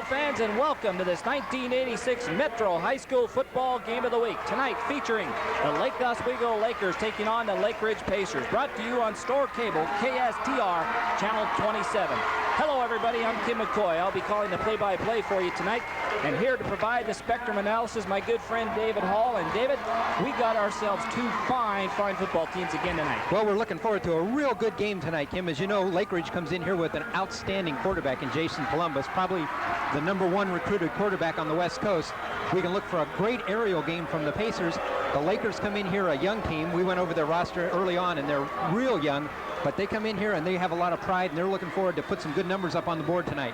football fans, and welcome to this 1986 Metro High School Football Game of the Week. Tonight featuring the Lake Oswego Lakers taking on the Lakeridge Pacers. Brought to you on Store Cable, KSTR, Channel 27. Hello, everybody. I'm Kim McCoy. I'll be calling the play-by-play for you tonight. And here to provide the spectrum analysis, my good friend David Hall. And David, we got ourselves two fine football teams again tonight. Well, we're looking forward to a real good game tonight, Kim. As you know, Lakeridge comes in here with an outstanding quarterback in Jason Columbus, probably the #1 recruited quarterback on the West Coast. We can look for a great aerial game from the Pacers. The Lakers come in here a young team. We went over their roster early on, and they're real young. But they come in here and they have a lot of pride, and they're looking forward to put some good numbers up on the board tonight.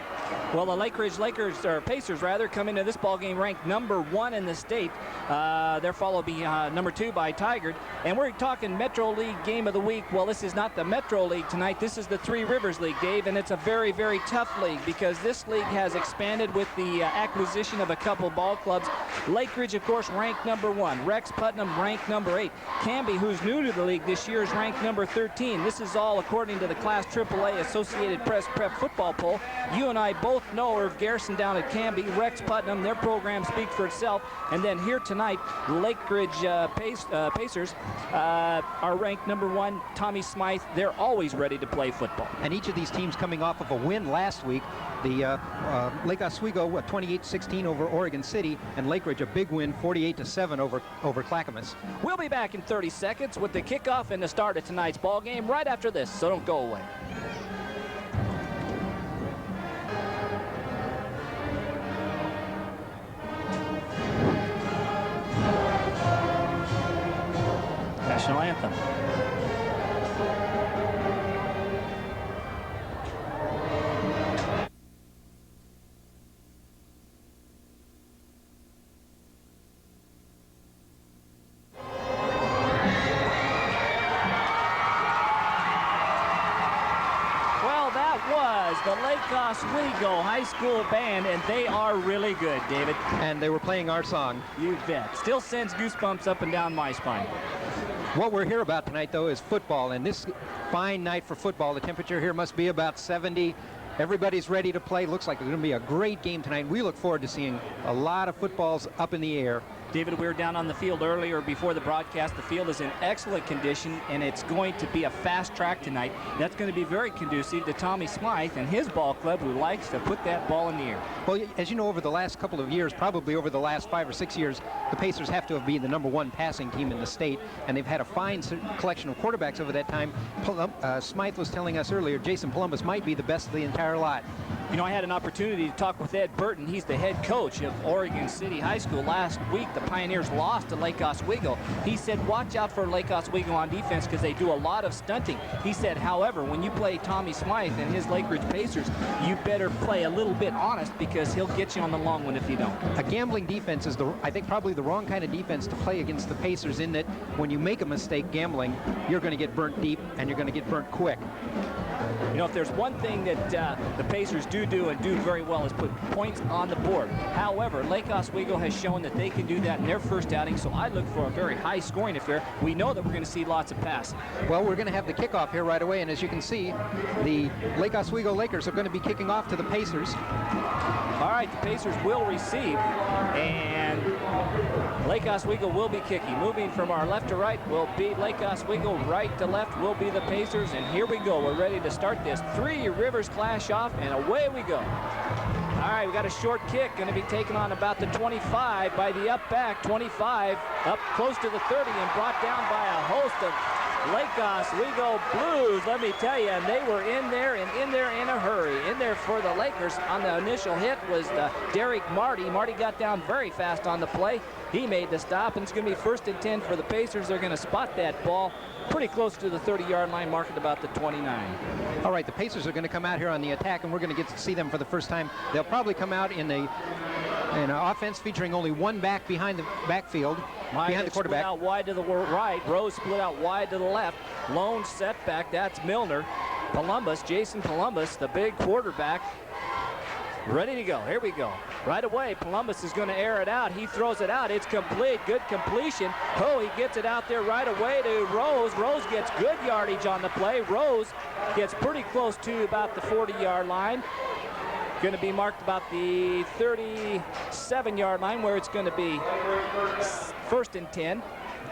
Well, the Pacers come into this ball game ranked #1 in the state. They're followed by #2 by Tigard. And we're talking Metro League Game of the Week. Well, this is not the Metro League tonight. This is the Three Rivers League, Dave, and it's a very, very tough league because this league has expanded with the acquisition of a couple ball clubs. Lakeridge, of course, ranked #1. Rex Putnam ranked #8. Canby, who's new to the league this year, is ranked #13. This is all according to the Class AAA Associated Press Prep football poll. You and I both know Irv Garrison down at Canby, Rex Putnam, their program speaks for itself. And then here tonight, Lakeridge Pacers are ranked #1. Tommy Smythe, they're always ready to play football. And each of these teams coming off of a win last week. The Lake Oswego, 28-16 over Oregon City, and Lakeridge, a big win, 48-7 over Clackamas. We'll be back in 30 seconds with the kickoff and the start of tonight's ball game right after this, so don't go away. National anthem. The Lake Oswego High School Band, and they are really good, David. And they were playing our song. You bet. Still sends goosebumps up and down my spine. What we're here about tonight, though, is football, and this fine night for football. The temperature here must be about 70. Everybody's ready to play. Looks like it's going to be a great game tonight. We look forward to seeing a lot of footballs up in the air. David, we were down on the field earlier before the broadcast. The field is in excellent condition, and it's going to be a fast track tonight. That's going to be very conducive to Tommy Smythe and his ball club, who likes to put that ball in the air. Well, as you know, over the last couple of years, probably over the last 5 or 6 years, the Pacers have to have been the #1 passing team in the state, and they've had a fine collection of quarterbacks over that time. Smythe was telling us earlier, Jason Columbus might be the best of the entire lot. You know, I had an opportunity to talk with Ed Burton. He's the head coach of Oregon City High School. Last week, the Pioneers lost to Lake Oswego. He said, watch out for Lake Oswego on defense because they do a lot of stunting. He said, however, when you play Tommy Smythe and his Lakeridge Pacers, you better play a little bit honest because he'll get you on the long one if you don't. A gambling defense is, I think, probably the wrong kind of defense to play against the Pacers, in that when you make a mistake gambling, you're going to get burnt deep and you're going to get burnt quick. You know, if there's one thing that the Pacers do very well is put points on the board. However, Lake Oswego has shown that they can do that in their first outing, so I look for a very high-scoring affair. We know that we're going to see lots of passing. Well, we're going to have the kickoff here right away, and as you can see, the Lake Oswego Lakers are going to be kicking off to the Pacers. All right, the Pacers will receive, and Lake Oswego will be kicking. Moving from our left to right will be Lake Oswego, right to left will be the Pacers, and here we go. We're ready to start this. Three Rivers clash off, and away we go. All right, we got a short kick, going to be taken on about the 25 by the up back. 25 up close to the 30 and brought down by a host of Lake Oswego Blues, let me tell you, and they were in there in a hurry. In there for the Lakers on the initial hit was Derek Marty. Marty got down very fast on the play. He made the stop, and it's going to be 1st and 10 for the Pacers. They're going to spot that ball pretty close to the 30-yard line, marked at about the 29. All right, the Pacers are going to come out here on the attack, and we're going to get to see them for the first time. They'll probably come out in an offense featuring only one back behind the backfield, behind the quarterback. Split out wide to the right. Rose split out wide to the left. Lone setback, that's Milner. Jason Columbus, the big quarterback, ready to go. Here we go. Right away, Columbus is going to air it out. He throws it out. It's complete. Good completion. Oh, he gets it out there right away to Rose. Rose gets good yardage on the play. Rose gets pretty close to about the 40-yard line. Going to be marked about the 37-yard line, where it's going to be 1st and 10.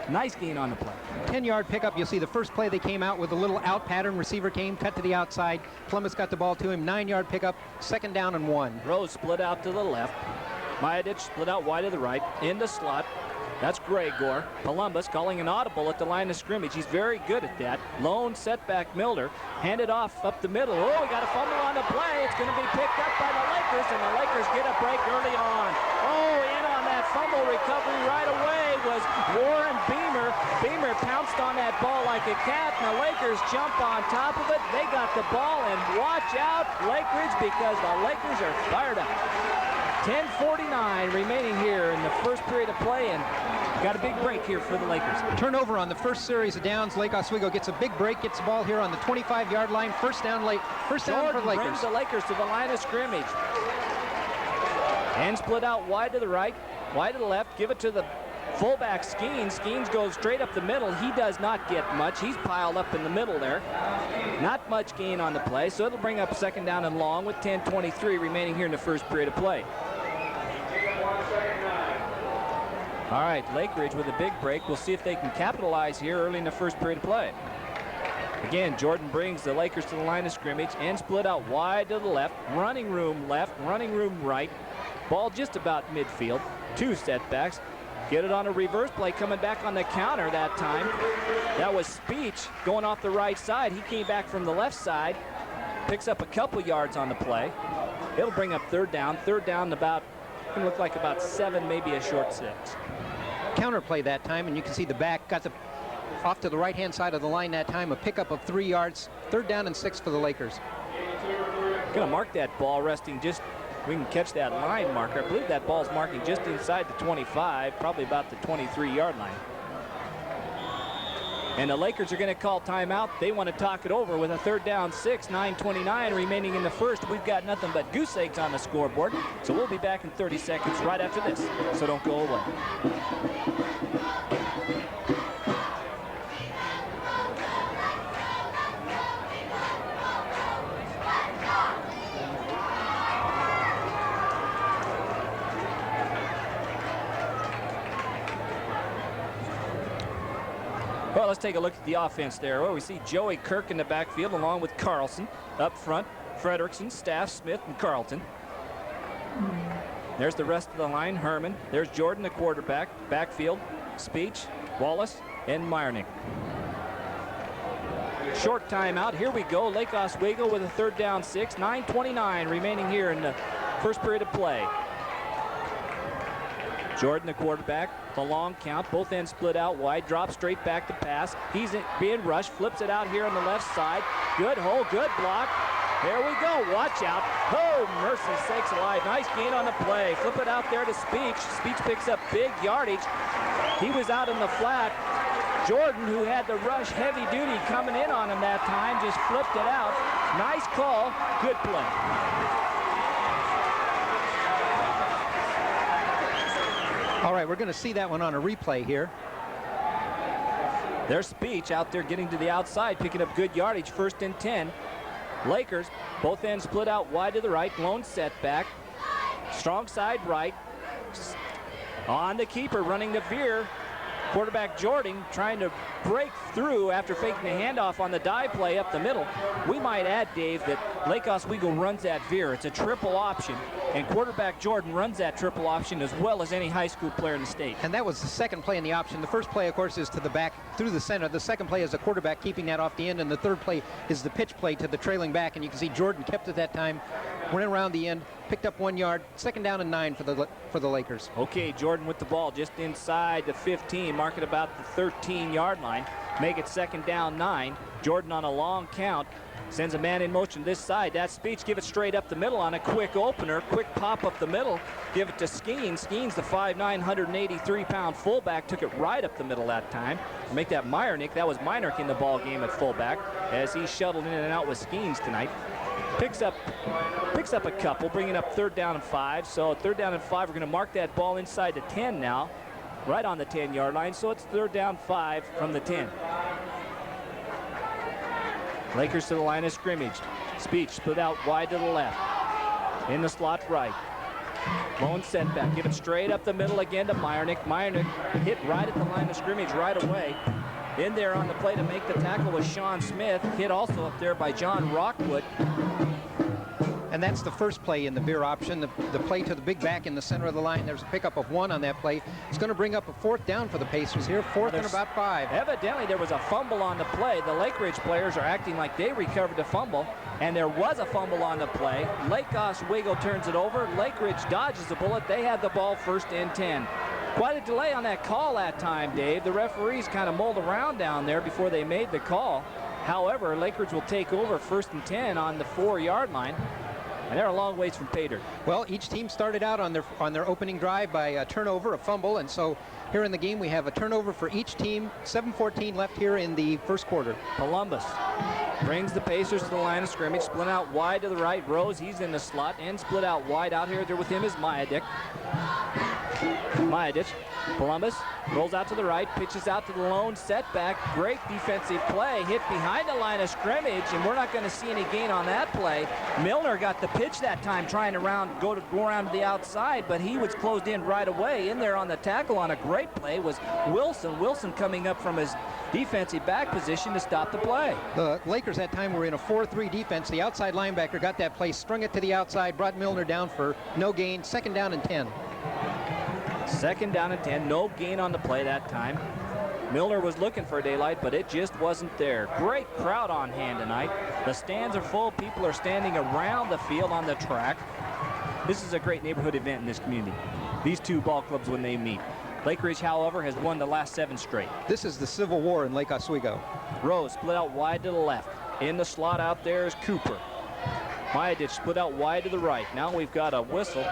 Nice gain on the play. 10-yard pickup. You'll see the first play they came out with a little out pattern. Receiver came, cut to the outside. Columbus got the ball to him. 9-yard pickup, 2nd down and 1. Rose split out to the left. Majedic split out wide to the right. In the slot. That's Gregor. Columbus calling an audible at the line of scrimmage. He's very good at that. Lone setback Milner. Handed off up the middle. Oh, we got a fumble on the play. It's going to be picked up by the Lakers, and the Lakers get a break early on. Oh, in on that fumble recovery right away was Warren Beamer. Beamer pounced on that ball like a cat, and the Lakers jumped on top of it. They got the ball, and watch out, Lakeridge, because the Lakers are fired up. 10:49 remaining here in the first period of play, and got a big break here for the Lakers. Turnover on the first series of downs. Lake Oswego gets a big break, gets the ball here on the 25-yard line. First down for the Lakers. Brings the Lakers to the line of scrimmage. And split out wide to the right, wide to the left. Give it to the fullback Skeens. Skeens goes straight up the middle. He does not get much. He's piled up in the middle there. Not much gain on the play, so it'll bring up 2nd down and long with 10:23 remaining here in the first period of play. All right, Lakeridge with a big break. We'll see if they can capitalize here early in the first period of play. Again, Jordan brings the Lakers to the line of scrimmage and split out wide to the left, running room right. Ball just about midfield. 2 setbacks. Get it on a reverse play, coming back on the counter that time. That was Speech going off the right side. He came back from the left side, picks up a couple yards on the play. It'll bring up 3rd down. 3rd down about, going to look like about 7, maybe a short 6. Counter play that time, and you can see the back got off to the right-hand side of the line that time. A pickup of 3 yards. 3rd down and 6 for the Lakers. Going to mark that ball resting just, we can catch that line marker. I believe that ball's marking just inside the 25, probably about the 23-yard line. And the Lakers are going to call timeout. They want to talk it over with a 3rd down 6, 9:29 remaining in the first. We've got nothing but goose eggs on the scoreboard. So we'll be back in 30 seconds right after this. So don't go away. Well, let's take a look at the offense there. Well, we see Joey Kirk in the backfield along with Carlson. Up front, Frederickson, Staff, Smith, and Carlton. There's the rest of the line. Herman. There's Jordan, the quarterback. Backfield, Speech, Wallace, and Meyernick. Short timeout. Here we go. Lake Oswego with a 3rd down 6. 9:29 remaining here in the first period of play. Jordan, the quarterback, the long count, both ends split out wide, drop straight back to pass. He's being rushed, flips it out here on the left side. Good hole, good block. There we go, watch out. Oh, mercy sakes alive, nice gain on the play. Flip it out there to Speech. Speech picks up big yardage. He was out in the flat. Jordan, who had the rush heavy duty coming in on him that time, just flipped it out. Nice call, good play. All right, we're going to see that one on a replay here. There's Speech out there getting to the outside, picking up good yardage, 1st and 10. Lakers, both ends split out wide to the right, lone setback. Strong side right. On the keeper, running the veer. Quarterback Jordan trying to break through after faking the handoff on the dive play up the middle. We might add, Dave, that Lake Oswego runs that veer. It's a triple option, and quarterback Jordan runs that triple option as well as any high school player in the state. And that was the 2nd play in the option. The first play, of course, is to the back through the center. The 2nd play is the quarterback keeping that off the end, and the 3rd play is the pitch play to the trailing back. And you can see Jordan kept it that time, went around the end, picked up 1 yard. 2nd down and 9 for the Lakers. Okay, Jordan with the ball just inside the 15, mark it about the 13-yard line. Make it 2nd down 9. Jordan on a long count. Sends a man in motion this side. That Speech, give it straight up the middle on a quick opener. Quick pop up the middle. Give it to Skeens. Skeens, the 5'9", 183-pound fullback, took it right up the middle that time. Make that Meyernick. That was Meyernick in the ball game at fullback as he shuttled in and out with Skeens tonight. Picks up a couple, bringing up 3rd down and 5. So 3rd down and 5, we're going to mark that ball inside the 10 now, right on the 10-yard line. So it's 3rd down 5 from the 10. Lakers to the line of scrimmage. Speech split out wide to the left. In the slot right. Lone setback. Give it straight up the middle again to Meyernick. Meyernick hit right at the line of scrimmage right away. In there on the play to make the tackle was Sean Smith. Hit also up there by John Rockwood. And that's the first play in the veer option, the play to the big back in the center of the line. There's a pickup of 1 on that play. It's going to bring up a 4th down for the Pacers here, 4th and about 5. Evidently, there was a fumble on the play. The Lakeridge players are acting like they recovered the fumble, and there was a fumble on the play. Lake Oswego turns it over. Lakeridge dodges the bullet. They had the ball 1st and 10. Quite a delay on that call that time, Dave. The referees kind of mulled around down there before they made the call. However, Lakeridge will take over 1st and 10 on the 4-yard line. And they're a long ways from pay dirt. Well, each team started out on their opening drive by a turnover, a fumble, and so here in the game we have a turnover for each team. 7:14 left here in the first quarter. Columbus brings the Pacers to the line of scrimmage, split out wide to the right. Rose, he's in the slot, and split out wide out here. There with him is Mayadic. Columbus rolls out to the right, pitches out to the lone setback. Great defensive play, hit behind the line of scrimmage, and we're not going to see any gain on that play. Milner got the pitch that time, trying to go around to the outside, but he was closed in right away. In there on the tackle on a great play was Wilson. Wilson coming up from his defensive back position to stop the play. The Lakers that time were in a 4-3 defense. The outside linebacker got that play, strung it to the outside, brought Milner down for no gain. 2nd down and 10. 2nd down and 10. No gain on the play that time. Milner was looking for daylight, but it just wasn't there. Great crowd on hand tonight. The stands are full. People are standing around the field on the track. This is a great neighborhood event in this community. These two ball clubs when they meet. Lakeridge, however, has won the last 7 straight. This is the Civil War in Lake Oswego. Rose split out wide to the left. In the slot out there is Cooper. Mayadic split out wide to the right. Now we've got a whistle.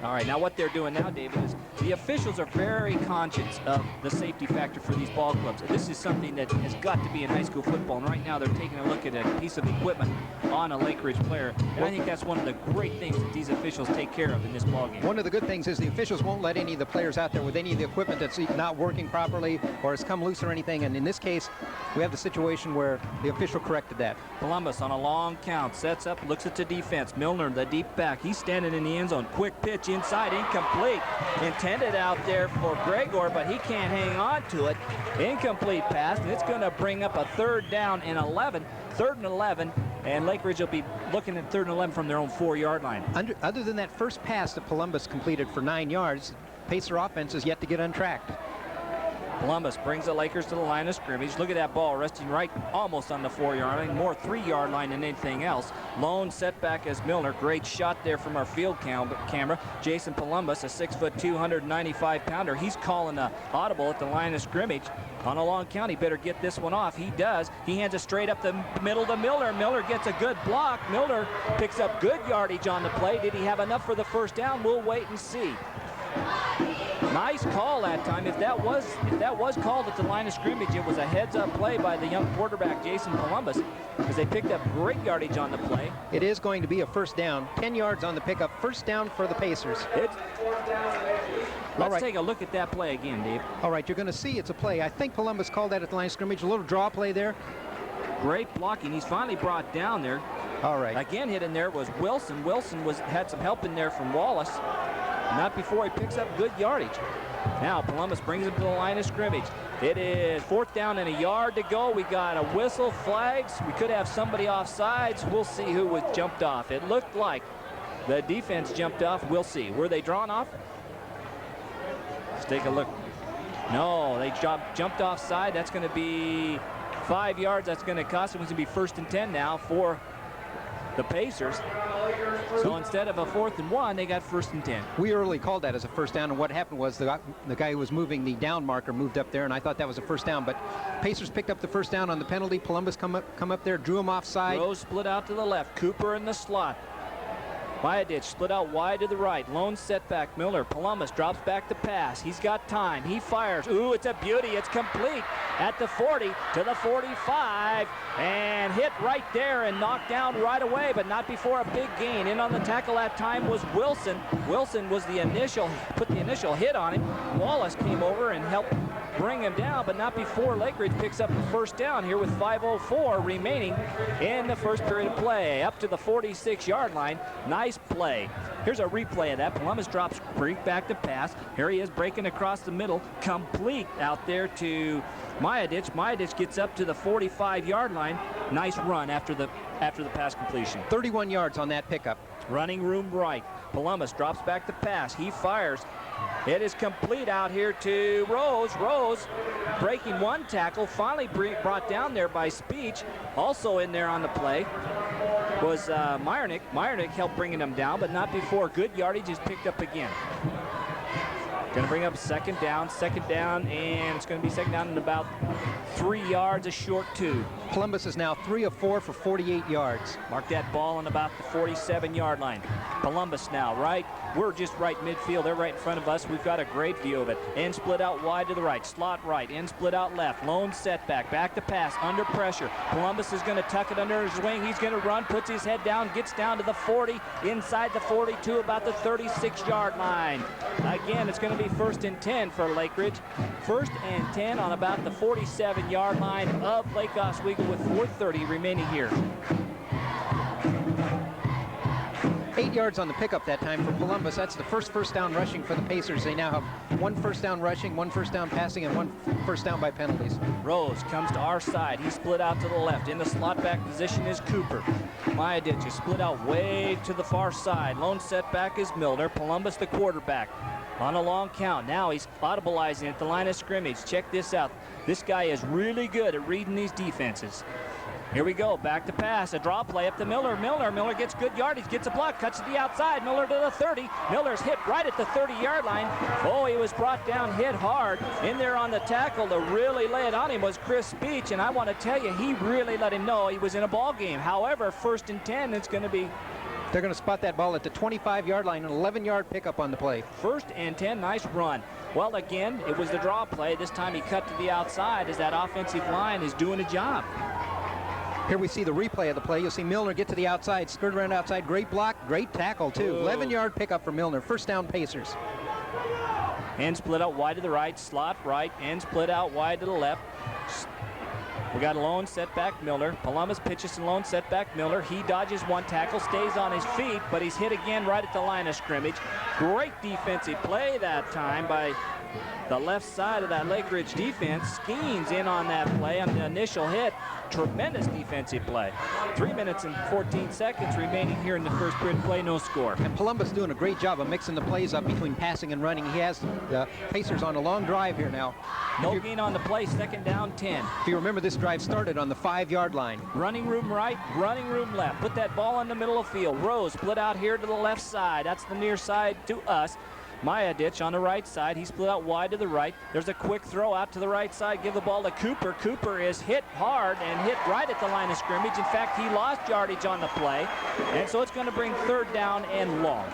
All right, now what they're doing now, David, is the officials are very conscious of the safety factor for these ball clubs. This is something that has got to be in high school football, and right now they're taking a look at a piece of equipment on a Lakeridge player, and I think that's one of the great things that these officials take care of in this ball game. One of the good things is the officials won't let any of the players out there with any of the equipment that's not working properly or has come loose or anything, and in this case, we have the situation where the official corrected that. Columbus on a long count, sets up, looks at the defense. Milner, the deep back, he's standing in the end zone. Quick pitch inside, incomplete. Intended out there for Gregor, but he can't hang on to it. Incomplete pass, and it's going to bring up a 3rd down and 11. 3rd and 11, and Lakeridge will be looking at 3rd and 11 from their own 4-yard line. Other than that first pass that Columbus completed for 9 yards, Pacer offense is yet to get untracked. Columbus brings the Lakers to the line of scrimmage. Look at that ball resting right almost on the 4-yard line, more 3-yard line than anything else. Lone setback as Milner. Great shot there from our field camera. Jason Columbus, a 6'2", 195-pounder. He's calling an audible at the line of scrimmage. On a long count, he better get this one off. He does. He hands it straight up the middle to Milner. Milner gets a good block. Milner picks up good yardage on the play. Did he have enough for the 1st down? We'll wait and see. Nice call that time. If that was called at the line of scrimmage, it was a heads-up play by the young quarterback, Jason Columbus, because they picked up great yardage on the play. It is going to be a 1st down. 10 yards on the pickup. 1st down for the Pacers. Let's take a look at that play again, Dave. All right, you're going to see it's a play. I think Columbus called that at the line of scrimmage. A little draw play there. Great blocking. He's finally brought down there. All right. Again, hit in there was Wilson. Wilson had some help in there from Wallace. Not before he picks up good yardage. Now Columbus brings him to the line of scrimmage. It is 4th down and a yard to go. We got a whistle, flags. We could have somebody offsides. We'll see who was jumped off. It looked like the defense jumped off. We'll see. Were they drawn off? Let's take a look. No, they jumped offside. That's going to be 5 yards. That's going to cost them. It's going to be 1st and 10 now for the Pacers. So instead of a 4th and 1, they got 1st and 10. We early called that as a 1st down, and what happened was the guy who was moving the down marker moved up there, and I thought that was a 1st down, but Pacers picked up the 1st down on the penalty. Columbus come up there, drew him offside. Rose split out to the left. Cooper in the slot. Mayadic split out wide to the right. Lone setback. Milner. Columbus drops back to pass. He's got time. He fires. Ooh, it's a beauty. It's complete at the 40 to the 45 and hit right there and knocked down right away, but not before a big gain. In on the tackle that time was Wilson. Wilson was put the initial hit on him. Wallace came over and helped bring him down, but not before Lakeridge picks up the first down here with 5:04 remaining in the first period of play. Up to the 46-yard line. Nice play. Here's a replay of that. Columbus drops Creek back to pass. Here he is breaking across the middle. Complete out there to Mayadich. Mayadich gets up to the 45-yard line. Nice run after the pass completion. 31 yards on that pickup. Running room right. Columbus drops back the pass. He fires. It is complete out here to Rose. Rose breaking one tackle. Finally brought down there by Speech. Also in there on the play was Meyernick. Meyernick helped bringing him down, but not before. Good yardage is picked up again. Going to bring up second down, and it's going to be second down in about 3 yards, a short 2. Columbus is now 3 of 4 for 48 yards. Mark that ball on about the 47-yard line. Columbus now, right? We're just right midfield. They're right in front of us. We've got a great view of it. End split out wide to the right. Slot right. End split out left. Lone setback. Back to pass. Under pressure. Columbus is going to tuck it under his wing. He's going to run. Puts his head down. Gets down to the 40. Inside the 42. About the 36-yard line. Again, it's going to be 1st and 10 for Lakeridge. 1st and 10 on about the 47-yard line of Lake Oswego with 4:30 remaining here. 8 yards on the pickup that time for Columbus. That's the first down rushing for the Pacers. They now have 1 first down rushing, 1 first down passing, and 1 first down by penalties. Rose comes to our side. He's split out to the left. In the slot back position is Cooper. Mayadich is split out way to the far side. Lone setback is Milner. Columbus the quarterback. On a long count. Now he's audibilizing at the line of scrimmage. Check this out. This guy is really good at reading these defenses. Here we go. Back to pass. A draw play up to Miller. Miller gets good yardage. Gets a block. Cuts to the outside. Miller to the 30. Miller's hit right at the 30-yard line. Oh, he was brought down, hit hard. In there on the tackle to really lay it on him was Chris Speech. And I want to tell you, he really let him know he was in a ball game. However, 1st and 10, it's going to be... They're going to spot that ball at the 25-yard line, an 11-yard pickup on the play. 1st and 10, nice run. Well, again, it was the draw play. This time he cut to the outside as that offensive line is doing a job. Here we see the replay of the play. You'll see Milner get to the outside, skirt around outside. Great block, great tackle, too. 11-yard pickup for Milner. First down Pacers. End split out wide to the right, slot right, end split out wide to the left. We got a lone setback Milner. Columbus pitches and lone setback Milner. He dodges one tackle, stays on his feet, but he's hit again right at the line of scrimmage. Great defensive play that time by the left side of that Lakeridge defense. Skeens in on that play on the initial hit. Tremendous defensive play. 3 minutes and 14 seconds remaining here in the first period play, no score. And Columbus doing a great job of mixing the plays up between passing and running. He has the Pacers on a long drive here now. No gain on the play, second down 10. If you remember, this drive started on the 5-yard line. Running room right, running room left. Put that ball in the middle of the field. Rose split out here to the left side. That's the near side to us. Mayadich on the right side. He split out wide to the right. There's a quick throw out to the right side. Give the ball to Cooper. Cooper is hit hard and hit right at the line of scrimmage. In fact, he lost yardage on the play. And so it's going to bring 3rd down and long.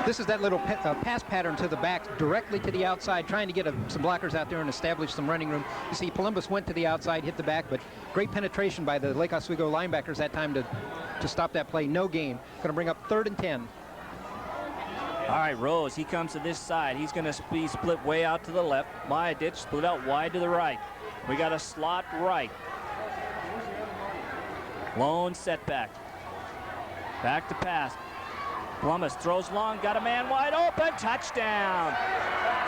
This is that little pass pattern to the back, directly to the outside, trying to get some blockers out there and establish some running room. You see, Columbus went to the outside, hit the back, but great penetration by the Lake Oswego linebackers that time to stop that play. No gain. Going to bring up 3rd and 10. All right, Rose, he comes to this side. He's going to be split way out to the left. Mayadich split out wide to the right. We got a slot right. Lone setback. Back to pass. Columbus throws long, got a man wide open, touchdown.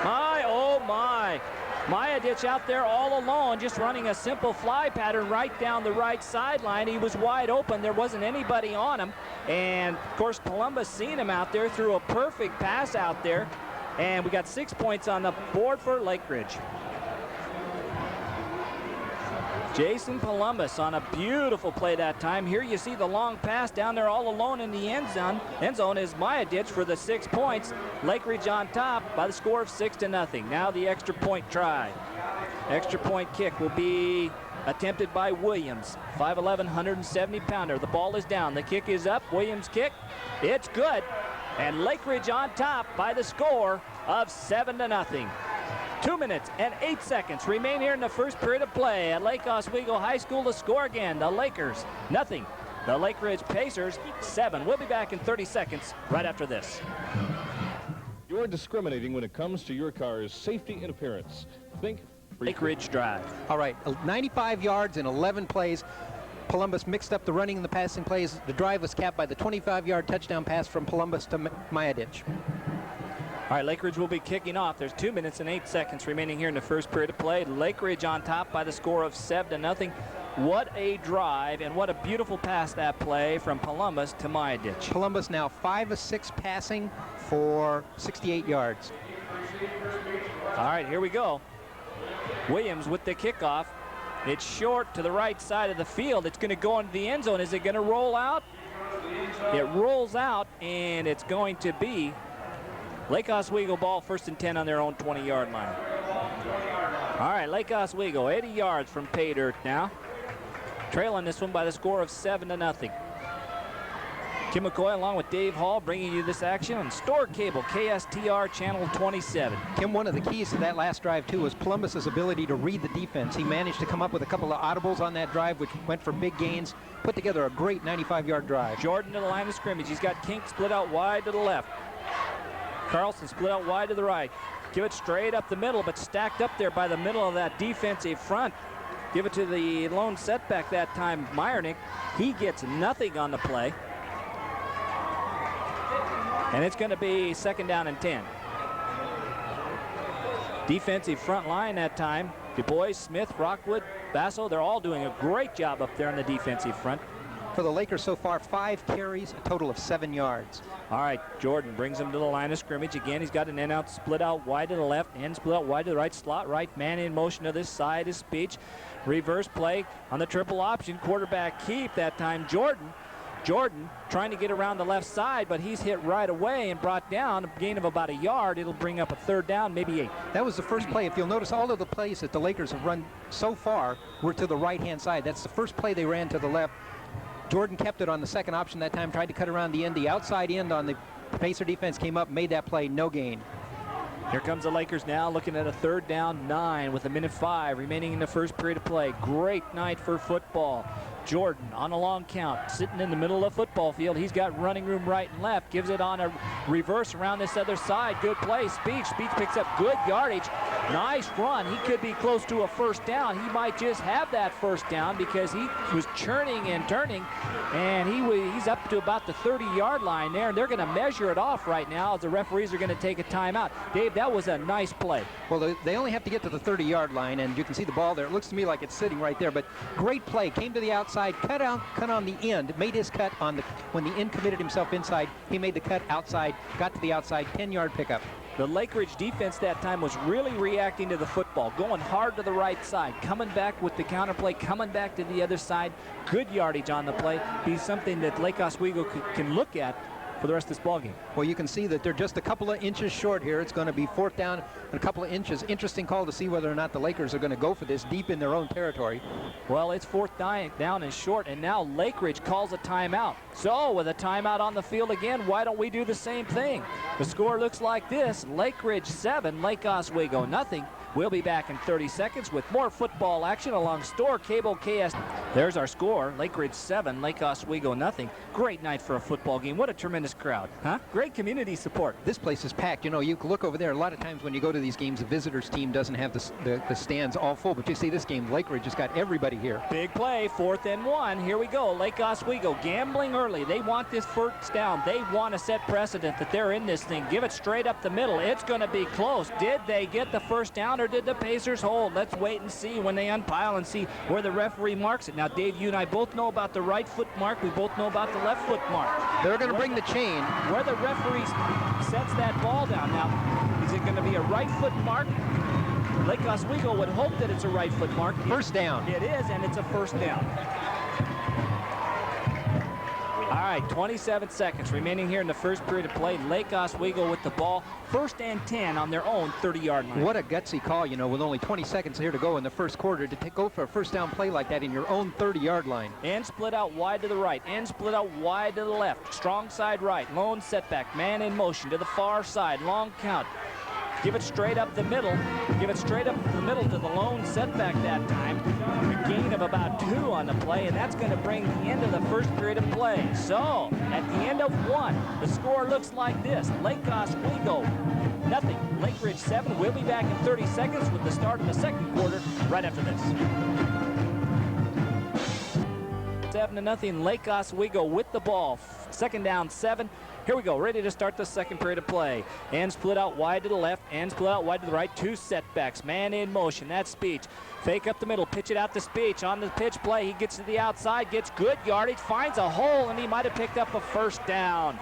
My, oh my. Mayadich out there all alone, just running a simple fly pattern right down the right sideline. He was wide open. There wasn't anybody on him. And, of course, Columbus seen him out there, threw a perfect pass out there. And we got 6 points on the board for Lakeridge. Jason Columbus on a beautiful play that time. Here you see the long pass down there all alone in the end zone. End zone is Mayadich for the 6 points. Lakeridge on top by the score of 6-0. Now the extra point try. Extra point kick will be attempted by Williams. 5'11", 170-pounder. The ball is down. The kick is up. Williams kick. It's good. And Lakeridge on top by the score of 7-0. 2 minutes and 8 seconds remain here in the first period of play at Lake Oswego High School. To score again, the Lakers, 0. The Lakeridge Pacers, 7. We'll be back in 30 seconds right after this. You're discriminating when it comes to your car's safety and appearance. Think Lakeridge drive. All right, 95 yards in 11 plays. Columbus mixed up the running and the passing plays. The drive was capped by the 25-yard touchdown pass from Columbus to Mayadich. All right, Lakeridge will be kicking off. There's 2 minutes and 8 seconds remaining here in the first period of play. Lakeridge on top by the score of 7-0. What a drive, and what a beautiful pass that play from Columbus to Mayadich. Columbus now 5 of 6 passing for 68 yards. All right, here we go. Williams with the kickoff. It's short to the right side of the field. It's going to go into the end zone. Is it going to roll out? It rolls out, and it's going to be Lake Oswego ball, 1st and 10 on their own 20-yard line. All right, Lake Oswego, 80 yards from pay dirt now. Trailing this one by the score of 7-0. Kim McCoy along with Dave Hall bringing you this action on Store Cable, KSTR Channel 27. Kim, one of the keys to that last drive, too, was Columbus's ability to read the defense. He managed to come up with a couple of audibles on that drive, which went for big gains, put together a great 95-yard drive. Jordan to the line of scrimmage. He's got Kink split out wide to the left. Carlson split out wide to the right. Give it straight up the middle, but stacked up there by the middle of that defensive front. Give it to the lone setback that time, Meyernick. He gets nothing on the play. And it's going to be 2nd down and 10. Defensive front line that time. Du Bois, Smith, Rockwood, Basso, they're all doing a great job up there on the defensive front. For the Lakers so far, 5 carries, a total of 7 yards. All right, Jordan brings him to the line of scrimmage. Again, he's got an end out, split out wide to the left, and split out wide to the right, slot right, man in motion to this side is Speech. Reverse play on the triple option, quarterback keep that time, Jordan trying to get around the left side, but he's hit right away and brought down, a gain of about a yard. It'll bring up a 3rd down, maybe 8. That was the first play. If you'll notice, all of the plays that the Lakers have run so far were to the right-hand side. That's the first play they ran to the left. Jordan kept it on the second option that time, tried to cut around the end. The outside end on the Pacer defense came up, made that play, no gain. Here comes the Lakers now looking at a 3rd down 9 with 1:05 remaining in the first period of play. Great night for football. Jordan on a long count, sitting in the middle of the football field. He's got running room right and left. Gives it on a reverse around this other side. Good play. Speech picks up good yardage. Nice run. He could be close to a 1st down. He might just have that 1st down because he was churning and turning, and he's up to about the 30-yard line there, and they're going to measure it off right now as the referees are going to take a timeout. Dave, that was a nice play. Well, they only have to get to the 30-yard line, and you can see the ball there. It looks to me like it's sitting right there, but great play. Came to the outside, cut on the end, made his cut on the, when the end committed himself inside, he made the cut outside, got to the outside, 10-yard pickup. The Lakeridge defense that time was really reacting to the football, going hard to the right side, coming back with the counterplay, coming back to the other side. Good yardage on the play. Be something that Lake Oswego can look at for the rest of this ballgame. Well, you can see that they're just a couple of inches short here. It's going to be 4th down and a couple of inches. Interesting call to see whether or not the Lakers are going to go for this deep in their own territory. Well, it's 4th down and short, and now Lakeridge calls a timeout. So with a timeout on the field again, why don't we do the same thing? The score looks like this: Lakeridge 7, Lake Oswego nothing. We'll be back in 30 seconds with more football action along Store Cable KS. There's our score: Lakeridge 7, Lake Oswego nothing. Great night for a football game. What a tremendous crowd, huh? Great community support. This place is packed. You know, you look over there. A lot of times when you go to these games, the visitors team doesn't have the stands all full. But you see this game, Lakeridge has got everybody here. Big play, 4th and 1. Here we go. Lake Oswego gambling early. They want this 1st down. They want to set precedent that they're in this thing. Give it straight up the middle. It's going to be close. Did they get the 1st down, or did the Pacers hold? Let's wait and see when they unpile and see where the referee marks it. Now, Dave, you and I both know about the right foot mark. We both know about the left foot mark. They're going to bring the chain. Where the referee sets that ball down. Now, is it going to be a right foot mark? Lake Oswego would hope that it's a right foot mark. 1st down. It is, and it's a 1st down. All right, 27 seconds remaining here in the first period of play. Lake Oswego with the ball, 1st and 10 on their own 30-yard line. What a gutsy call, you know, with only 20 seconds here to go in the first quarter to go for a 1st down play like that in your own 30-yard line. And split out wide to the right, and split out wide to the left. Strong side right, lone setback, man in motion to the far side, long count. Give it straight up the middle. Give it straight up the middle to the lone setback that time. A gain of about 2 on the play, and that's going to bring the end of the first period of play. So, at the end of 1, the score looks like this. Lake Oswego, nothing. Lakeridge 7. We'll be back in 30 seconds with the start of the second quarter right after this. 7-0, Lake Oswego with the ball. Second down 7. Here we go, ready to start the second period of play. And split out wide to the left, and split out wide to the right. 2 setbacks, man in motion. That's Speech. Fake up the middle, pitch it out to Speech. On the pitch play, he gets to the outside, gets good yardage, finds a hole, and he might have picked up a first down.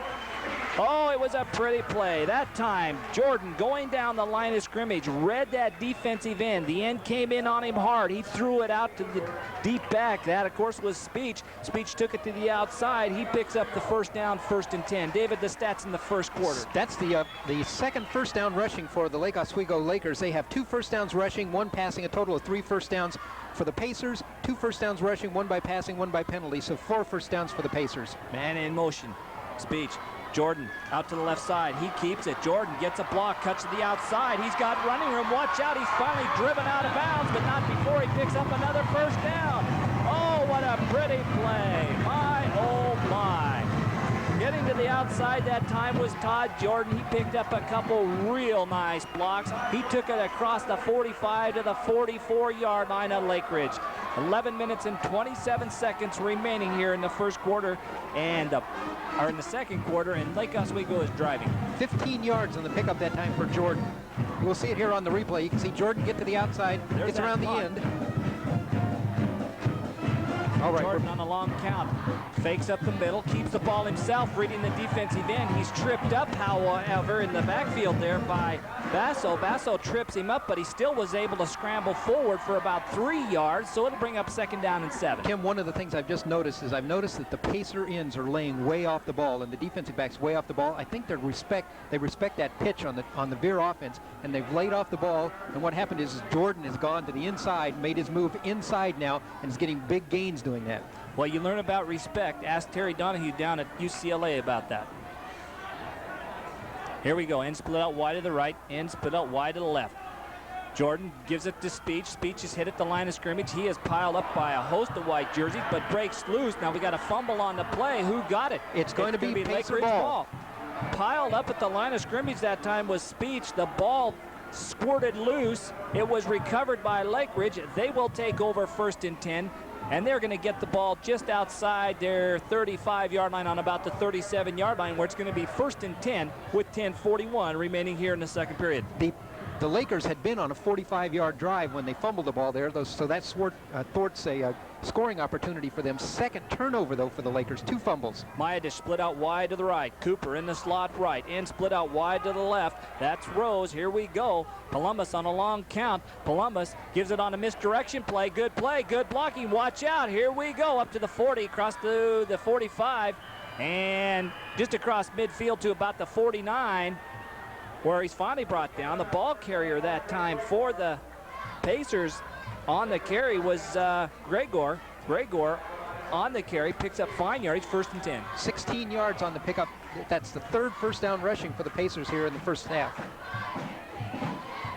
Oh, it was a pretty play. That time, Jordan going down the line of scrimmage, read that defensive end. The end came in on him hard. He threw it out to the deep back. That, of course, was Speech. Speech took it to the outside. He picks up the first down, 1st and 10. David, the stats in the first quarter. That's the second first down rushing for the Lake Oswego Lakers. They have 2 first downs rushing, 1 passing, a total of 3 first downs for the Pacers. 2 first downs rushing, 1 by passing, 1 by penalty. So 4 first downs for the Pacers. Man in motion. Speech. Jordan out to the left side. He keeps it. Jordan gets a block, cuts to the outside. He's got running room. Watch out. He's finally driven out of bounds, but not before he picks up another first down. Oh, what a pretty play. My, oh, my. Getting to the outside that time was Todd Jordan. He picked up a couple real nice blocks. He took it across the 45 to the 44-yard line of Lakeridge. 11 minutes and 27 seconds remaining here in the first quarter, and or in the second quarter, and Lake Oswego is driving. 15 yards on the pickup that time for Jordan. We'll see it here on the replay. You can see Jordan get to the outside. It's around the end. All right, Jordan on a long count. Fakes up the middle, keeps the ball himself, reading the defensive end. He's tripped up, however, in the backfield there by Basso. Basso trips him up, but he still was able to scramble forward for about 3 yards, so it'll bring up second down and 7. Kim, one of the things I've just noticed is I've noticed that the Pacer ends are laying way off the ball, and the defensive backs way off the ball. I think they respect that pitch on the veer offense, and they've laid off the ball. And what happened is Jordan has gone to the inside, made his move inside now, and is getting big gains doing that. Well, you learn about respect. Ask Terry Donahue down at UCLA about that. Here we go. End split out wide to the right. End split out wide to the left. Jordan gives it to Speech. Speech is hit at the line of scrimmage. He is piled up by a host of white jerseys, but breaks loose. Now we got a fumble on the play. Who got it? It's going to be Lakeridge ball. Piled up at the line of scrimmage that time was Speech. The ball squirted loose. It was recovered by Lakeridge. They will take over 1st and 10. And they're going to get the ball just outside their 35-yard line on about the 37-yard line, where it's going to be 1st and 10 with 10:41 remaining here in the second period. The Lakers had been on a 45-yard drive when they fumbled the ball there, so that thwarts a scoring opportunity for them. Second turnover, though, for the Lakers. 2 fumbles. Maedish split out wide to the right. Cooper in the slot right. And split out wide to the left. That's Rose. Here we go. Columbus on a long count. Columbus gives it on a misdirection play. Good play. Good blocking. Watch out. Here we go. Up to the 40. Across to the 45. And just across midfield to about the 49. Where he's finally brought down. The ball carrier that time for the Pacers on the carry was Gregor. Gregor on the carry picks up fine yardage, 1st and 10. 16 yards on the pickup. That's the 3rd first down rushing for the Pacers here in the first half.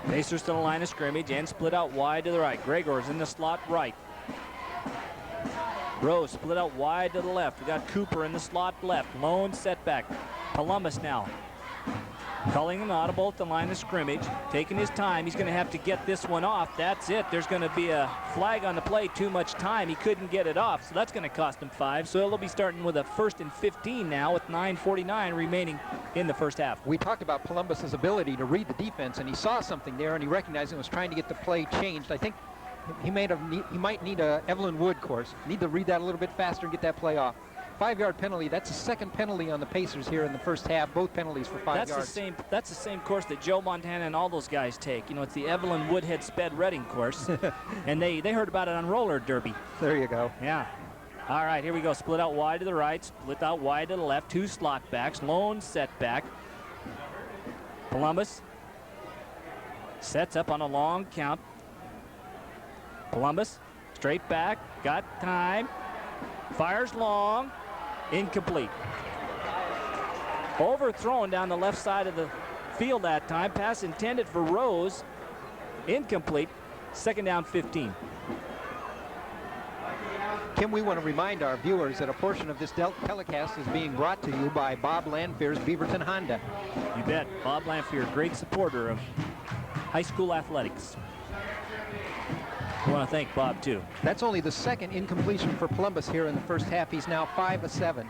Pacers to the line of scrimmage and split out wide to the right. Gregor's in the slot right. Rose split out wide to the left. We got Cooper in the slot left. Lone setback. Columbus now calling an audible at the line of scrimmage, taking his time. He's going to have to get this one off. That's it. There's going to be a flag on the play. Too much time. He couldn't get it off, so that's going to cost him 5. So it'll be starting with a 1st and 15 now with 9:49 remaining in the first half. We talked about Columbus's ability to read the defense, and he saw something there, and he recognized it and was trying to get the play changed. I think he might need a Evelyn Wood course. Need to read that a little bit faster and get that play off. 5-yard penalty. That's the 2nd penalty on the Pacers here in the first half. Both penalties for 5 yards. That's the same course that Joe Montana and all those guys take. You know, it's the Evelyn Woodhead Sped Reading course. And they heard about it on roller derby. There you go. Yeah. All right, here we go. Split out wide to the right, split out wide to the left. 2 slot backs, lone setback. Columbus sets up on a long count. Columbus straight back, got time, fires long. Incomplete. Overthrown down the left side of the field that time. Pass intended for Rose. Incomplete. Second down, 15. Kim, we want to remind our viewers that a portion of this telecast is being brought to you by Bob Lanfear's Beaverton Honda. You bet. Bob Lanfear, great supporter of high school athletics. I want to thank Bob, too. That's only the second incompletion for Columbus here in the first half. He's now 5 of 7.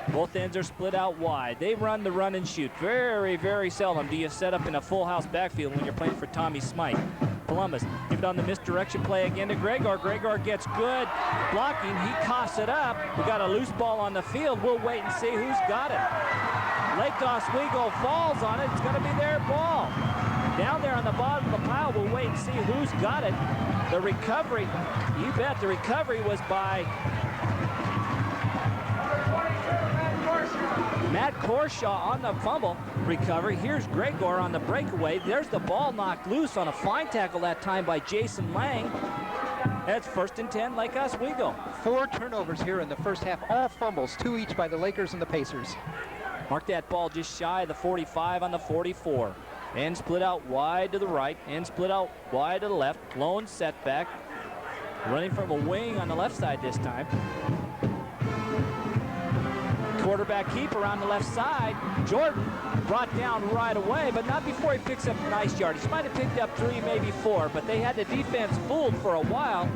Both ends are split out wide. They run the run and shoot. Very, very seldom do you set up in a full house backfield when you're playing for Tommy Smythe. Columbus, give it on the misdirection play again to Gregor. Gregor gets good blocking. He coughs it up. We got a loose ball on the field. We'll wait and see who's got it. Lake Oswego falls on it. It's going to be their ball. Down there on the bottom of the pile, we'll wait and see who's got it. The recovery, you bet, the recovery was by Matt Corshaw on the fumble recovery. Here's Gregor on the breakaway. There's the ball knocked loose on a fine tackle that time by Jason Lang. That's 1st and 10, Lake Oswego. 4 turnovers here in the first half, all fumbles, 2 each by the Lakers and the Pacers. Mark that ball just shy of the 45 on the 44. And split out wide to the right, and split out wide to the left. Lone setback. Running from a wing on the left side this time. Quarterback keeper on the left side. Jordan brought down right away, but not before he picks up nice yardage. He might have picked up 3, maybe 4, but they had the defense fooled for a while,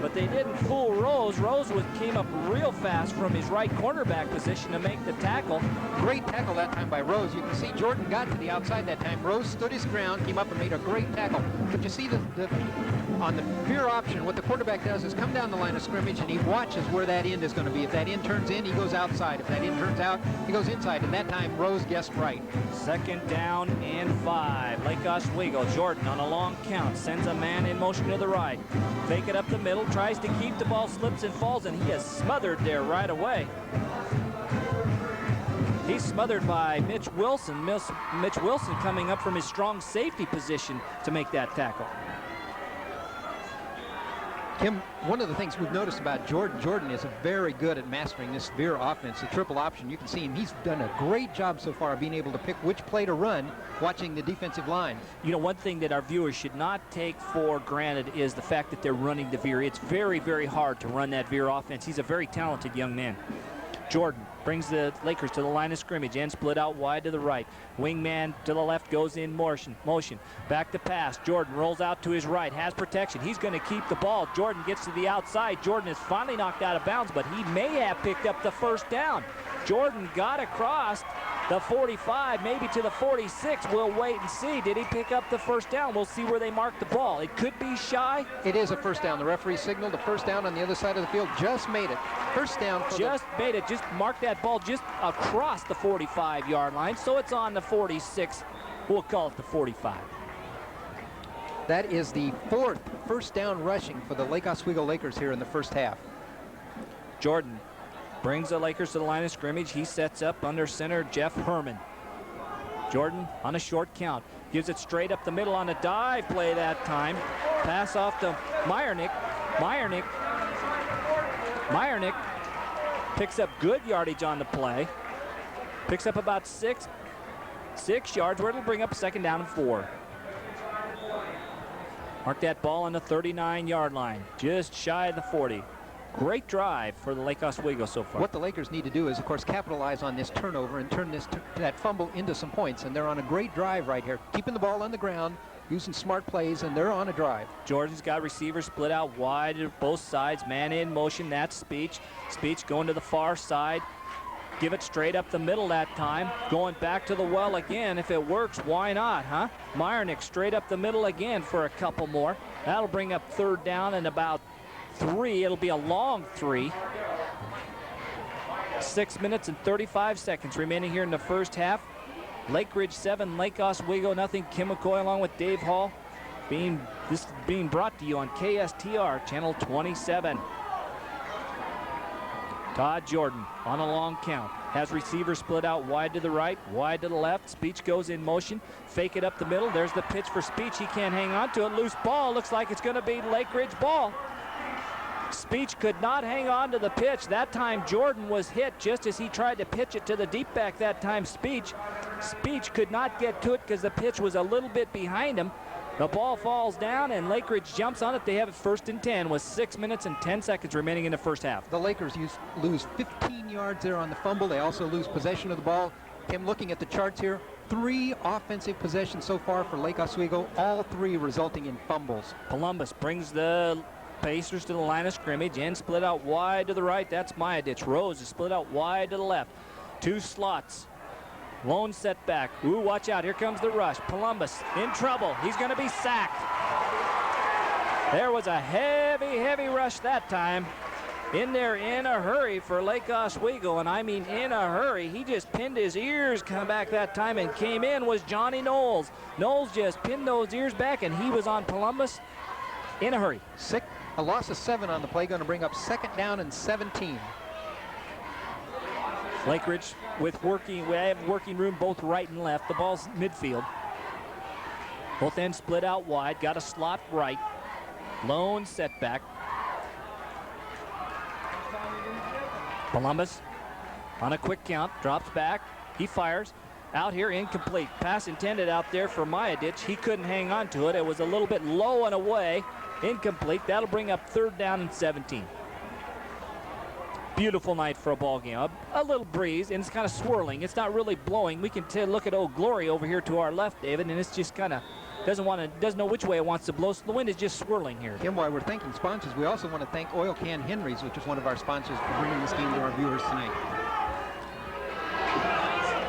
but they didn't fool Rose. Rose came up real fast from his right cornerback position to make the tackle. Great tackle that time by Rose. You can see Jordan got to the outside that time. Rose stood his ground, came up and made a great tackle. But you see on the veer option, what the quarterback does is come down the line of scrimmage and he watches where that end is going to be. If that end turns in, he goes outside. If that end turns out, he goes inside. And that time, Rose guessed right. Second down and 5. Lake Oswego. Jordan on a long count sends a man in motion to the right. Fake it up the middle, tries to keep the ball, slips and falls, and he is smothered there right away. He's smothered by Mitch Wilson. Mitch Wilson coming up from his strong safety position to make that tackle. Kim, one of the things we've noticed about Jordan is very good at mastering this veer offense, the triple option. You can see him. He's done a great job so far of being able to pick which play to run, watching the defensive line. You know, one thing that our viewers should not take for granted is the fact that they're running the veer. It's very, very hard to run that veer offense. He's a very talented young man. Jordan brings the Lakers to the line of scrimmage and split out wide to the right. Wingman to the left goes in motion. Back to pass. Jordan rolls out to his right, has protection. He's going to keep the ball. Jordan gets to the outside. Jordan is finally knocked out of bounds, but he may have picked up the first down. Jordan got across the 45, maybe to the 46. We'll wait and see. Did he pick up the first down? We'll see where they mark the ball. It could be shy. It is a first down. The referee signaled a first down on the other side of the field. Just made it. First down. Just made it. Just marked that ball just across the 45-yard line. So it's on the 46. We'll call it the 45. That is the 4th first down rushing for the Lake Oswego Lakers here in the first half. Jordan brings the Lakers to the line of scrimmage. He sets up under center Jeff Herman. Jordan on a short count. Gives it straight up the middle on a dive play that time. Pass off to Meyernick. Meyernick picks up good yardage on the play. Picks up about six yards, where it'll bring up 2nd down and 4. Mark that ball on the 39-yard line, just shy of the 40. Great drive for the Lake Oswego so far. What the Lakers need to do is, of course, capitalize on this turnover and turn that fumble into some points. And they're on a great drive right here, keeping the ball on the ground, using smart plays, and they're on a drive. Jordan's got receivers split out wide to both sides. Man in motion, that's Speech. Speech going to the far side. Give it straight up the middle that time. Going back to the well again. If it works, why not, huh? Meyernick straight up the middle again for a couple more. That'll bring up 3rd down and about 3. It'll be a long 3. 6 minutes and 35 seconds remaining here in the first half. Lakeridge 7, Lake Oswego nothing. Kim McCoy along with Dave Hall. This is being brought to you on KSTR channel 27. Todd Jordan on a long count. Has receivers split out wide to the right, wide to the left. Speech goes in motion. Fake it up the middle. There's the pitch for Speech. He can't hang on to it. Loose ball. Looks like it's going to be Lakeridge ball. Speech could not hang on to the pitch. That time Jordan was hit just as he tried to pitch it to the deep back that time. Speech could not get to it because the pitch was a little bit behind him. The ball falls down and Lakeridge jumps on it. They have it 1st and 10 with 6 minutes and 10 seconds remaining in the first half. The Lakers lose 15 yards there on the fumble. They also lose possession of the ball. Tim, looking at the charts here, 3 offensive possessions so far for Lake Oswego, all 3 resulting in fumbles. Columbus brings the Pacers to the line of scrimmage and split out wide to the right. That's Mayadich. Rose is split out wide to the left. 2 slots. Lone setback. Ooh, watch out. Here comes the rush. Columbus in trouble. He's going to be sacked. There was a heavy rush that time. In there in a hurry for Lake Oswego, and I mean in a hurry. He just pinned his ears, come back that time, and came in was Johnny Knowles. Knowles just pinned those ears back, and he was on Columbus in a hurry. A loss of 7 on the play, going to bring up 2nd down and 17. Lakeridge we have working room both right and left. The ball's midfield. Both ends split out wide, got a slot right. Lone setback. Columbus on a quick count, drops back, he fires, out here, incomplete. Pass intended out there for Mayadich. He couldn't hang on to it. It was a little bit low and away, incomplete. That'll bring up 3rd down and 17. Beautiful night for a ball game. A little breeze, and it's kind of swirling. It's not really blowing. We can look at Old Glory over here to our left, David, and it's just kind of doesn't know which way it wants to blow, so the wind is just swirling here. Tim, while we're thanking sponsors, we also want to thank Oil Can Henry's, which is one of our sponsors, for bringing this game to our viewers tonight.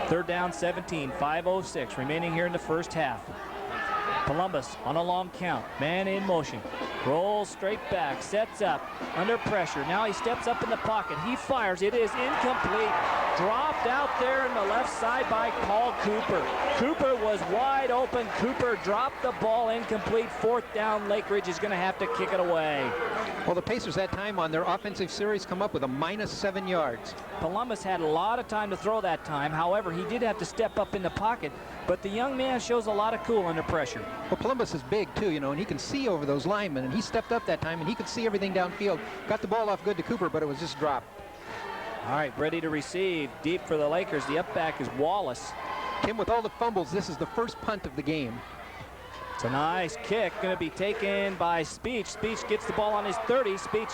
3rd down, 17, 5:06 remaining here in the first half. Columbus on a long count, man in motion, rolls straight back, sets up, under pressure. Now he steps up in the pocket, he fires, it is incomplete. Dropped out there in the left side by Paul Cooper. Cooper was wide open. Cooper dropped the ball, incomplete. 4th down. Lakeridge is going to have to kick it away. Well, the Pacers that time on their offensive series come up with a -7 yards. Columbus had a lot of time to throw that time. However, he did have to step up in the pocket, but the young man shows a lot of cool under pressure. Well, Columbus is big too, you know, and he can see over those linemen, and he stepped up that time and he could see everything downfield. Got the ball off good to Cooper, but it was just dropped. All right, ready to receive. Deep for the Lakers. The up back is Wallace. Tim, with all the fumbles, this is the first punt of the game. It's a nice kick, going to be taken by Speech. Speech gets the ball on his 30. Speech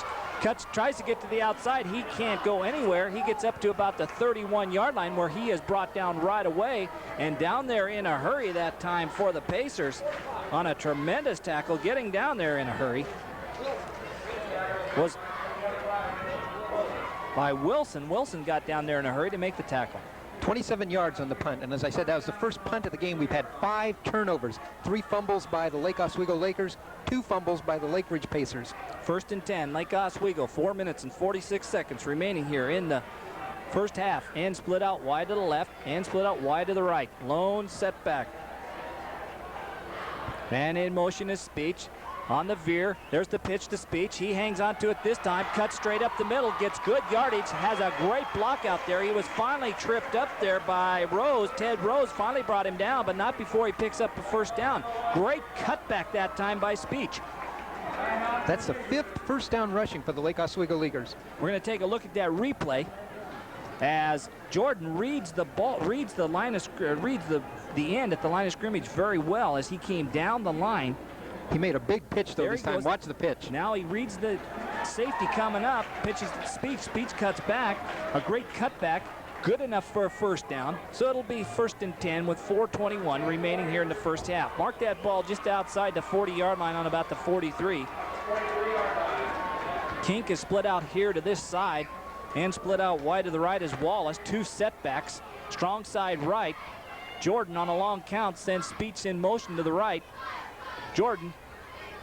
tries to get to the outside. He can't go anywhere. He gets up to about the 31-yard line where he is brought down right away. And down there in a hurry that time for the Pacers on a tremendous tackle. Getting down there in a hurry was by Wilson. Wilson got down there in a hurry to make the tackle. 27 yards on the punt, and as I said, that was the first punt of the game. We've had 5 turnovers, 3 fumbles by the Lake Oswego Lakers, 2 fumbles by the Lakeridge Pacers. 1st and 10, Lake Oswego, 4 minutes and 46 seconds remaining here in the first half. And split out wide to the left, and split out wide to the right. Lone setback. Man in motion is Speech. On the veer, there's the pitch to Speech. He hangs on to it this time, cuts straight up the middle, gets good yardage, has a great block out there. He was finally tripped up there by Rose. Ted Rose finally brought him down, but not before he picks up the 1st down. Great cutback that time by Speech. That's the 5th first down rushing for the Lake Oswego Lakers. We're going to take a look at that replay as Jordan reads the ball, reads the end at the line of scrimmage very well as he came down the line. He made a big pitch, though, this time. Watch the pitch. Now he reads the safety coming up, pitches to Speech. Speech cuts back. A great cutback. Good enough for a 1st down. So it'll be 1st and 10 with 4:21 remaining here in the first half. Mark that ball just outside the 40-yard line on about the 43. Kink is split out here to this side and split out wide to the right is Wallace. 2 setbacks. Strong side right. Jordan on a long count sends Speech in motion to the right. Jordan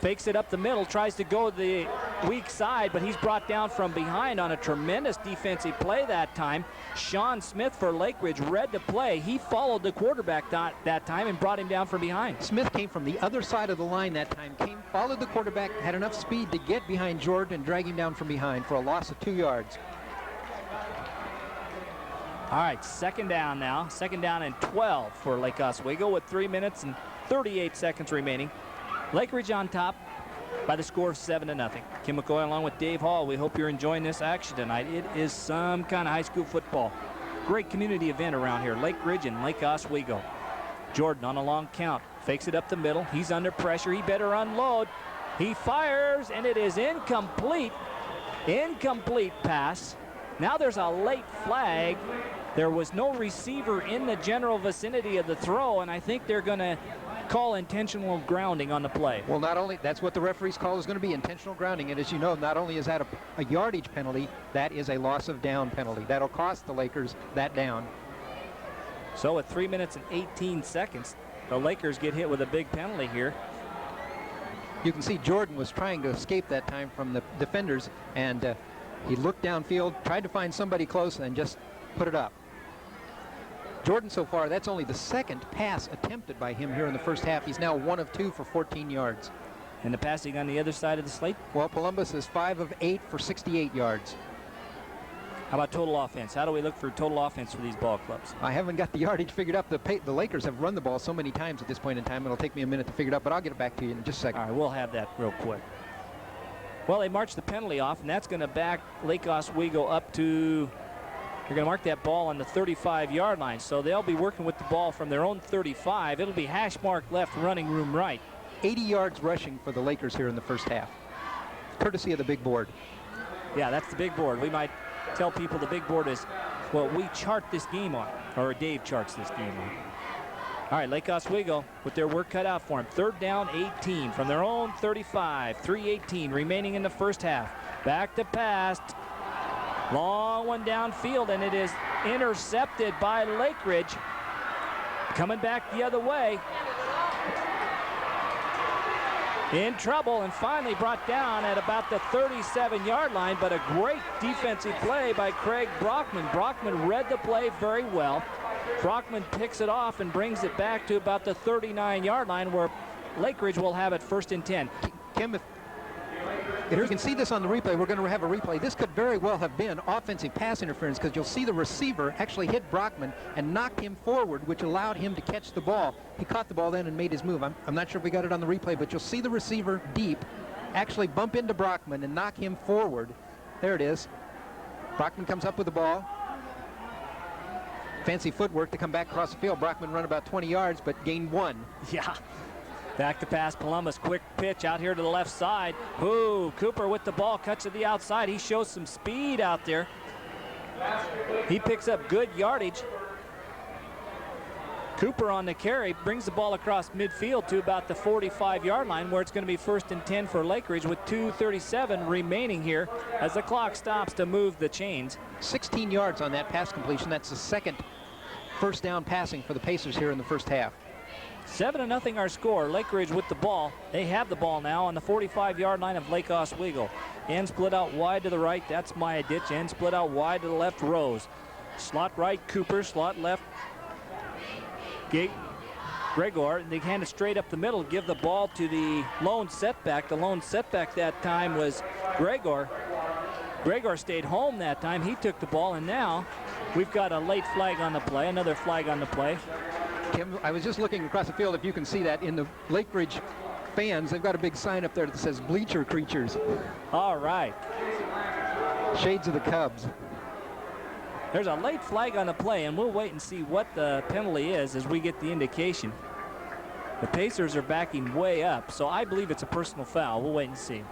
fakes it up the middle, tries to go the weak side, but he's brought down from behind on a tremendous defensive play that time. Sean Smith for Lakeridge read the play. He followed the quarterback that time and brought him down from behind. Smith came from the other side of the line that time, followed the quarterback, had enough speed to get behind Jordan and drag him down from behind for a loss of 2 yards. All right, 2nd down now. 2nd down and 12 for Lake Oswego with 3 minutes and 38 seconds remaining. Lakeridge on top by the score of 7-0. Kim McCoy along with Dave Hall. We hope you're enjoying this action tonight. It is some kind of high school football. Great community event around here. Lakeridge and Lake Oswego. Jordan on a long count. Fakes it up the middle. He's under pressure. He better unload. He fires, and it is incomplete. Incomplete pass. Now there's a late flag. There was no receiver in the general vicinity of the throw, and I think they're going to call intentional grounding on the play. Well, not only, that's what the referee's call is going to be, intentional grounding. And as you know, not only is that a yardage penalty, that is a loss of down penalty. That'll cost the Lakers that down. So at 3 minutes and 18 seconds, the Lakers get hit with a big penalty here. You can see Jordan was trying to escape that time from the defenders, and he looked downfield, tried to find somebody close, and just put it up. Jordan so far, that's only the second pass attempted by him here in the first half. He's now 1 of 2 for 14 yards. And the passing on the other side of the slate? Well, Columbus is 5 of 8 for 68 yards. How about total offense? How do we look for total offense for these ball clubs? I haven't got the yardage figured up. The Lakers have run the ball so many times at this point in time, it'll take me a minute to figure it out, but I'll get it back to you in just a second. All right, we'll have that real quick. Well, they marched the penalty off, and that's going to back Lake Oswego up to... They're going to mark that ball on the 35-yard line, so they'll be working with the ball from their own 35. It'll be hash mark left, running room right. 80 yards rushing for the Lakers here in the first half, courtesy of the big board. Yeah, that's the big board. We might tell people the big board is what we chart this game on, or Dave charts this game on. All right, Lake Oswego with their work cut out for them. 3rd down, 18 from their own 35. 3:18 remaining in the first half. Back to pass. Long one downfield, and it is intercepted by Lakeridge. Coming back the other way. In trouble, and finally brought down at about the 37-yard line, but a great defensive play by Craig Brockman. Brockman read the play very well. Brockman picks it off and brings it back to about the 39-yard line, where Lakeridge will have it 1st and 10. Kim, if you can see this on the replay, we're going to have a replay. This could very well have been offensive pass interference, because you'll see the receiver actually hit Brockman and knocked him forward, which allowed him to catch the ball. He caught the ball then and made his move. I'm not sure if we got it on the replay, but you'll see the receiver deep actually bump into Brockman and knock him forward. There it is. Brockman comes up with the ball. Fancy footwork to come back across the field. Brockman run about 20 yards, but gained 1. Yeah. Back to pass, Columbus, quick pitch out here to the left side. Ooh, Cooper with the ball, cuts to the outside. He shows some speed out there. He picks up good yardage. Cooper on the carry, brings the ball across midfield to about the 45-yard line, where it's going to be 1st and 10 for Lakeridge with 2:37 remaining here as the clock stops to move the chains. 16 yards on that pass completion. That's the second first down passing for the Pacers here in the first half. 7-0 our score. Lakeridge with the ball. They have the ball now on the 45-yard line of Lake Oswego. End split out wide to the right. That's Maya Ditch. End split out wide to the left, Rose. Slot right, Cooper. Slot left, Gregor. They hand it straight up the middle. Give the ball to the lone setback. The lone setback that time was Gregor. Gregor stayed home that time. He took the ball, and now we've got a late flag on the play. Another flag on the play. Kim, I was just looking across the field, if you can see that in the Lakeridge fans, they've got a big sign up there that says bleacher creatures. All right. Shades of the Cubs. There's a late flag on the play, and we'll wait and see what the penalty is as we get the indication. The Pacers are backing way up, so I believe it's a personal foul. We'll wait and see.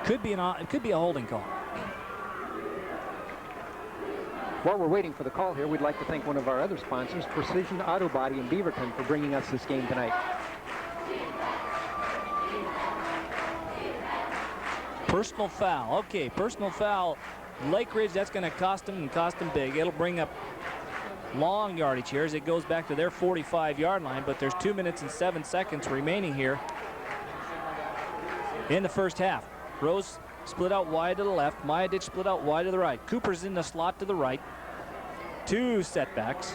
Could be a holding call. While we're waiting for the call here, we'd like to thank one of our other sponsors, Precision Auto Body in Beaverton, for bringing us this game tonight. Personal foul. Okay, personal foul. Lakeridge, that's going to cost them, and cost them big. It'll bring up long yardage here as it goes back to their 45-yard line, but there's 2 minutes and 7 seconds remaining here in the first half. Rose split out wide to the left. Maya Ditch split out wide to the right. Cooper's in the slot to the right. 2 setbacks.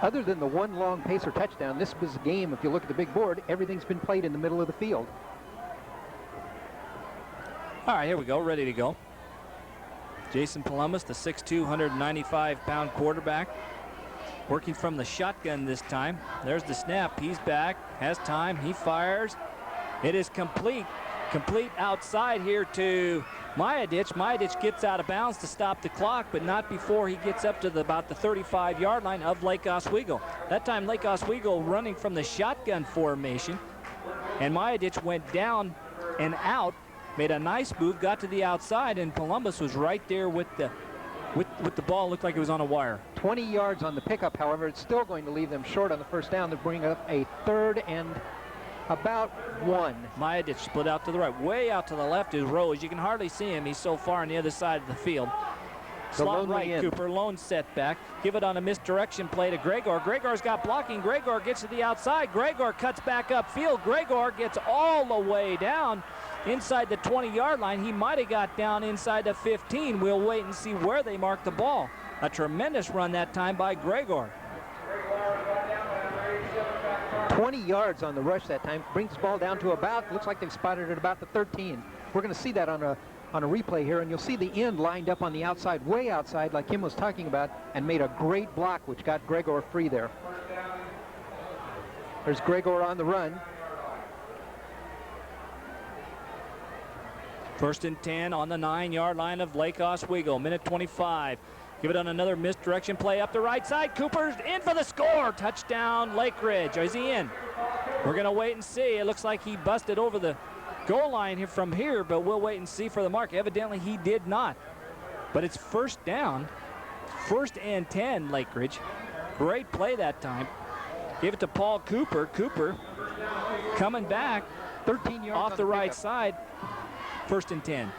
Other than the one long Pacer touchdown, this was a game, if you look at the big board, everything's been played in the middle of the field. All right, here we go, ready to go. Jason Columbus, the 6'2", 195-pound quarterback. working from the shotgun this time. There's the snap. He's back, has time, he fires. It is complete outside here to Majadic. Majadic gets out of bounds to stop the clock, but not before he gets up to about the 35-yard line of Lake Oswego. That time Lake Oswego running from the shotgun formation, and Majadic went down and out, made a nice move, got to the outside, and Columbus was right there with the ball. Looked like it was on a wire. 20 yards on the pickup, however. It's still going to leave them short on the first down. They're bringing up a 3rd and about 1. Majadic split out to the right. Way out to the left is Rose. You can hardly see him. He's so far on the other side of the field. Slot right, end. Cooper, lone setback. Give it on a misdirection play to Gregor. Gregor's got blocking. Gregor gets to the outside. Gregor cuts back upfield. Gregor gets all the way down inside the 20-yard line. He might have got down inside the 15. We'll wait and see where they mark the ball. A tremendous run that time by Gregor. 20 yards on the rush that time. Brings the ball down to about, looks like they've spotted it about the 13. We're going to see that on a replay here, and you'll see the end lined up on the outside, way outside, like Kim was talking about, and made a great block, which got Gregor free there. There's Gregor on the run. 1st and 10 on the 9-yard line of Lake Oswego. Minute 25. Give it on another misdirection play up the right side. Cooper's in for the score. Touchdown, Lakeridge. Is he in? We're going to wait and see. It looks like he busted over the goal line here from here, but we'll wait and see for the mark. Evidently, he did not. But it's 1st down. 1st and 10, Lakeridge. Great play that time. Give it to Paul Cooper. Cooper coming back 13 yards off the right side. 1st and 10.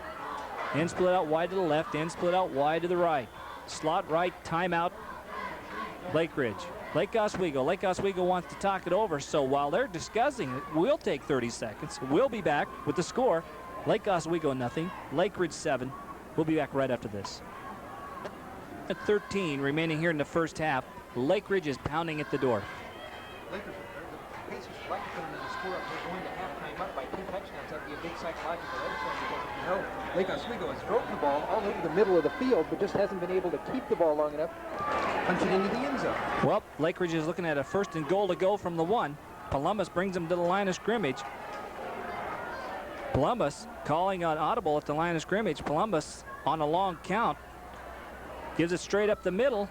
End split out wide to the left. End split out wide to the right. Slot right, timeout, Lakeridge. Lake Oswego. Lake Oswego wants to talk it over, so while they're discussing it, we'll take 30 seconds. We'll be back with the score. Lake Oswego nothing, Lakeridge 7. We'll be back right after this. At 13 remaining here in the first half, Lakeridge is pounding at the door. Lakers, the Pacers like to put another score up. They're going to halftime up by 2 touchdowns. That'd be a big psychological edge because, you know, Lake Oswego has thrown the ball all over the middle of the field, but just hasn't been able to keep the ball long enough to punch it into the end zone. Well, Lakeridge is looking at a 1st and goal to go from the 1. Columbus brings them to the line of scrimmage. Columbus calling an audible at the line of scrimmage. Columbus on a long count gives it straight up the middle,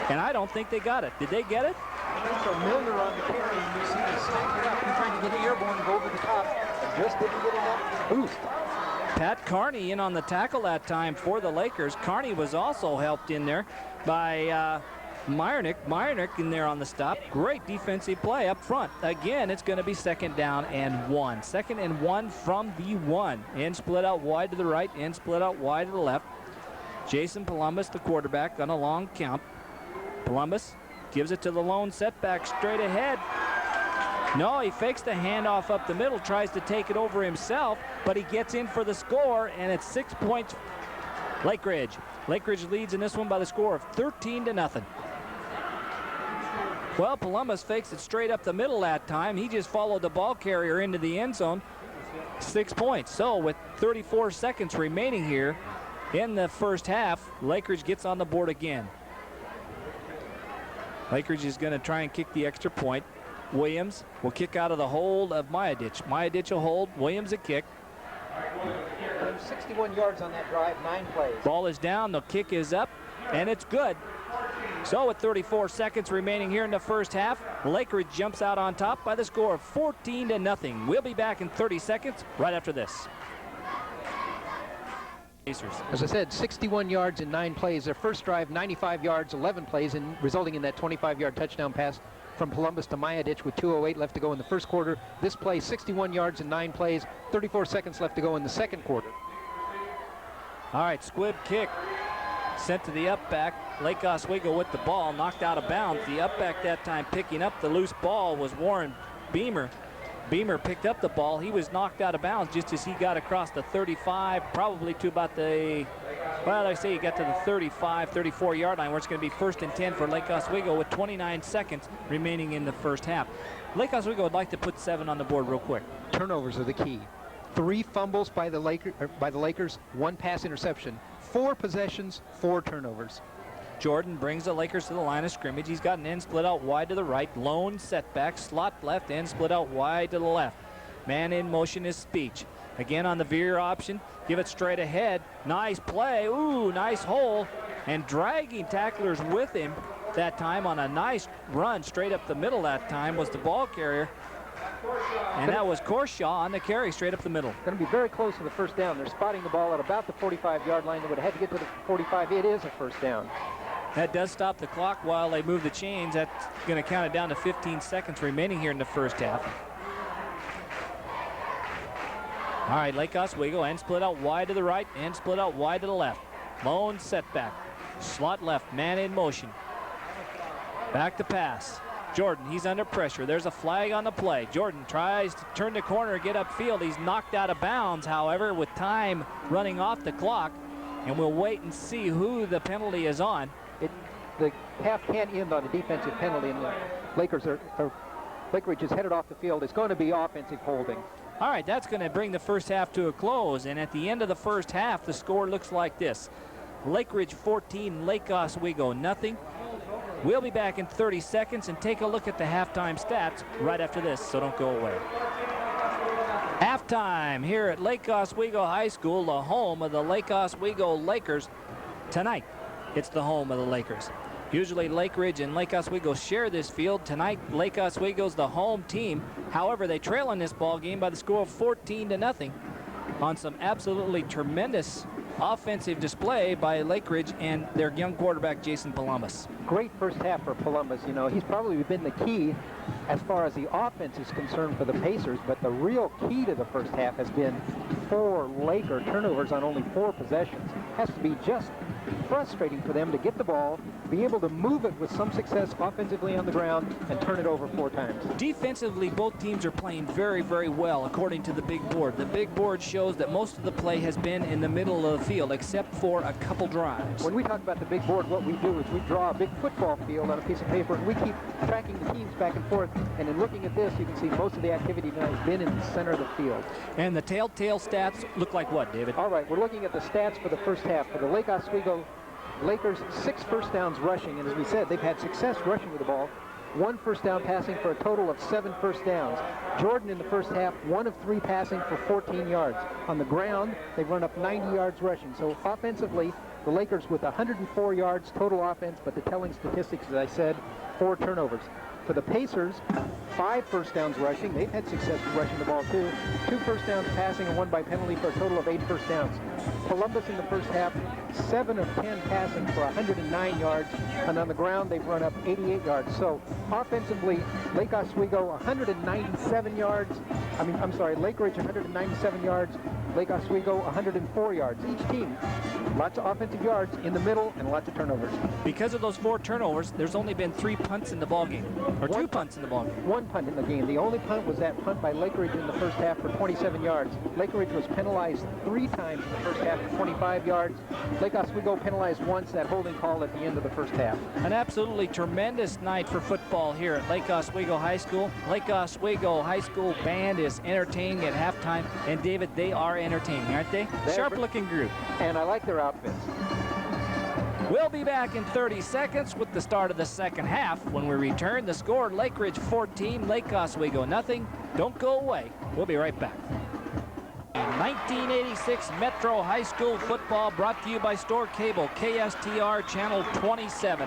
and I don't think they got it. Did they get it? So Milner on the carry, and you see him snap it up. He's trying to get airborne and go over the top, and just didn't get enough boost. Pat Carney in on the tackle that time for the Lakers. Carney was also helped in there by Meyernick. Meyernick in there on the stop. Great defensive play up front. Again, it's going to be 2nd down and 1. 2nd and 1 from the 1. End split out wide to the right. End split out wide to the left. Jason Columbus, the quarterback, on a long count. Columbus gives it to the lone setback straight ahead. No, he fakes the handoff up the middle, tries to take it over himself, but he gets in for the score, and it's 6 points. Lakeridge. Lakeridge leads in this one by the score of 13-0. Well, Columbus fakes it straight up the middle that time. He just followed the ball carrier into the end zone. 6 points. So with 34 seconds remaining here in the first half, Lakeridge gets on the board again. Lakeridge is going to try and kick the extra point. Williams will kick out of the hold of Majadic. Majadic will hold. Williams a kick. 61 yards on that drive, 9 plays. Ball is down. The kick is up, and it's good. So with 34 seconds remaining here in the first half, Lakeridge jumps out on top by the score of 14-0. We'll be back in 30 seconds right after this. As I said, 61 yards in 9 plays. Their first drive, 95 yards, 11 plays, and resulting in that 25-yard touchdown pass from Columbus to Majadic with 2:08 left to go in the first quarter. This play, 61 yards in 9 plays, 34 seconds left to go in the second quarter. All right, squib kick sent to the up back. Lake Oswego with the ball, knocked out of bounds. The up back that time picking up the loose ball was Warren Beamer. Beamer picked up the ball. He was knocked out of bounds just as he got across the 35, probably to about the, well, I say he got to the 35, 34-yard line, where it's going to be 1st and 10 for Lake Oswego with 29 seconds remaining in the first half. Lake Oswego would like to put 7 on the board real quick. Turnovers are the key. 3 fumbles by the Lakers, 1 pass interception. 4 possessions, 4 turnovers. Jordan brings the Lakers to the line of scrimmage. He's got an end split out wide to the right. Lone setback, slot left, end split out wide to the left. Man in motion is Speech. Again on the veer option. Give it straight ahead. Nice play. Ooh, nice hole. And dragging tacklers with him that time on a nice run straight up the middle that time was the ball carrier. And that was Corshaw on the carry straight up the middle. Going to be very close to the first down. They're spotting the ball at about the 45-yard line. They would have had to get to the 45. It is a first down. That does stop the clock while they move the chains. That's going to count it down to 15 seconds remaining here in the first half. All right, Lake Oswego, end split out wide to the right, end split out wide to the left. Lone setback, slot left, man in motion. Back to pass. Jordan, he's under pressure. There's a flag on the play. Jordan tries to turn the corner, get upfield. He's knocked out of bounds, however, with time running off the clock. And we'll wait and see who the penalty is on. The half can't end on a defensive penalty, and the Lakeridge is headed off the field. It's going to be offensive holding. All right, that's going to bring the first half to a close. And at the end of the first half, the score looks like this. Lakeridge 14, Lake Oswego nothing. We'll be back in 30 seconds and take a look at the halftime stats right after this, so don't go away. Halftime here at Lake Oswego High School, the home of the Lake Oswego Lakers. Tonight, it's the home of the Lakers. Usually Lakeridge and Lake Oswego share this field. Tonight, Lake Oswego's the home team. However, they trail in this ball game by the score of 14-0 on some absolutely tremendous offensive display by Lakeridge and their young quarterback, Jason Columbus. Great first half for Columbus. You know, he's probably been the key as far as the offense is concerned for the Pacers, but the real key to the first half has been 4 Laker turnovers on only 4 possessions. Has to be just frustrating for them to get the ball, be able to move it with some success offensively on the ground, and turn it over 4 times. Defensively, both teams are playing very, very well, according to the big board. The big board shows that most of the play has been in the middle of the field, except for a couple drives. When we talk about the big board, what we do is we draw a big football field on a piece of paper, and we keep tracking the teams back and forth. And in looking at this, you can see most of the activity now has been in the center of the field. And the telltale stats look like what, David? All right, we're looking at the stats for the first half. For the Lake Oswego Lakers, 6 first downs rushing, and as we said, they've had success rushing with the ball. 1 first down passing for a total of 7 first downs. Jordan in the first half, 1 of 3 passing for 14 yards. On the ground, they've run up 90 yards rushing. So offensively, the Lakers with 104 yards total offense, but the telling statistics, as I said, 4 turnovers. For the Pacers, 5 first downs rushing. They've had success rushing the ball too. 2 first downs passing and 1 by penalty for a total of 8 first downs. Columbus in the first half, 7 of 10 passing for 109 yards, and on the ground they've run up 88 yards. So offensively, Lake Oswego 197 yards. Lakeridge 197 yards. Lake Oswego 104 yards. Each team, lots of offensive yards in the middle and lots of turnovers. Because of those 4 turnovers, there's only been 3 punts in the ball game, or 2 punts in the ball game. 1 punt in the game. The only punt was that punt by Lakeridge in the first half for 27 yards. Lakeridge was penalized 3 times in the first half for 25 yards. Lake Oswego penalized once, that holding call at the end of the first half. An absolutely tremendous night for football here at Lake Oswego High School. Lake Oswego High School band is entertaining at halftime, and David, they are entertaining, aren't they? Sharp-looking group. And I like their outfits. We'll be back in 30 seconds with the start of the second half. When we return, the score, Lakeridge 14, Lake Oswego nothing. Don't go away. We'll be right back. 1986 Metro High School football brought to you by Store Cable, KSTR Channel 27.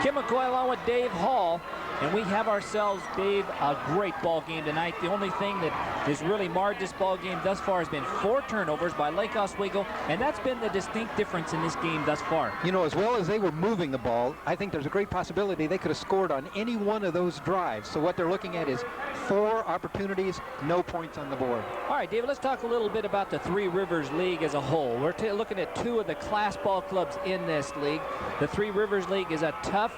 Kim McCoy along with Dave Hall. And we have ourselves, Dave, a great ball game tonight. The only thing that has really marred this ball game thus far has been 4 turnovers by Lake Oswego, and that's been the distinct difference in this game thus far. You know, as well as they were moving the ball, I think there's a great possibility they could have scored on any one of those drives. So what they're looking at is 4 opportunities, no points on the board. All right, David, let's talk a little bit about the Three Rivers League as a whole. We're looking at 2 of the class ball clubs in this league. The Three Rivers League is a tough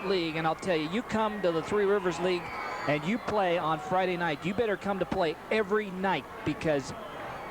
league, and I'll tell you, you come to the Three Rivers League and you play on Friday night, you better come to play every night, because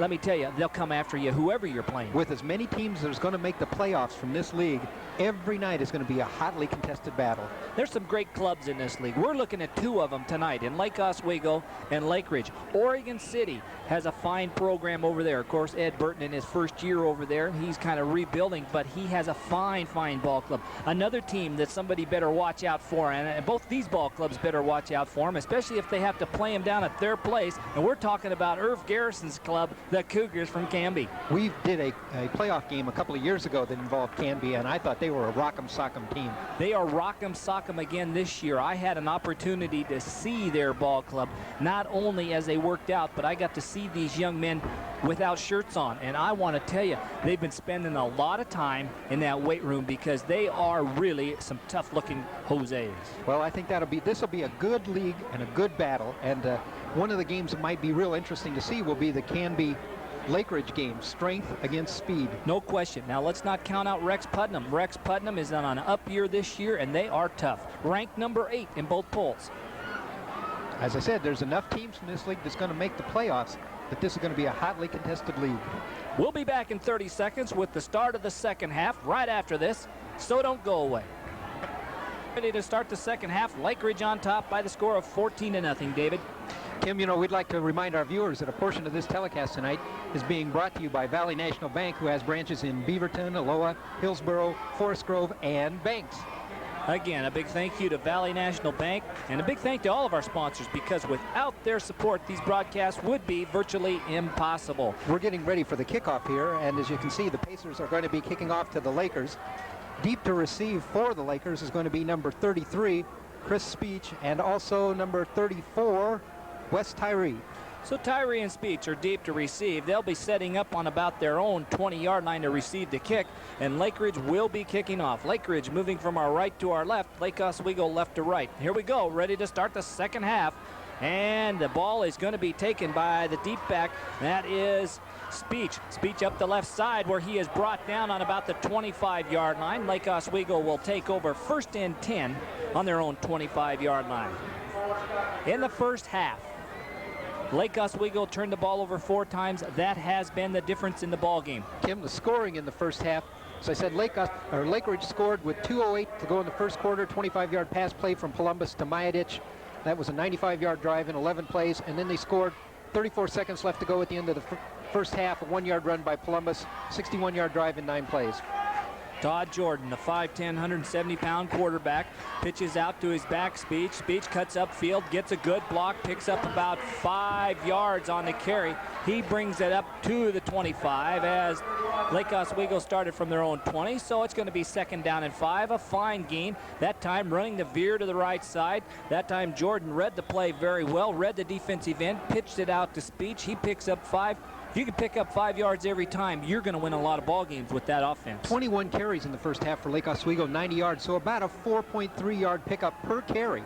let me tell you, they'll come after you, whoever you're playing. With as many teams that is going to make the playoffs from this league, every night is going to be a hotly contested battle. There's some great clubs in this league. We're looking at 2 of them tonight in Lake Oswego and Lakeridge. Oregon City has a fine program over there. Of course, Ed Burton in his first year over there, he's kind of rebuilding, but he has a fine ball club. Another team that somebody better watch out for, and both these ball clubs better watch out for them, especially if they have to play them down at their place. And we're talking about Irv Garrison's club, the Cougars from Canby. We did a playoff game a couple of years ago that involved Canby, and I thought they were a rock'em sock'em team. They are rock'em sock'em again this year. I had an opportunity to see their ball club, not only as they worked out, but I got to see these young men without shirts on. And I want to tell you, they've been spending a lot of time in that weight room because they are really some tough-looking Jose's. Well, I think this will be a good league and a good battle. And one of the games that might be real interesting to see will be the Canby Lakeridge game, strength against speed. No question. Now let's not count out Rex Putnam. Rex Putnam is on an up year this year, and they are tough. Ranked number 8 in both polls. As I said, there's enough teams from this league that's going to make the playoffs that this is going to be a hotly contested league. We'll be back in 30 seconds with the start of the second half right after this, so don't go away. Ready to start the second half. Lakeridge on top by the score of 14-0, David. Tim, you know, we'd like to remind our viewers that a portion of this telecast tonight is being brought to you by Valley National Bank, who has branches in Beaverton, Aloha, Hillsboro, Forest Grove, and Banks. Again, a big thank you to Valley National Bank, and a big thank to all of our sponsors, because without their support, these broadcasts would be virtually impossible. We're getting ready for the kickoff here, and as you can see, the Pacers are going to be kicking off to the Lakers. Deep to receive for the Lakers is going to be number 33, Chris Speech, and also number 34, Wes Tyree. So Tyree and Speech are deep to receive. They'll be setting up on about their own 20-yard line to receive the kick, and Lakeridge will be kicking off. Lakeridge moving from our right to our left, Lake Oswego left to right. Here we go, ready to start the second half, and the ball is going to be taken by the deep back. That is Speech. Speech up the left side, where he is brought down on about the 25-yard line. Lake Oswego will take over 1st and 10 on their own 25-yard line. In the first half, Lake Oswego turned the ball over 4 times. That has been the difference in the ball game. Tim, the scoring in the first half, so I said Lakeridge scored with 2:08 to go in the first quarter, 25-yard pass play from Columbus to Majadic. That was a 95-yard drive in 11 plays, and then they scored 34 seconds left to go at the end of the first half, a 1-yard run by Columbus, 61-yard drive in 9 plays. Todd Jordan, the 5'10", 170-pound quarterback, pitches out to his back Speech. Speech cuts upfield, gets a good block, picks up about 5 yards on the carry. He brings it up to the 25 as Lake Oswego started from their own 20, so it's going to be 2nd down and 5, a fine gain. That time running the veer to the right side. That time Jordan read the play very well, read the defensive end, pitched it out to Speech. He picks up 5. If you can pick up 5 yards every time, you're going to win a lot of ball games with that offense. 21 carries in the first half for Lake Oswego, 90 yards, so about a 4.3-yard pickup per carry.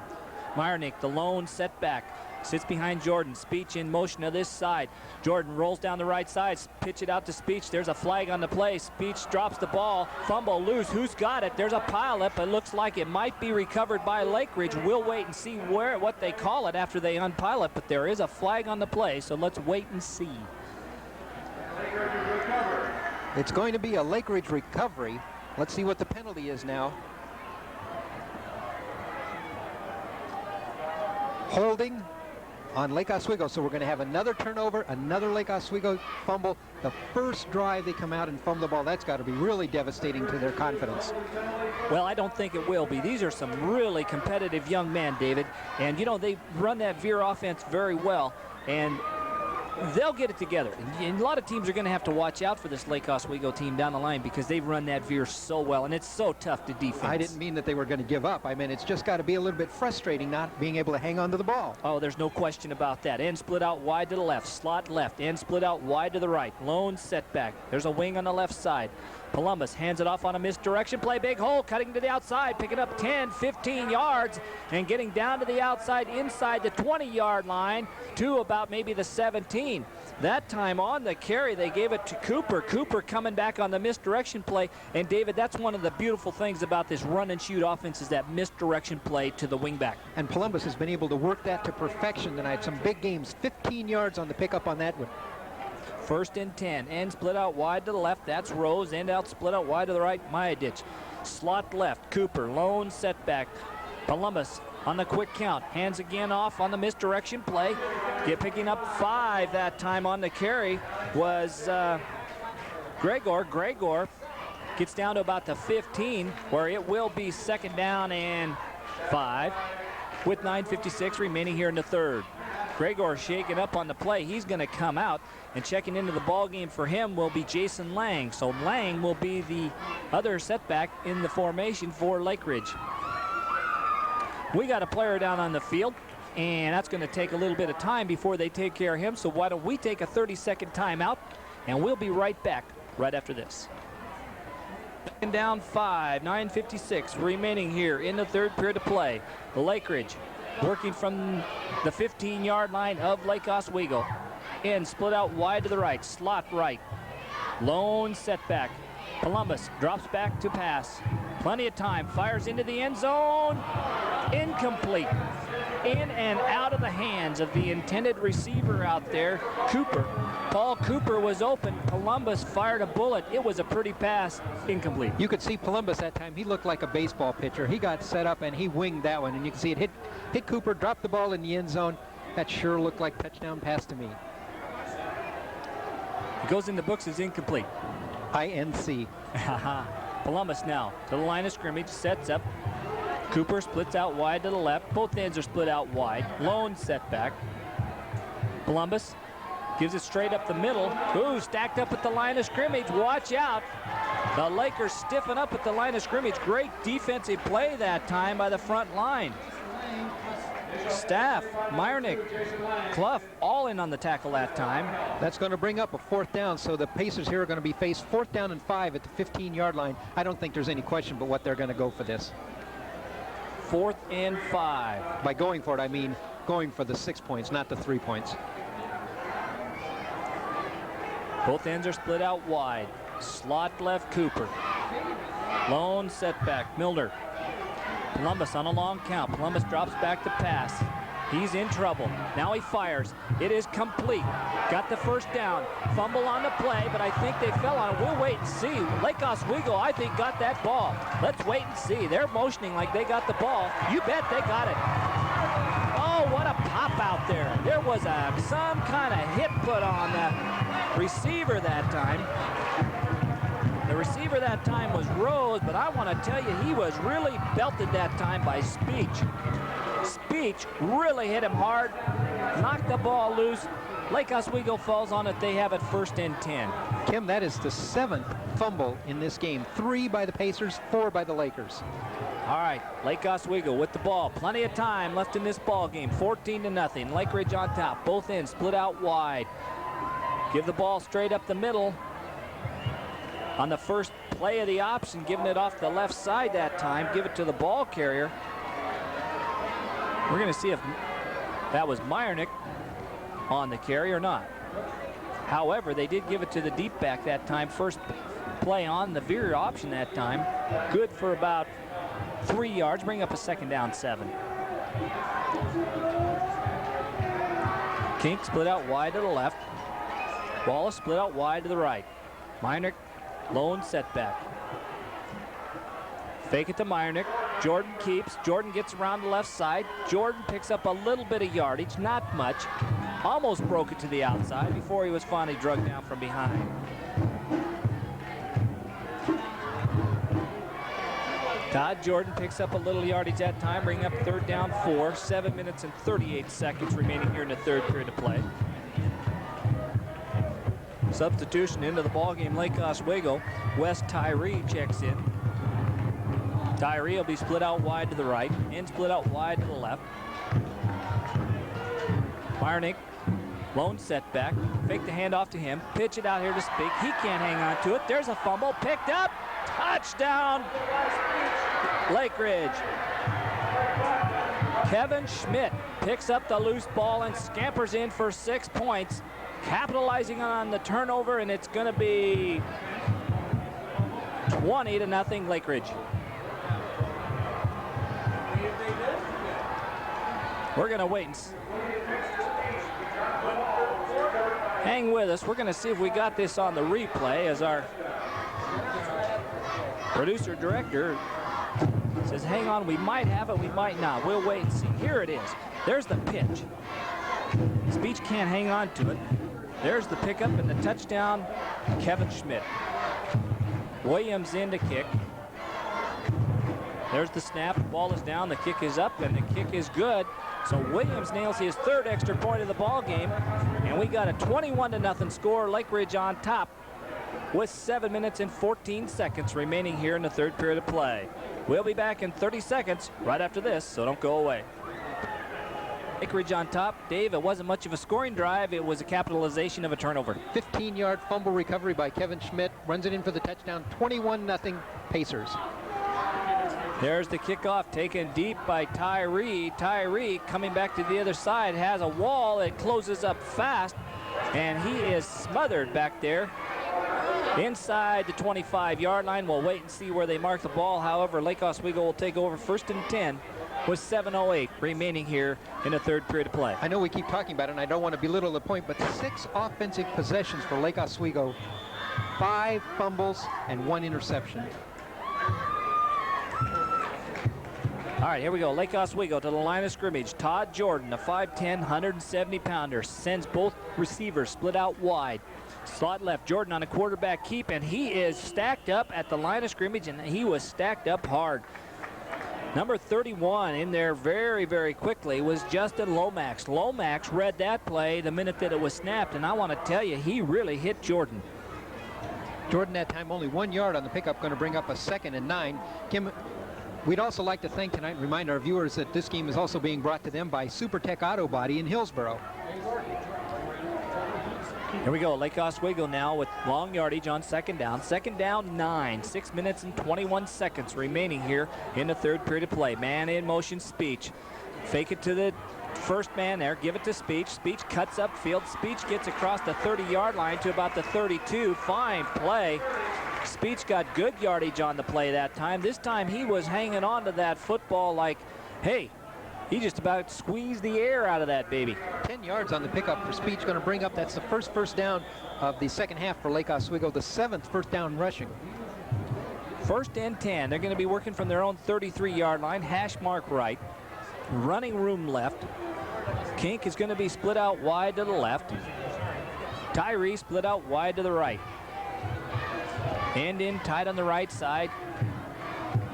Meyernick, the lone setback, sits behind Jordan. Speech in motion to this side. Jordan rolls down the right side, pitch it out to Speech. There's a flag on the play. Speech drops the ball, fumble loose. Who's got it? There's a pileup. It looks like it might be recovered by Lakeridge. We'll wait and see what they call it after they unpile it, but there is a flag on the play, so let's wait and see. It's going to be a Lakeridge recovery. Let's see what the penalty is now. Holding on Lake Oswego. So we're going to have another turnover, another Lake Oswego fumble. The first drive they come out and fumble the ball. That's got to be really devastating to their confidence. Well, I don't think it will be. These are some really competitive young men, David. And, you know, they run that veer offense very well. And they'll get it together. And a lot of teams are going to have to watch out for this Lake Oswego team down the line because they run that veer so well, and it's so tough to defense. I didn't mean that they were going to give up. I mean, it's just got to be a little bit frustrating not being able to hang on to the ball. Oh, there's no question about that. End split out wide to the left, slot left, end split out wide to the right. Lone setback. There's a wing on the left side. Columbus hands it off on a misdirection play. Big hole, cutting to the outside, picking up 10, 15 yards, and getting down to the outside inside the 20-yard line to about maybe the 17. That time on the carry, they gave it to Cooper. Cooper coming back on the misdirection play. And, David, that's one of the beautiful things about this run-and-shoot offense is that misdirection play to the wingback. And Columbus has been able to work that to perfection tonight. Some big games, 15 yards on the pickup on that one. First and 10. End split out wide to the left. That's Rose. End out split out wide to the right. Mayadich. Slot left. Cooper. Lone setback. Columbus on the quick count. Hands again off on the misdirection play. Picking up 5 that time on the carry was Gregor. Gregor gets down to about the 15, where it will be second down and 5 with 9:56 remaining here in the third. Gregor shaking up on the play. He's going to come out, and checking into the ball game for him will be Jason Lang. So Lang will be the other setback in the formation for Lakeridge. We got a player down on the field, and that's going to take a little bit of time before they take care of him. So why don't we take a 30-second timeout, and we'll be right back right after this. Second down 5, 9:56 remaining here in the third period of play. Lakeridge working from the 15-yard line of Lake Oswego. In, split out wide to the right, slot right. Lone setback. Columbus drops back to pass. Plenty of time, fires into the end zone. Incomplete. In and out of the hands of the intended receiver out there, Cooper. Paul Cooper was open. Columbus fired a bullet. It was a pretty pass. Incomplete. You could see Columbus that time. He looked like a baseball pitcher. He got set up and he winged that one, and you can see it hit Cooper, dropped the ball in the end zone. That sure looked like touchdown pass to me. It goes in the books as incomplete. INC. Columbus now to the line of scrimmage, sets up. Cooper splits out wide to the left. Both ends are split out wide. Lone setback. Columbus gives it straight up the middle. Ooh, stacked up at the line of scrimmage. Watch out. The Lakers stiffen up at the line of scrimmage. Great defensive play that time by the front line. Staff, Meyernick, Clough, all in on the tackle that time. That's going to bring up a 4th down, so the Pacers here are going to be faced 4th down and 5 at the 15-yard line. I don't think there's any question but what they're going to go for this. 4th and 5. By going for it, I mean going for the 6 points, not the 3 points. Both ends are split out wide. Slot left, Cooper. Lone setback, Milner. Columbus on a long count. Columbus drops back to pass. He's in trouble. Now he fires. It is complete. Got the first down. Fumble on the play, but I think they fell on it. We'll wait and see. Lake Oswego, I think, got that ball. Let's wait and see. They're motioning like they got the ball. You bet they got it. Oh, what a pop out there. There was some kind of hit put on the receiver that time. The receiver that time was Rose, but I want to tell you, he was really belted that time by Speech. Speech really hit him hard, knocked the ball loose. Lake Oswego falls on it. They have it 1st and 10. Kim, that is the 7th fumble in this game. 3 by the Pacers, 4 by the Lakers. All right, Lake Oswego with the ball. Plenty of time left in this ball game. 14-0. Lakeridge on top. Both ends split out wide. Give the ball straight up the middle. On the first play of the option, giving it off the left side that time. Give it to the ball carrier. We're going to see if that was Meyernick on the carry or not. However, they did give it to the deep back that time. First play on the veer option that time. Good for about 3 yards. Bring up a 2nd down 7. Kink split out wide to the left. Wallace split out wide to the right. Meyernick, lone setback. Fake it to Meyernick. Jordan keeps. Jordan gets around the left side. Jordan picks up a little bit of yardage, not much. Almost broke it to the outside before he was finally drugged down from behind. Todd Jordan picks up a little yardage that time, bringing up 3rd down 4. 7 minutes and 38 seconds remaining here in the third period of play. Substitution into the ballgame, Lake Oswego. Wes Tyree checks in. Tyree will be split out wide to the right and split out wide to the left. Meyernick, lone setback. Fake the handoff to him. Pitch it out here to Speak. He can't hang on to it. There's a fumble. Picked up. Touchdown, Lakeridge. Kevin Schmidt picks up the loose ball and scampers in for 6 points. Capitalizing on the turnover, and it's going to be 20-0 Lakeridge. We're going to wait Hang with us. We're going to see if we got this on the replay as our producer director says, hang on, we might have it, we might not. We'll wait and see. Here it is. There's the pitch. Speech can't hang on to it. There's the pickup and the touchdown, Kevin Schmidt. Williams in to kick. There's the snap. The ball is down. The kick is up, and the kick is good. So Williams nails his third extra point of the ball game, and we got a 21-0 score. Lakeridge on top with 7 minutes and 14 seconds remaining here in the third period of play. We'll be back in 30 seconds right after this, so don't go away. Lakeridge on top. Dave, it wasn't much of a scoring drive. It was a capitalization of a turnover. 15-yard fumble recovery by Kevin Schmidt. Runs it in for the touchdown. 21-0 Pacers. There's the kickoff taken deep by Tyree. Tyree coming back to the other side has a wall. It closes up fast, and he is smothered back there inside the 25-yard line. We'll wait and see where they mark the ball. However, Lake Oswego will take over 1st and 10 with 7:08 remaining here in the third period of play. I know we keep talking about it, and I don't want to belittle the point, but 6 offensive possessions for Lake Oswego, 5 fumbles, and 1 interception. All right, here we go. Lake Oswego to the line of scrimmage. Todd Jordan, a 5'10", 170-pounder, sends both receivers split out wide. Slot left, Jordan on a quarterback keep, and he is stacked up at the line of scrimmage, and he was stacked up hard. Number 31 in there very, very quickly was Justin Lomax. Lomax read that play the minute that it was snapped, and I want to tell you, he really hit Jordan. Jordan that time only 1 yard on the pickup, going to bring up a 2nd and 9. Kim, we'd also like to thank tonight and remind our viewers that this game is also being brought to them by SuperTech Auto Body in Hillsboro. Here we go, Lake Oswego now with long yardage on 2nd down. 2nd down, 9. 6 minutes and 21 seconds remaining here in the third period of play. Man in motion, Speech. Fake it to the first man there, give it to Speech. Speech cuts upfield. Speech gets across the 30-yard line to about the 32. Fine play. Speech got good yardage on the play that time. This time he was hanging on to that football like, hey, he just about squeezed the air out of that baby. 10 yards on the pickup for Speech, going to bring up, that's the first down of the second half for Lake Oswego, the 7th first down rushing. 1st and 10. They're going to be working from their own 33-yard line. Hash mark right. Running room left. Kink is going to be split out wide to the left. Tyree split out wide to the right. End in tight on the right side.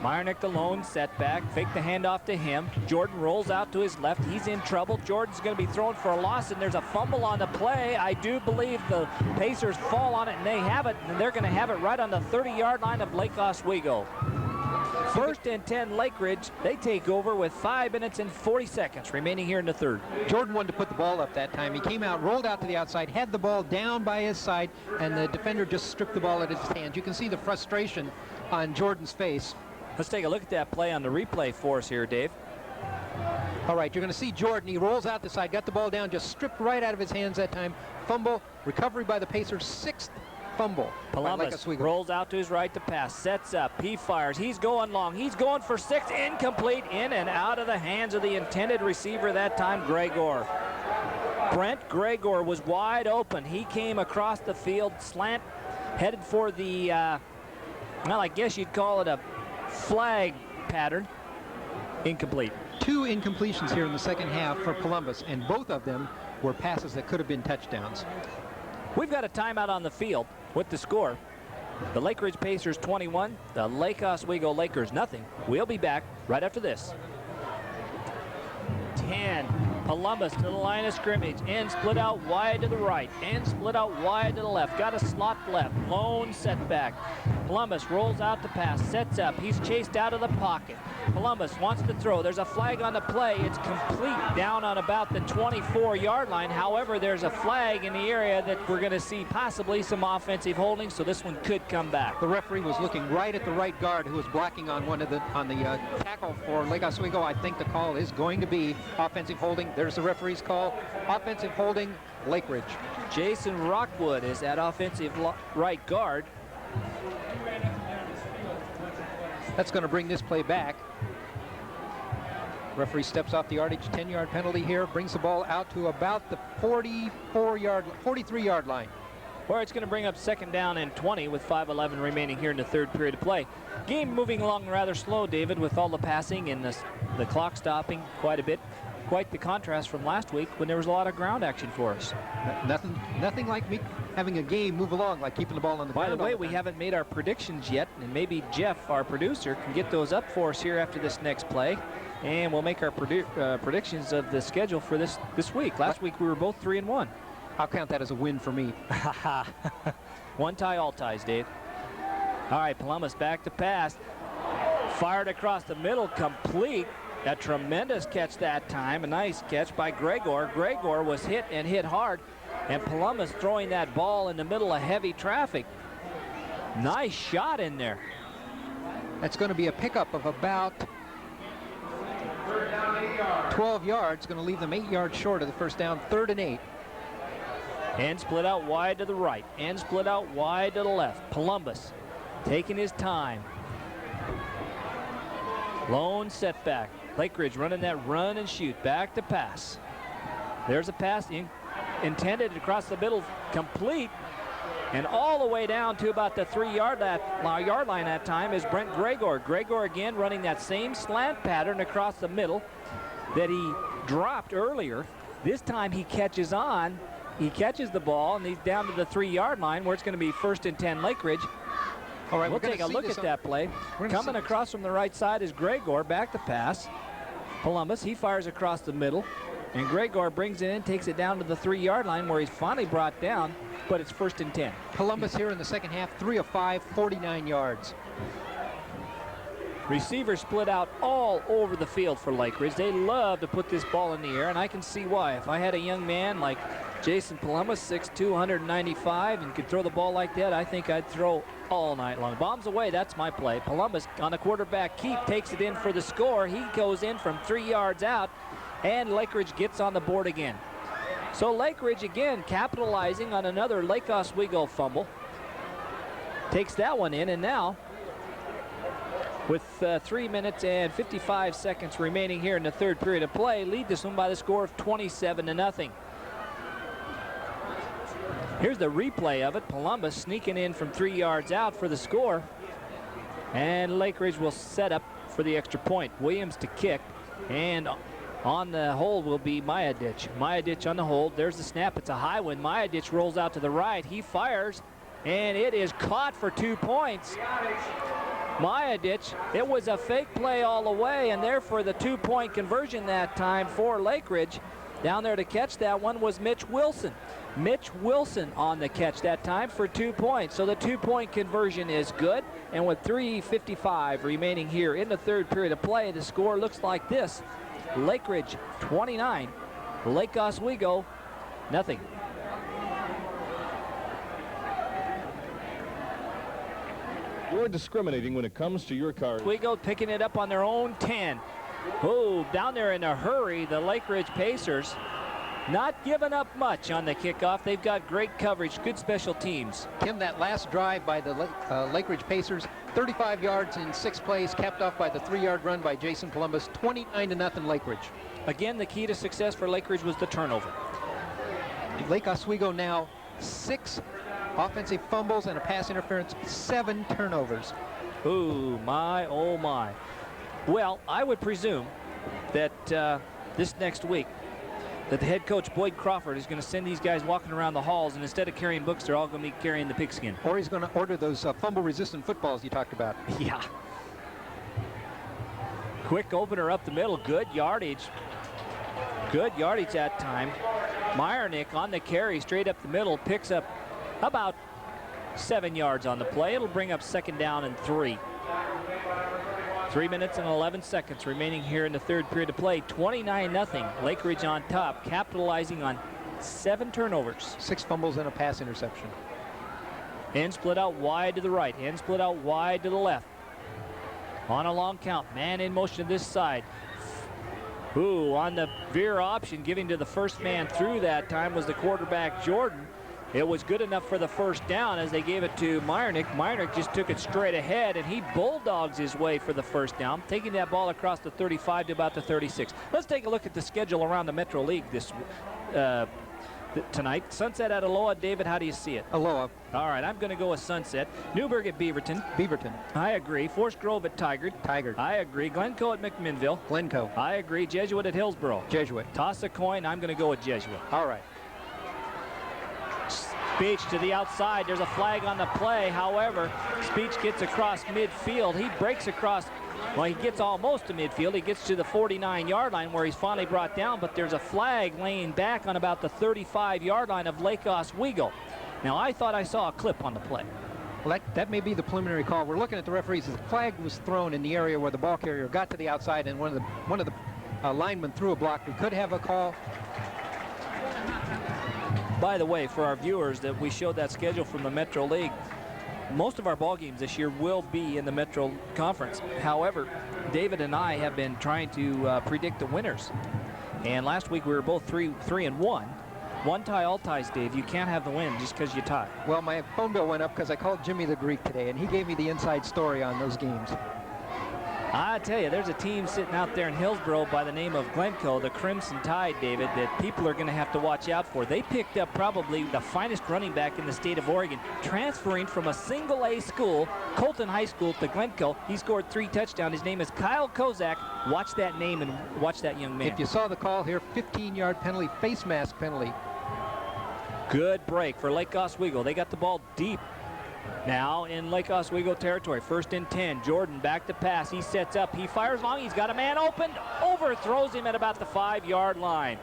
Meyernick alone, setback. Fake the handoff to him. Jordan rolls out to his left. He's in trouble. Jordan's going to be thrown for a loss, and there's a fumble on the play. I do believe the Pacers fall on it, and they have it, and they're going to have it right on the 30-yard line of Lake Oswego. 1st and 10, Lakeridge. They take over with 5 minutes and 40 seconds remaining here in the third. Jordan wanted to put the ball up that time. He came out, rolled out to the outside, had the ball down by his side, and the defender just stripped the ball out of his hands. You can see the frustration on Jordan's face. Let's take a look at that play on the replay for us here, Dave. All right, you're going to see Jordan. He rolls out the side, got the ball down, just stripped right out of his hands that time. Fumble, recovery by the Pacers, 6th fumble. Columbus rolls out to his right to pass, sets up, he fires, he's going long, he's going for 6, incomplete, in and out of the hands of the intended receiver that time, Gregor. Brent Gregor was wide open. He came across the field, slant, headed for the, well, I guess you'd call it a flag pattern. Incomplete. 2 incompletions here in the second half for Columbus, and both of them were passes that could have been touchdowns. We've got a timeout on the field with the score. The Lakeridge Pacers 21, the Lake Oswego Lakers nothing. We'll be back right after this. 10. Columbus to the line of scrimmage, and split out wide to the right, and split out wide to the left. Got a slot left, lone setback. Columbus rolls out to pass, sets up. He's chased out of the pocket. Columbus wants to throw. There's a flag on the play. It's complete down on about the 24-yard line. However, there's a flag in the area that we're going to see possibly some offensive holding, so this one could come back. The referee was looking right at the right guard who was blocking on the tackle for Lake Oswego. I think the call is going to be offensive holding. There's the referee's call. Offensive holding, Lakeridge. Jason Rockwood is at offensive right guard. That's going to bring this play back. Referee steps off the yardage, 10-yard penalty here, brings the ball out to about the 43-yard line. Where it's going to bring up 2nd down and 20 with 5:11 remaining here in the 3rd period of play. Game moving along rather slow, David, with all the passing and the clock stopping quite a bit. Quite the contrast from last week when there was a lot of ground action for us. Nothing like me having a game move along, like keeping the ball on the ground. By the way, we haven't made our predictions yet, and maybe Jeff, our producer, can get those up for us here after this next play, and we'll make our predictions of the schedule for this week. Last week we were both 3-1. I'll count that as a win for me. One tie, all ties, Dave. All right, Columbus back to pass. Fired across the middle, complete. A tremendous catch that time. A nice catch by Gregor. Gregor was hit and hit hard, and Columbus throwing that ball in the middle of heavy traffic. Nice shot in there. That's going to be a pickup of about 12 yards. Going to leave them 8 yards short of the first down, 3rd and 8. And split out wide to the right, and split out wide to the left. Columbus taking his time. Lone setback. Lakeridge running that run and shoot, back to pass. There's a pass intended across the middle, complete, and all the way down to about the 3-yard line that time is Brent Gregor. Gregor again running that same slant pattern across the middle that he dropped earlier. This time he catches on. He catches the ball, and he's down to the 3-yard line where it's going to be 1st and 10 Lakeridge. All right, we'll take a look at that play. Coming across from the right side is Gregor, back to pass. Columbus, he fires across the middle, and Gregor brings it in, takes it down to the 3-yard line where he's finally brought down, but it's 1st and 10. Columbus here in the second half, 3 of 5, 49 yards. Receivers split out all over the field for Lakeridge. They love to put this ball in the air, and I can see why. If I had a young man like Jason Columbus, 6'2", 195, and could throw the ball like that, I think I'd throw all night long. Bombs away, that's my play. Columbus on a quarterback keep, takes it in for the score. He goes in from 3 yards out, and Lakeridge gets on the board again. So Lakeridge again capitalizing on another Lake Oswego fumble. Takes that one in, and now with 3 minutes and 55 seconds remaining here in the 3rd period of play, lead this one by the score of 27-0. Here's the replay of it. Columbus sneaking in from 3 yards out for the score. And Lakeridge will set up for the extra point. Williams to kick. And on the hold will be Mayadich. Mayadich on the hold. There's the snap. It's a high one. Mayadich rolls out to the right. He fires. And it is caught for 2 points. Mayadich, it was a fake play all the way. And therefore the 2-point conversion that time for Lakeridge. Down there to catch that one was Mitch Wilson. Mitch Wilson on the catch that time for 2 points. So the 2-point conversion is good. And with 3:55 remaining here in the 3rd period of play, the score looks like this. Lakeridge 29, Lake Oswego nothing. You're discriminating when it comes to your car. Oswego picking it up on their own 10. Oh, down there in a hurry, the Lakeridge Pacers. Not giving up much on the kickoff. They've got great coverage, good special teams. Tim, that last drive by the Lakeridge Pacers, 35 yards in 6 plays, capped off by the 3-yard run by Jason Columbus, 29-0 Lakeridge. Again, the key to success for Lakeridge was the turnover. Lake Oswego now 6 offensive fumbles and a pass interference, 7 turnovers. Ooh, my, oh my. Well, I would presume that this next week, that the head coach, Boyd Crawford, is going to send these guys walking around the halls, and instead of carrying books, they're all going to be carrying the pigskin. Or he's going to order those fumble-resistant footballs you talked about. Yeah. Quick opener up the middle, good yardage. Good yardage that time. Meyernick on the carry, straight up the middle, picks up about 7 yards on the play. It'll bring up 2nd down and 3. 3 minutes and 11 seconds remaining here in the 3rd period of play. 29-0. Lakeridge on top, capitalizing on 7 turnovers. 6 fumbles and a pass interception. End split out wide to the right. End split out wide to the left. On a long count. Man in motion to this side. Ooh, on the veer option, giving to the first man through that time was the quarterback, Jordan. It was good enough for the first down as they gave it to Meyernick. Meyernick just took it straight ahead, and he bulldogs his way for the first down, taking that ball across the 35 to about the 36. Let's take a look at the schedule around the Metro League tonight. Sunset at Aloha. David, how do you see it? Aloha. All right, I'm going to go with Sunset. Newburgh at Beaverton. Beaverton. I agree. Forest Grove at Tigard. Tigard. I agree. Glencoe at McMinnville. Glencoe. I agree. Jesuit at Hillsboro. Jesuit. Toss a coin. I'm going to go with Jesuit. All right. Speech to the outside. There's a flag on the play. However, Speech gets across midfield. He breaks across. Well, he gets almost to midfield. He gets to the 49-yard line where he's finally brought down, but there's a flag laying back on about the 35-yard line of Lake Oswego. Now, I thought I saw a clip on the play. Well, that may be the preliminary call. We're looking at the referees. The flag was thrown in the area where the ball carrier got to the outside, and one of the linemen threw a block. We could have a call. By the way, for our viewers, that we showed that schedule from the Metro League. Most of our ball games this year will be in the Metro Conference. However, David and I have been trying to predict the winners. And last week we were both 3-1. One tie, all ties, Dave. You can't have the win just because you tie. Well, my phone bill went up because I called Jimmy the Greek today, and he gave me the inside story on those games. I tell you, there's a team sitting out there in Hillsboro by the name of Glencoe, the Crimson Tide, David, that people are going to have to watch out for. They picked up probably the finest running back in the state of Oregon, transferring from a single-A school, Colton High School, to Glencoe. He scored 3 touchdowns. His name is Kyle Kozak. Watch that name and watch that young man. If you saw the call here, 15-yard penalty, face mask penalty. Good break for Lake Oswego. They got the ball deep now in Lake Oswego territory. 1st and 10. Jordan back to pass. He sets up. He fires long. He's got a man open. Overthrows him at about the 5-yard line.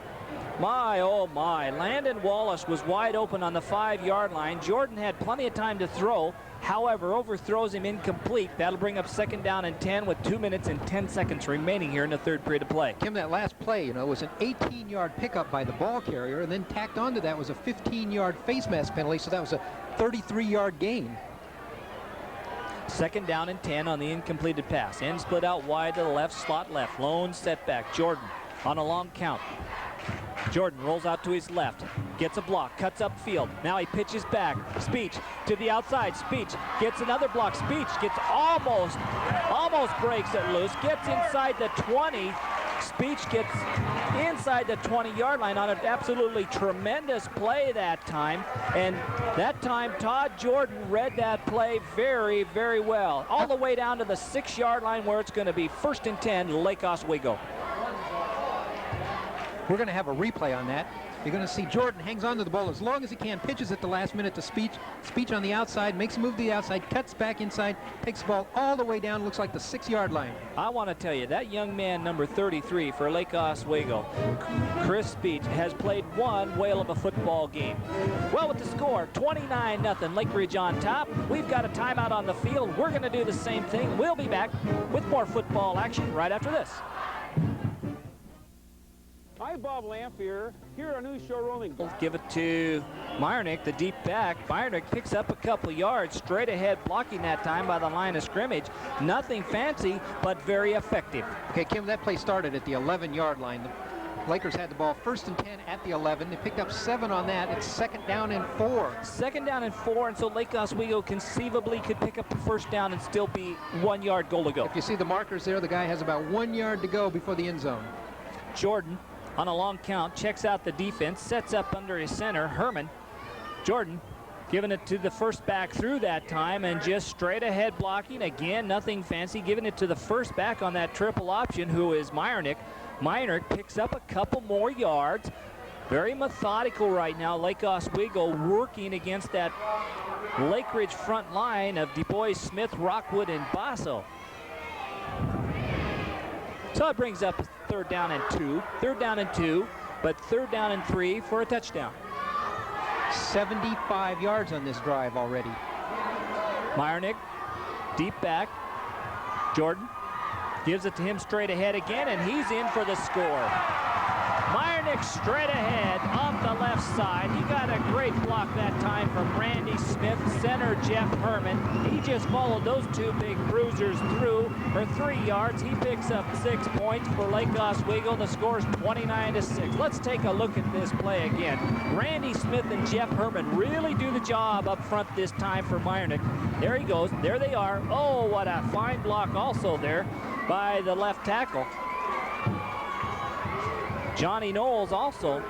My, oh my. Landon Wallace was wide open on the 5-yard line. Jordan had plenty of time to throw. However, overthrows him incomplete. That'll bring up 2nd down and 10 with 2 minutes and 10 seconds remaining here in the 3rd period of play. Kim, that last play, was an 18-yard pickup by the ball carrier, and then tacked onto that was a 15-yard face mask penalty, so that was a 33-yard gain. 2nd down and 10 on the incompleted pass. End split out wide to the left, slot left. Lone setback. Jordan on a long count. Jordan rolls out to his left, gets a block, cuts up field. Now he pitches back. Speech to the outside. Speech gets another block. Speech gets almost breaks it loose, gets inside the 20. Speech gets inside the 20-yard line on an absolutely tremendous play that time. And that time, Todd Jordan read that play very, very well. All the way down to the 6-yard line where it's going to be 1st and 10, Lake Oswego. We're going to have a replay on that. You're going to see Jordan hangs on to the ball as long as he can, pitches at the last minute to Speech. Speech on the outside, makes a move to the outside, cuts back inside, takes the ball all the way down, looks like the 6-yard line. I want to tell you, that young man, number 33 for Lake Oswego, Chris Speech, has played one whale of a football game. Well, with the score, 29-0, Lakeridge on top. We've got a timeout on the field. We're going to do the same thing. We'll be back with more football action right after this. Hi, Bob Lamphere. Here our new show rolling. Give it to Meyernick, the deep back. Meyernick picks up a couple yards, straight ahead, blocking that time by the line of scrimmage. Nothing fancy, but very effective. Okay, Kim, that play started at the 11-yard line. The Lakers had the ball 1st and 10 at the 11. They picked up 7 on that. It's 2nd down and 4. 2nd down and 4, and so Lake Oswego conceivably could pick up the 1st down and still be 1-yard goal to go. If you see the markers there, the guy has about 1 yard to go before the end zone. Jordan on a long count, checks out the defense, sets up under his center, Herman. Jordan giving it to the first back through that time and just straight ahead blocking. Again, nothing fancy, giving it to the first back on that triple option, who is Meyernick. Meyernick picks up a couple more yards. Very methodical right now. Lake Oswego working against that Lakeridge front line of Du Bois, Smith, Rockwood, and Basso. So it brings up 3rd down and 2. 3rd down and 2, but 3rd down and 3 for a touchdown. 75 yards on this drive already. Meyernick, deep back. Jordan gives it to him straight ahead again, and he's in for the score. Meyernick straight ahead off the left side. He got a great block that time from Randy Smith, center Jeff Herman. He just followed those two big bruisers through for 3 yards. He picks up 6 points for Lake Oswego. The score is 29-6. Let's take a look at this play again. Randy Smith and Jeff Herman really do the job up front this time for Meyernick. There he goes. There they are. Oh, what a fine block also there by the left tackle. Johnny Knowles also.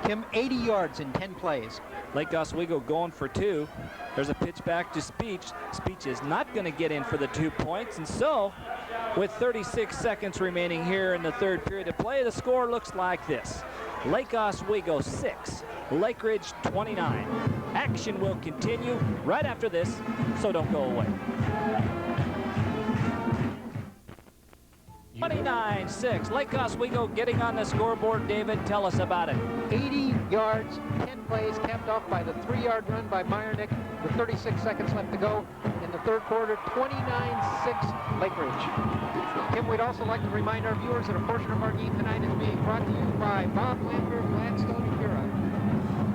Kim, 80 yards in 10 plays. Lake Oswego going for 2. There's a pitch back to Speech. Speech is not going to get in for the 2 points. And so, with 36 seconds remaining here in the third period of play, the score looks like this. Lake Oswego 6, Lakeridge 29. Action will continue right after this, so don't go away. 29-6. Lake Oswego getting on the scoreboard. David, tell us about it. 80 yards, 10 plays, capped off by the 3-yard run by Meyernick with 36 seconds left to go in the third quarter. 29-6 Lakeridge. Kim, we'd also like to remind our viewers that a portion of our game tonight is being brought to you by Bob Lambert, Gladstone, and Pura.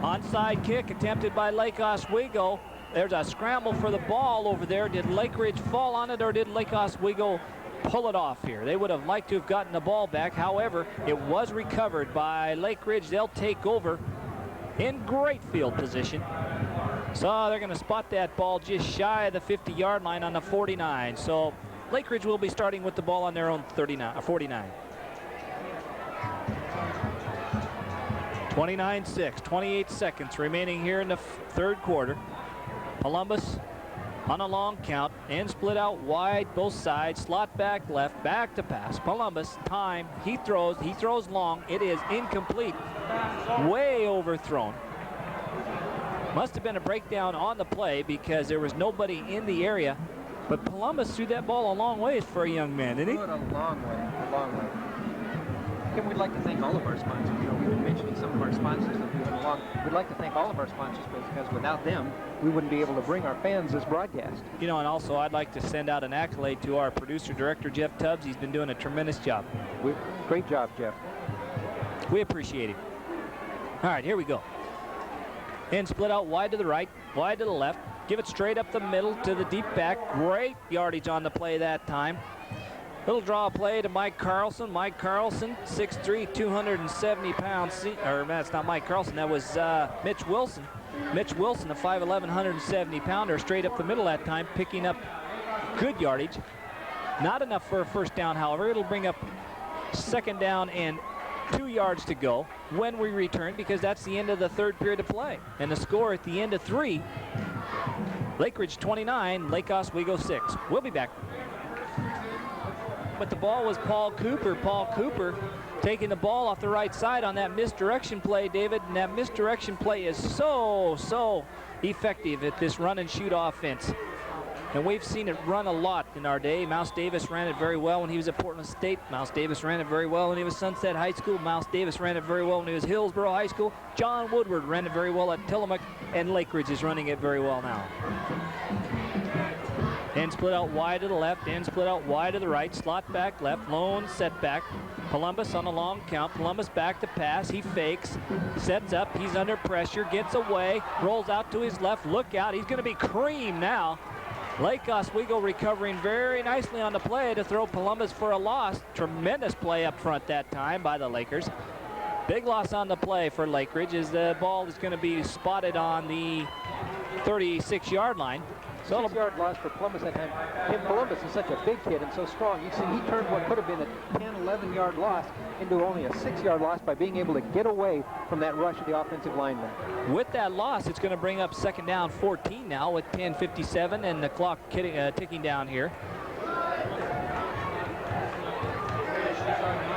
Onside kick attempted by Lake Oswego. There's a scramble for the ball over there. Did Lakeridge fall on it, or did Lake Oswego pull it off here? They would have liked to have gotten the ball back. However, it was recovered by Lakeridge. They'll take over in great field position. So they're going to spot that ball just shy of the 50-yard line on the 49. So Lakeridge will be starting with the ball on their own 49. 29-6, 28 seconds remaining here in the third quarter. Columbus on a long count and split out wide both sides, slot back left, back to pass. Columbus, time, he throws long. It is incomplete, way overthrown. Must have been a breakdown on the play because there was nobody in the area, but Columbus threw that ball a long ways for a young man, didn't he? A long way, a long way. Kim, we'd like to thank all of our sponsors. You know, we've been mentioning some of our sponsors that we went along. We'd like to thank all of our sponsors because without them, we wouldn't be able to bring our fans this broadcast. You know, and also I'd like to send out an accolade to our producer-director, Jeff Tubbs. He's been doing a tremendous job. Great job, Jeff. We appreciate him. All right, here we go. And split out wide to the right, wide to the left. Give it straight up the middle to the deep back. Great yardage on the play that time. Little draw play to Mike Carlson. Mike Carlson, 6'3", 270 pounds. Or that's not Mike Carlson, that was Mitch Wilson. Mitch Wilson, a 5'11", 170 pounder, straight up the middle that time, picking up good yardage. Not enough for a first down, however. It'll bring up second down and 2 yards to go when we return, because that's the end of the third period of play. And the score at the end of 3, Lakeridge 29, Lake Oswego 6. We'll be back. But the ball was Paul Cooper. Paul Cooper taking the ball off the right side on that misdirection play, David. And that misdirection play is so effective at this run and shoot offense. And we've seen it run a lot in our day. Mouse Davis ran it very well when he was at Portland State. Mouse Davis ran it very well when he was Sunset High School. Mouse Davis ran it very well when he was Hillsborough High School. John Woodward ran it very well at Tillamook, and Lakeridge is running it very well now. And split out wide to the left, and split out wide to the right, slot back left, lone setback. Columbus on a long count. Columbus back to pass. He fakes, sets up. He's under pressure, gets away, rolls out to his left. Look out, he's going to be creamed now. Lake Oswego recovering very nicely on the play to throw Columbus for a loss. Tremendous play up front that time by the Lakers. Big loss on the play for Lakeridge as the ball is going to be spotted on the 36-yard line. 6-yard loss for Columbus that time. Tim, Columbus is such a big kid and so strong. You see, he turned what could have been a 10, 11-yard loss into only a 6-yard loss by being able to get away from that rush of the offensive lineman. With that loss, it's going to bring up second down 14 now with 10:57 and the clock ticking down here.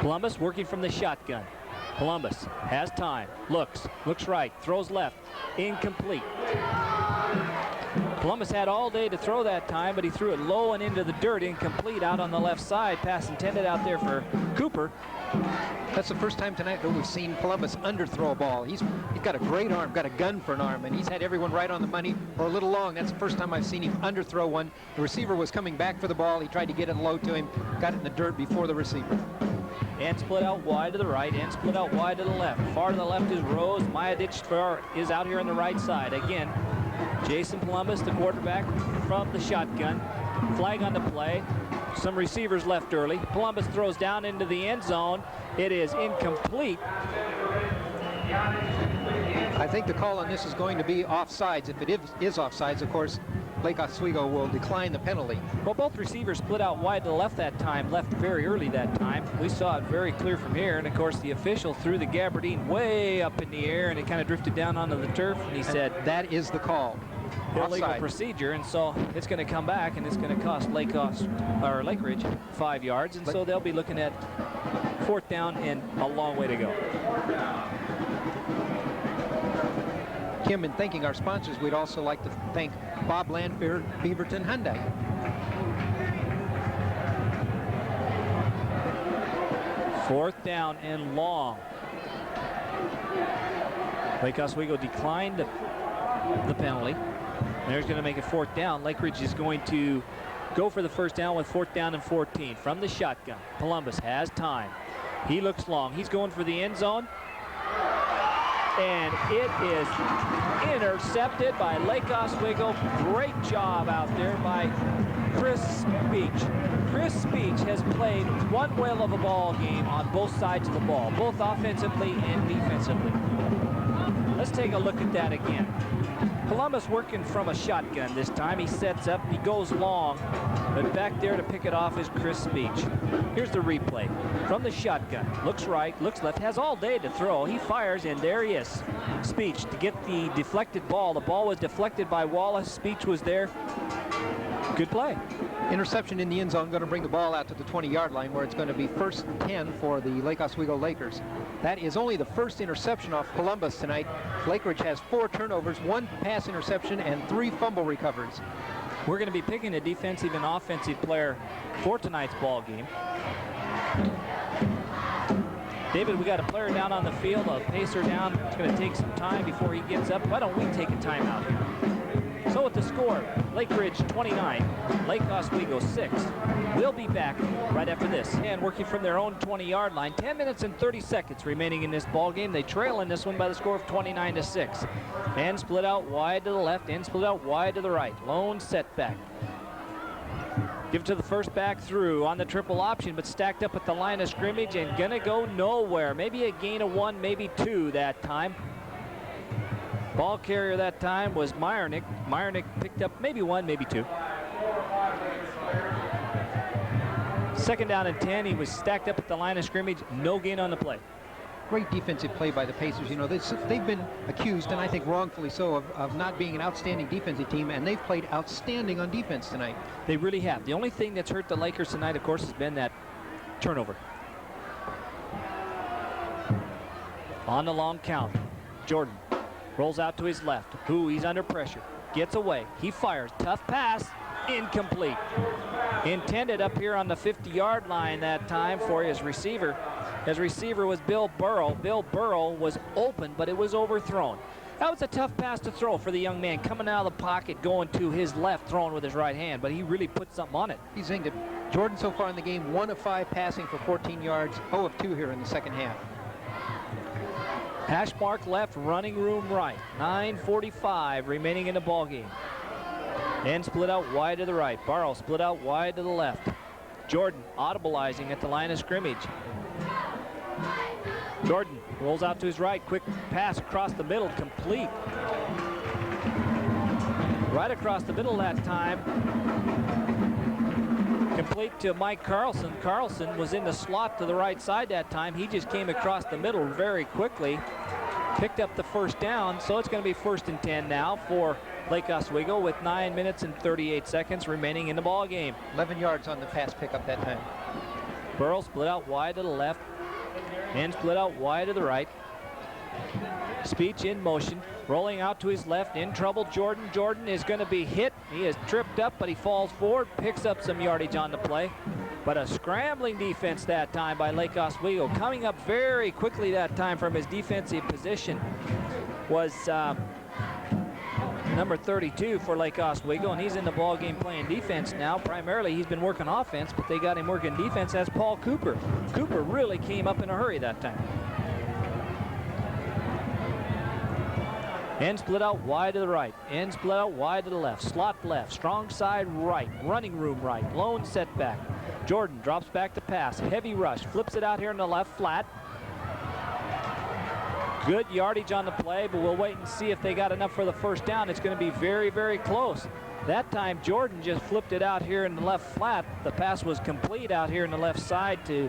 Columbus working from the shotgun. Columbus has time, looks right, throws left, incomplete. Columbus had all day to throw that time, but he threw it low and into the dirt, incomplete out on the left side. Pass intended out there for Cooper. That's the first time tonight that we've seen Columbus underthrow a ball. He's got a great arm, got a gun for an arm, and he's had everyone right on the money or a little long. That's the first time I've seen him underthrow one. The receiver was coming back for the ball. He tried to get it low to him, got it in the dirt before the receiver. And split out wide to the right, and split out wide to the left. Far to the left is Rose. Majadic is out here on the right side. Again, Jason Columbus, the quarterback from the shotgun. Flag on the play. Some receivers left early. Columbus throws down into the end zone. It is incomplete. I think the call on this is going to be offsides. If it is offsides, of course, Lake Oswego will decline the penalty. Well, both receivers split out wide to the left that time, left very early that time. We saw it very clear from here, and of course the official threw the gabardine way up in the air, and it kind of drifted down onto the turf, and he said, that is the call. Illegal Offside. Procedure, and so it's going to come back, and it's going to cost Lakeridge 5 yards, and so they'll be looking at 4th down and a long way to go. Kim, in thanking our sponsors, we'd also like to thank Bob Lanfear, Beaverton Hyundai. Fourth down and long. Lake Oswego declined the penalty. There's going to make it 4th down. Lakeridge is going to go for the first down with 4th down and 14 from the shotgun. Columbus has time. He looks long. He's going for the end zone. And it is intercepted by Lake Oswego. Great job out there by Chris Speech. Chris Speech has played one whale of a ball game on both sides of the ball, both offensively and defensively. Let's take a look at that again. Columbus working from a shotgun this time. He sets up, he goes long, but back there to pick it off is Chris Speech. Here's the replay from the shotgun. Looks right, looks left, has all day to throw. He fires, and there he is. Speech to get the deflected ball. The ball was deflected by Wallace. Speech was there. Good play. Interception in the end zone, going to bring the ball out to the 20-yard line, where it's going to be 1st and 10 for the Lake Oswego Lakers. That is only the first interception off Columbus tonight. Lakeridge has 4 turnovers, 1 pass interception, and 3 fumble recoveries. We're going to be picking a defensive and offensive player for tonight's ball game. David, we got a player down on the field, a pacer down. It's going to take some time before he gets up. Why don't we take a timeout here? So at the score, Lakeridge 29, Lake Oswego 6. We'll be back right after this. And working from their own 20-yard line, 10 minutes and 30 seconds remaining in this ball game. They trail in this one by the score of 29-6. And split out wide to the left, and split out wide to the right. Lone setback. Give it to the first back through on the triple option, but stacked up at the line of scrimmage and gonna go nowhere. Maybe a gain of 1, maybe 2 that time. Ball carrier that time was Meyernick. Meyernick picked up maybe 1, maybe 2. 2nd down and 10. He was stacked up at the line of scrimmage. No gain on the play. Great defensive play by the Pacers. You know, they've been accused, and I think wrongfully so, of not being an outstanding defensive team, and they've played outstanding on defense tonight. They really have. The only thing that's hurt the Lakers tonight, of course, has been that turnover. On the long count, Jordan rolls out to his left. He's under pressure. Gets away. He fires. Tough pass. Incomplete. Intended up here on the 50-yard line that time for his receiver. His receiver was Bill Burrow. Bill Burrow was open, but it was overthrown. That was a tough pass to throw for the young man, coming out of the pocket, going to his left, throwing with his right hand, but he really put something on it. He's zinged it. Jordan so far in the game, 1 of 5 passing for 14 yards, 0 of 2 here in the second half. Hash mark left, running room right. 9:45 remaining in the ball game. And split out wide to the right. Barrow split out wide to the left. Jordan audibleizing at the line of scrimmage. Jordan rolls out to his right. Quick pass across the middle, complete. Right across the middle that time. Complete to Mike Carlson. Carlson was in the slot to the right side that time. He just came across the middle very quickly. Picked up the first down, so it's going to be 1st and 10 now for Lake Oswego with 9 minutes and 38 seconds remaining in the ball game. 11 yards on the pass pickup that time. Burrow split out wide to the left and split out wide to the right. Speech in motion, rolling out to his left, in trouble. Jordan is going to be hit. He is tripped up, but he falls forward, picks up some yardage on the play. But a scrambling defense that time by Lake Oswego. Coming up very quickly that time from his defensive position was number 32 for Lake Oswego, and he's in the ball game playing defense now. Primarily, he's been working offense, but they got him working defense. That's Paul Cooper. Cooper really came up in a hurry that time. End split out wide to the right. End split out wide to the left. Slot left. Strong side right. Running room right. Lone setback. Jordan drops back to pass. Heavy rush. Flips it out here in the left flat. Good yardage on the play, but we'll wait and see if they got enough for the first down. It's going to be very, very close. That time, Jordan just flipped it out here in the left flat. The pass was complete out here in the left side to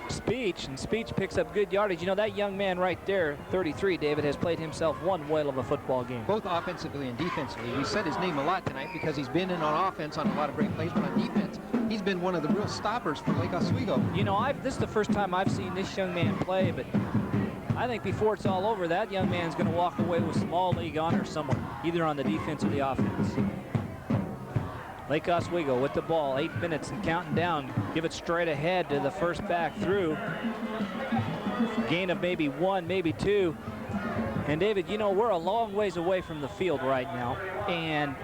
Speech, and Speech picks up good yardage. You know, that young man right there, 33, David, has played himself one whale of a football game. Both offensively and defensively. We said his name a lot tonight because he's been in on offense on a lot of great plays, but on defense, he's been one of the real stoppers for Lake Oswego. You know, this is the first time I've seen this young man play, but I think before it's all over, that young man's going to walk away with some all-league honor somewhere, either on the defense or the offense. Lake Oswego with the ball, 8 minutes and counting down. Give it straight ahead to the first back through. Gain of maybe 1, maybe 2. And David, you know, we're a long ways away from the field right now, and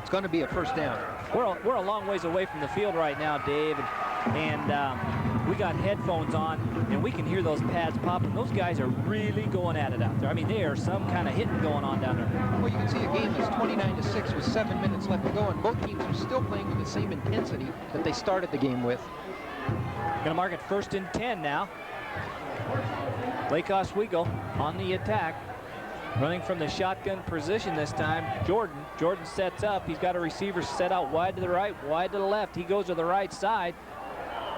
it's going to be a first down. We're a long ways away from the field right now, Dave, and we got headphones on, and we can hear those pads popping. Those guys are really going at it out there. I mean, there are some kind of hitting going on down there. Well, you can see a game that's 29-6 with 7 minutes left to go, and both teams are still playing with the same intensity that they started the game with. Going to mark it 1st and 10 now. Lake Oswego on the attack. Running from the shotgun position this time. Jordan sets up. He's got a receiver set out wide to the right, wide to the left. He goes to the right side.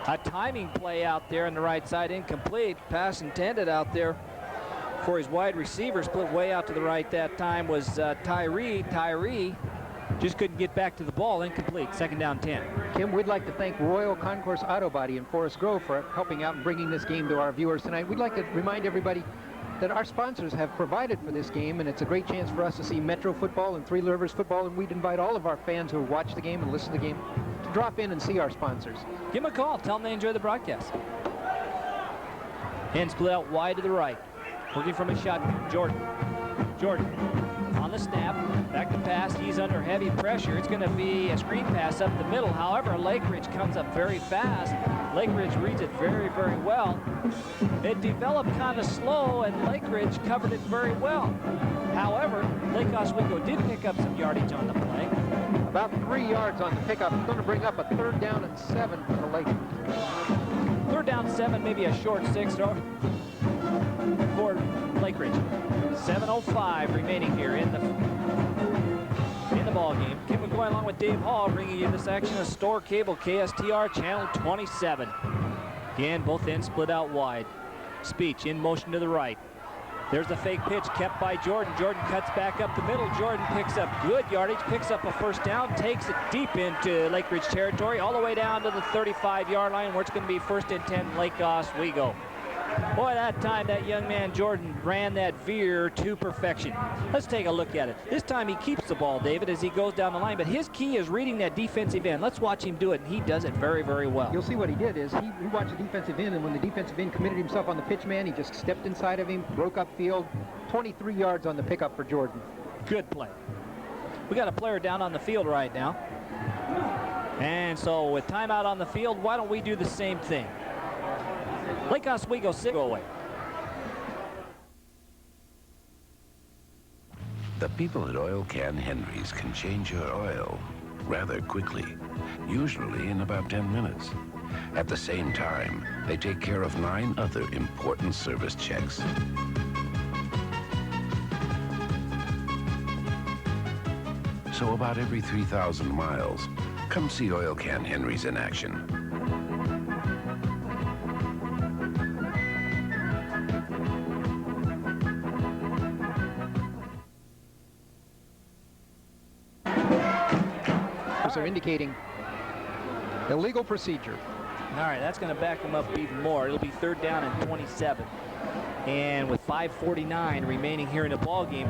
A timing play out there on the right side, incomplete. Pass intended out there for his wide receiver. Split way out to the right that time was Tyree. Tyree just couldn't get back to the ball. Incomplete. 2nd down 10. Kim, we'd like to thank Royal Concourse Auto Body in Forest Grove for helping out and bringing this game to our viewers tonight. We'd like to remind everybody that our sponsors have provided for this game, and it's a great chance for us to see Metro football and Three Rivers football, and we'd invite all of our fans who watch the game and listen to the game to drop in and see our sponsors. Give them a call. Tell them they enjoy the broadcast. Hand split out wide to the right. Working from a shotgun. Jordan on the snap. Back to pass. He's under heavy pressure. It's going to be a screen pass up the middle. However, Lakeridge comes up very fast. Lakeridge reads it very, very well. It developed kind of slow, and Lakeridge covered it very well. However, Lake Oswego did pick up some yardage on the play. About 3 yards on the pickup. It's going to bring up a 3rd down and 7 for the Lake. 3rd down 7, maybe a short 6 for Lakeridge. 7:05 remaining here in the ball game. Kim McCoy along with Dave Hall bringing you this action of Store Cable KSTR channel 27. Again, both ends split out wide. Speech in motion to the right. There's the fake pitch kept by Jordan. Jordan cuts back up the middle. Jordan picks up good yardage, picks up a 1st down, takes it deep into Lakeridge territory, all the way down to the 35-yard line, where it's going to be 1st and 10 Lake Oswego. Boy, that time that young man Jordan ran that veer to perfection. Let's take a look at it. This time he keeps the ball, David, as he goes down the line, but his key is reading that defensive end. Let's watch him do it, and he does it very, very well. You'll see what he did is he watched the defensive end, and when the defensive end committed himself on the pitch man, he just stepped inside of him, broke up field. 23 yards on the pickup for Jordan. Good play. We got a player down on the field right now. And so with timeout on the field, why don't we do the same thing? Lake Oswego 6 go away. The people at Oil Can Henry's can change your oil rather quickly, usually in about 10 minutes. At the same time, they take care of 9 other important service checks. So about every 3,000 miles, come see Oil Can Henry's in action. Are indicating illegal procedure. All right, that's going to back them up even more. It'll be 3rd down and 27. And with 5:49 remaining here in the ball game,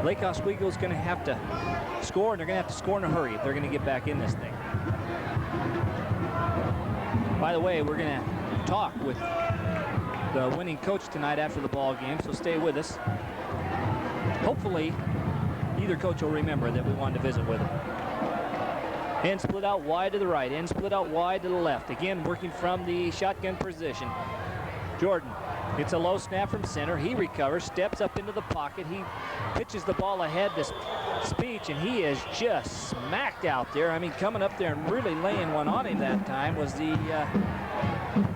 Lake Oswego is going to have to score, and they're going to have to score in a hurry if they're going to get back in this thing. By the way, we're going to talk with the winning coach tonight after the ball game, so stay with us. Hopefully, either coach will remember that we wanted to visit with him. End split out wide to the right, end split out wide to the left. Again, working from the shotgun position. Jordan, it's a low snap from center. He recovers, steps up into the pocket. He pitches the ball ahead to Speech, and he is just smacked out there. I mean, coming up there and really laying one on him that time was the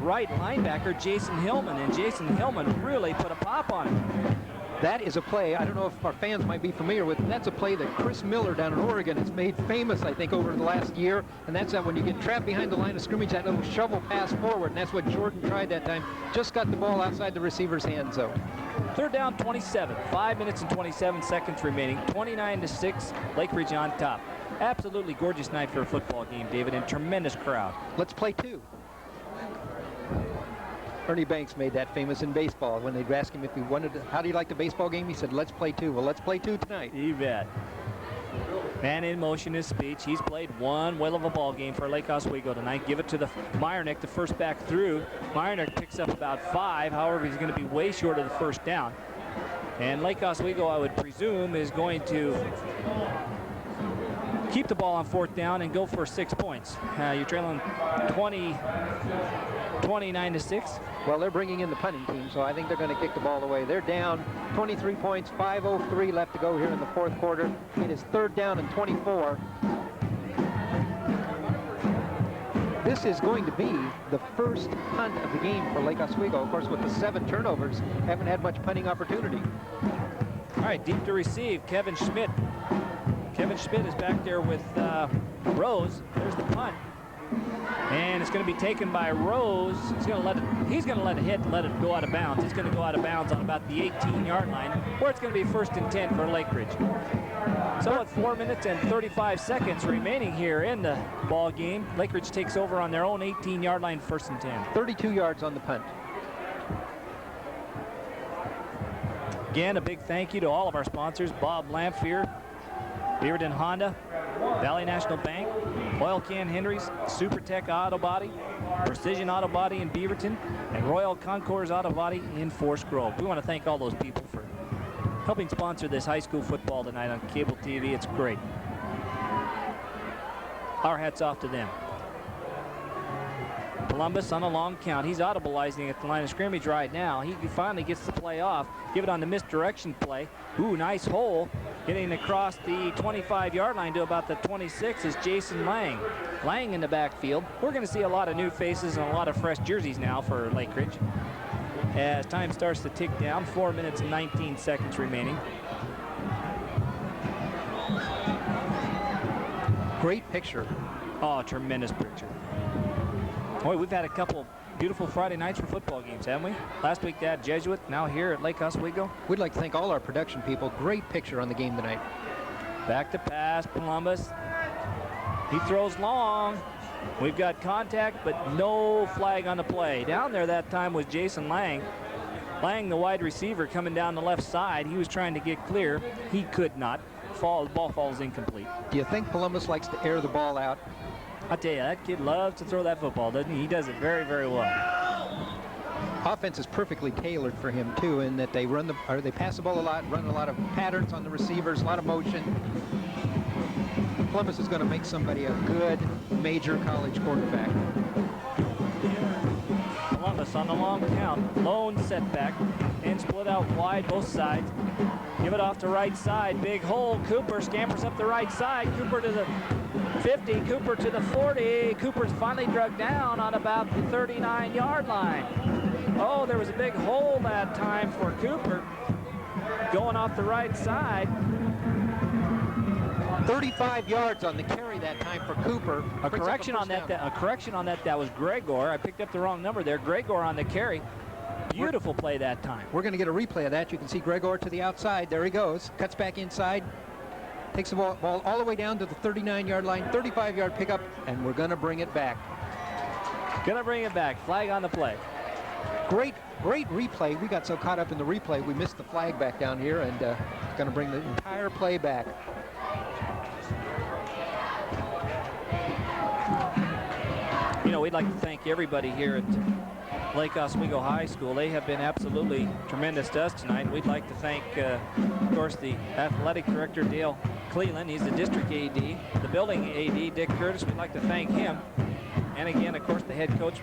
right linebacker, Jason Hillman, and Jason Hillman really put a pop on him. That is a play, I don't know if our fans might be familiar with, that's a play that Chris Miller down in Oregon has made famous, I think, over the last year. And that's that when you get trapped behind the line of scrimmage, that little shovel pass forward. And that's what Jordan tried that time. Just got the ball outside the receiver's hand zone. Third down, 27. 5 minutes and 27 seconds remaining. 29-6, Lakeridge on top. Absolutely gorgeous night for a football game, David, and tremendous crowd. Let's play two. Ernie Banks made that famous in baseball when they'd ask him if he wanted to, how do you like the baseball game? He said, let's play two. Well, let's play two tonight. You bet. Man in motion is Speech. He's played one whale of a ball game for Lake Oswego tonight. Give it to the Meyernick, the first back through. Meyernick picks up about 5. However, he's going to be way short of the first down. And Lake Oswego, I would presume, is going to keep the ball on fourth down and go for 6 points. You're trailing 29-6. Well, they're bringing in the punting team, so I think they're going to kick the ball away. They're down 23 points, 5:03 left to go here in the fourth quarter. It is third down and 24. This is going to be the first punt of the game for Lake Oswego. Of course, with the 7 turnovers, haven't had much punting opportunity. All right, deep to receive, Kevin Schmidt. Kevin Schmidt is back there with Rose. There's the punt. And it's going to be taken by Rose. He's going to let it hit and let it go out of bounds. It's going to go out of bounds on about the 18-yard line, where it's going to be first and 10 for Lakeridge. So at 4 minutes and 35 seconds remaining here in the ball game, Lakeridge takes over on their own 18-yard line, first and 10. 32 yards on the punt. Again, a big thank you to all of our sponsors: Bob Lamphere, Beaverton Honda, Valley National Bank, Oil Can Henry's, SuperTech Auto Body, Precision Auto Body in Beaverton, and Royal Concours Auto Body in Forest Grove. We want to thank all those people for helping sponsor this high school football tonight on cable TV. It's great. Our hats off to them. Columbus on a long count. He's audibleizing at the line of scrimmage right now. He finally gets the play off. Give it on the misdirection play. Ooh, nice hole. Getting across the 25-yard line to about the 26 is Jason Lang. Lang in the backfield. We're going to see a lot of new faces and a lot of fresh jerseys now for Lakeridge as time starts to tick down. 4 minutes and 19 seconds remaining. Great picture. Oh, tremendous picture. Boy, we've had a couple beautiful Friday nights for football games, haven't we? Last week they had Jesuit, now here at Lake Oswego. We'd like to thank all our production people. Great picture on the game tonight. Back to pass, Columbus. He throws long. We've got contact, but no flag on the play. Down there that time was Jason Lang. Lang, the wide receiver, coming down the left side. He was trying to get clear. He could not. The ball falls incomplete. Do you think Columbus likes to air the ball out? I tell you, that kid loves to throw that football, doesn't he? He does it very, very well. Offense is perfectly tailored for him too, in that they pass the ball a lot, run a lot of patterns on the receivers, a lot of motion. Columbus is going to make somebody a good major college quarterback. Columbus on the long count, lone setback, and split out wide both sides. Give it off to right side, big hole. Cooper scampers up the right side. Cooper to the 50, Cooper to the 40. Cooper's finally dragged down on about the 39-yard line. Oh, there was a big hole that time for Cooper going off the right side. 35 yards on the carry that time for Cooper. A correction on that. That was Gregor. I picked up the wrong number there. Gregor on the carry. Beautiful play that time. We're going to get a replay of that. You can see Gregor to the outside. There he goes. Cuts back inside. Takes the ball all the way down to the 39-yard line. 35-yard pickup, and we're going to bring it back. Gonna bring it back. Flag on the play. Great replay. We got so caught up in the replay, we missed the flag back down here, and it's going to bring the entire play back. You know, we'd like to thank everybody here at Lake Oswego High School. They have been absolutely tremendous to us tonight. We'd like to thank, of course, the athletic director, Dale Cleland. He's the district AD. The building AD, Dick Curtis, we'd like to thank him. And again, of course, the head coach,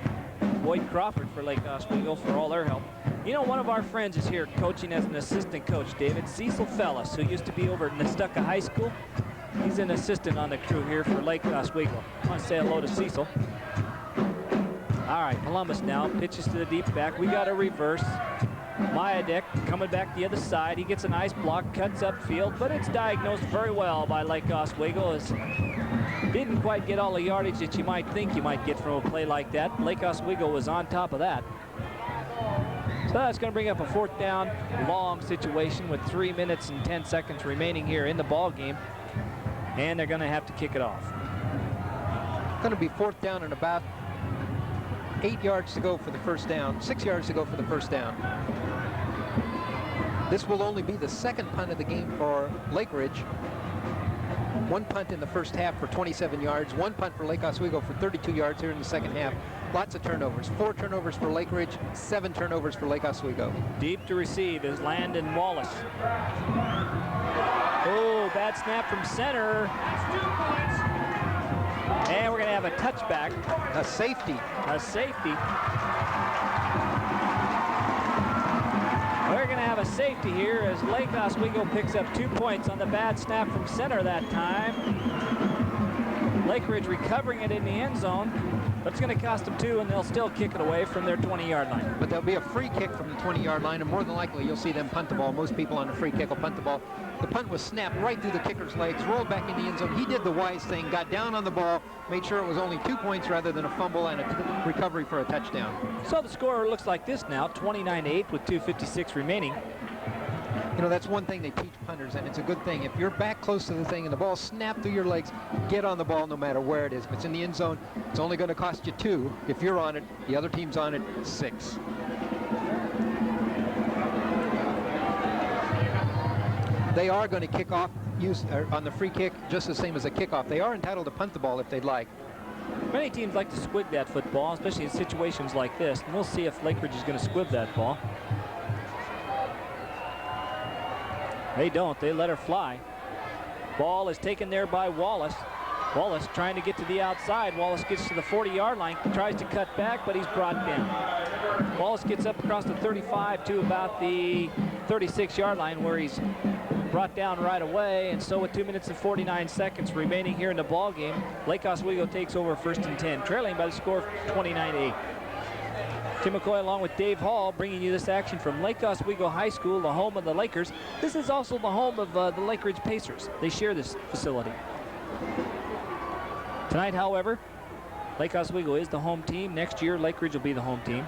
Boyd Crawford, for Lake Oswego, for all their help. You know, one of our friends is here coaching as an assistant coach, David. Cecil Fellis, who used to be over at Nestucca High School. He's an assistant on the crew here for Lake Oswego. I want to say hello to Cecil. All right, Columbus now pitches to the deep back. We got a reverse. Mayadek coming back the other side. He gets a nice block, cuts upfield, but it's diagnosed very well by Lake Oswego. As didn't quite get all the yardage that you might think you might get from a play like that. Lake Oswego was on top of that. So that's going to bring up a fourth down long situation with 3 minutes and 10 seconds remaining here in the ball game. And they're going to have to kick it off. Going to be fourth down and about 8 yards to go for the first down, 6 yards to go for the first down. This will only be the second punt of the game for Lakeridge. One punt in the first half for 27 yards, one punt for Lake Oswego for 32 yards here in the second half. Lots of turnovers. 4 turnovers for Lakeridge, 7 turnovers for Lake Oswego. Deep to receive is Landon Wallace. Oh, bad snap from center. And we're going to have a touchback. A safety. A safety. We're going to have a safety here as Lake Oswego picks up 2 points on the bad snap from center that time. Lakeridge recovering it in the end zone, but it's going to cost them 2, and they'll still kick it away from their 20-yard line. But there'll be a free kick from the 20-yard line, and more than likely you'll see them punt the ball. Most people on a free kick will punt the ball. The punt was snapped right through the kicker's legs, rolled back in the end zone. He did the wise thing, got down on the ball, made sure it was only 2 points rather than a fumble and a recovery for a touchdown. So the score looks like this now, 29-8 with 2:56 remaining. You know, that's one thing they teach punters, and it's a good thing. If you're back close to the thing and the ball snapped through your legs, get on the ball no matter where it is. If it's in the end zone, it's only going to cost you 2. If you're on it, the other team's on it, 6. They are going to kick off on the free kick just the same as a kickoff. They are entitled to punt the ball if they'd like. Many teams like to squib that football, especially in situations like this. And we'll see if Lakeridge is going to squib that ball. They don't. They let her fly. Ball is taken there by Wallace. Wallace trying to get to the outside. Wallace gets to the 40-yard line, tries to cut back, but he's brought down. Wallace gets up across the 35 to about the 36-yard line, where he's brought down right away. And so with 2 minutes and 49 seconds remaining here in the ball game, Lake Oswego takes over 1st and 10, trailing by the score of 29-8. Tim McCoy along with Dave Hall bringing you this action from Lake Oswego High School, the home of the Lakers. This is also the home of the Lakeridge Pacers. They share this facility. Tonight, however, Lake Oswego is the home team. Next year, Lakeridge will be the home team.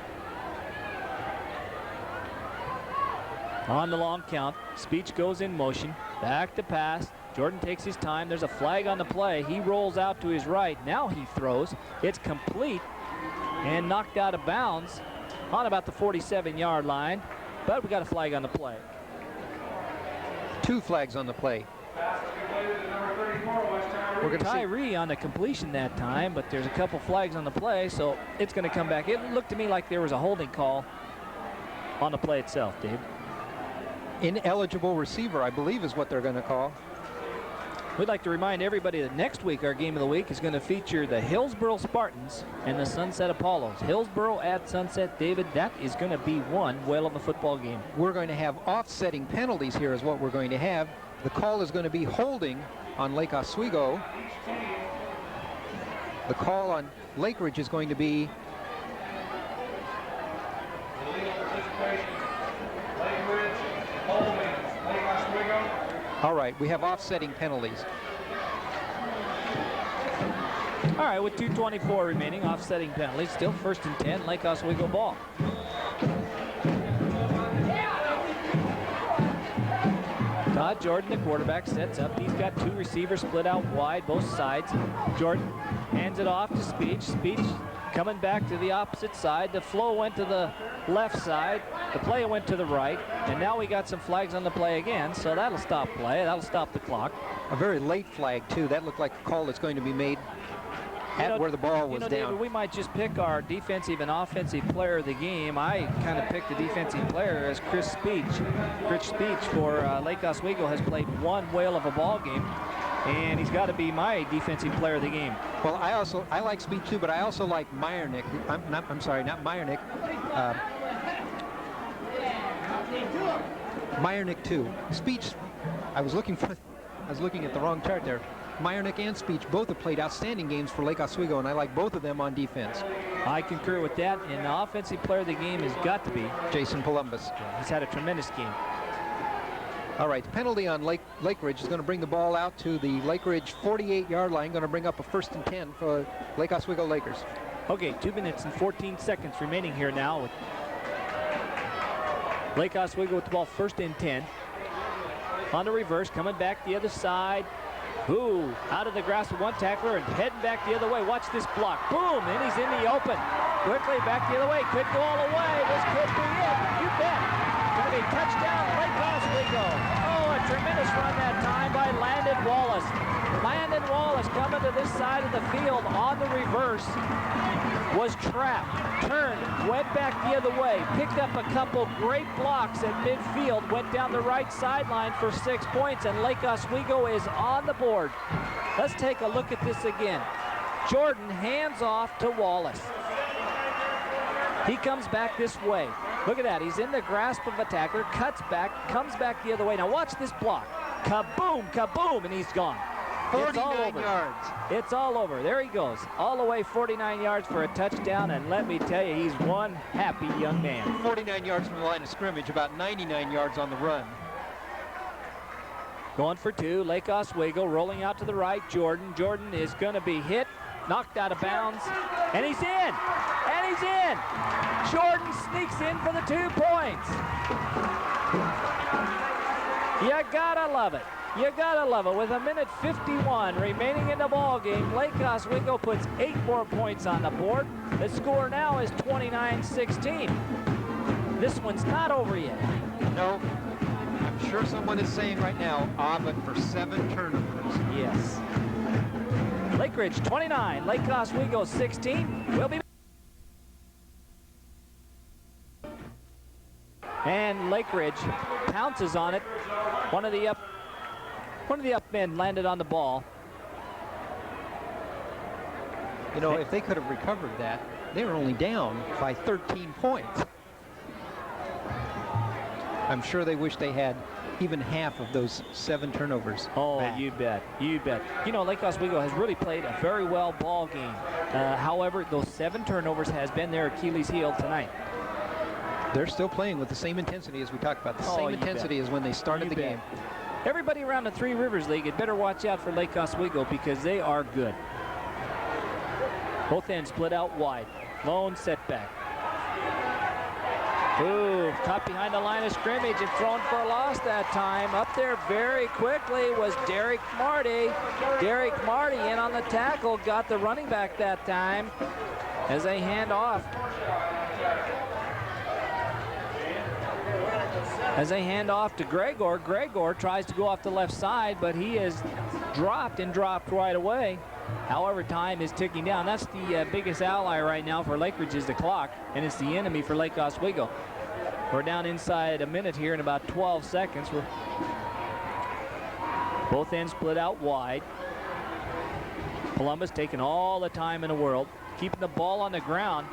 On the long count, Speech goes in motion, back to pass. Jordan takes his time. There's a flag on the play. He rolls out to his right. Now he throws. It's complete and knocked out of bounds on about the 47-yard line, but we got a flag on the play. 2 flags on the play. We're going to Tyree on the completion that time, but there's a couple flags on the play, so it's going to come back. It looked to me like there was a holding call on the play itself, Dave. Ineligible receiver, I believe, is what they're going to call. We'd like to remind everybody that next week our game of the week is going to feature the Hillsboro Spartans and the Sunset Apollos. Hillsboro at Sunset, David, that is going to be one whale of a football game. We're going to have offsetting penalties here is what we're going to have. The call is going to be holding on Lake Oswego. The call on Lakeridge is going to be all right, we have offsetting penalties. All right, with 2:24 remaining, offsetting penalties. Still 1st and 10, Lake Oswego ball. Todd Jordan, the quarterback, sets up. He's got 2 receivers split out wide, both sides. Jordan hands it off to Speech. Speech coming back to the opposite side. The flow went to the left side. The play went to the right. And now we got some flags on the play again, so that'll stop play. That'll stop the clock. A very late flag, too. That looked like a call that's going to be made at where the ball was down. David, we might just pick our defensive and offensive player of the game. I kind of picked the defensive player as Chris Speech. Chris Speech for Lake Oswego has played one whale of a ball game, and he's got to be my defensive player of the game. Well, I like Speech too, but I also like Meyernick. I'm sorry, not Meyernick. Meyernick too. Speech. I was looking at the wrong chart there. Meyernick and Speech both have played outstanding games for Lake Oswego, and I like both of them on defense. I concur with that, and the offensive player of the game has got to be Jason Columbus. He's had a tremendous game. All right, the penalty on Lakeridge is going to bring the ball out to the Lakeridge 48-yard line, going to bring up a 1st and 10 for Lake Oswego Lakers. Okay, 2 minutes and 14 seconds remaining here now with Lake Oswego with the ball 1st and 10. On the reverse, coming back the other side. Ooh, out of the grasp of one tackler and heading back the other way. Watch this block. Boom, and he's in the open. Quickly back the other way. Could go all the way. This could be it. You bet. Going to be touchdown, Lake Oswego. Oh, a tremendous run that time by Landon Wallace. Landon Wallace coming to this side of the field on the reverse. Was trapped, turned, went back the other way, picked up a couple great blocks at midfield, went down the right sideline for 6 points, and Lake Oswego is on the board. Let's take a look at this again. Jordan hands off to Wallace. He comes back this way. Look at that. He's in the grasp of a tackler, cuts back, comes back the other way. Now watch this block. Kaboom, kaboom, and he's gone. 49 yards. It's all over. There he goes. All the way 49 yards for a touchdown, and let me tell you, he's one happy young man. 49 yards from the line of scrimmage, about 99 yards on the run. Going for 2, Lake Oswego rolling out to the right. Jordan is going to be hit, knocked out of bounds, and he's in. And he's in. Jordan sneaks in for the 2 points. You gotta love it. You gotta love it. With 1:51 remaining in the ball game, Lake Oswego puts 8 more points on the board. The score now is 29-16. This one's not over yet. No, I'm sure someone is saying right now, but for 7 turnovers. Yes. Lakeridge 29, Lake Oswego 16. We'll be. And Lakeridge pounces on it. One of the up men landed on the ball. You know, if they could have recovered that, they were only down by 13 points. I'm sure they wish they had even half of those 7 turnovers. Oh, back. you bet. You bet. You know, Lake Oswego has really played a very well ball game. However, those 7 turnovers has been their Achilles heel tonight. They're still playing with the same intensity as we talked about. The same intensity as when they started the game. Everybody around the Three Rivers League had better watch out for Lake Oswego because they are good. Both ends split out wide. Lone setback. Ooh, caught behind the line of scrimmage and thrown for a loss that time. Up there very quickly was Derek Marty. Derek Marty in on the tackle, got the running back that time as they hand off. As they hand off to Gregor, Gregor tries to go off the left side, but he is dropped right away. However, time is ticking down. That's the biggest ally right now for Lakeridge is the clock, and it's the enemy for Lake Oswego. We're down inside a minute here in about 12 seconds. Both ends split out wide. Columbus taking all the time in the world, keeping the ball on the ground.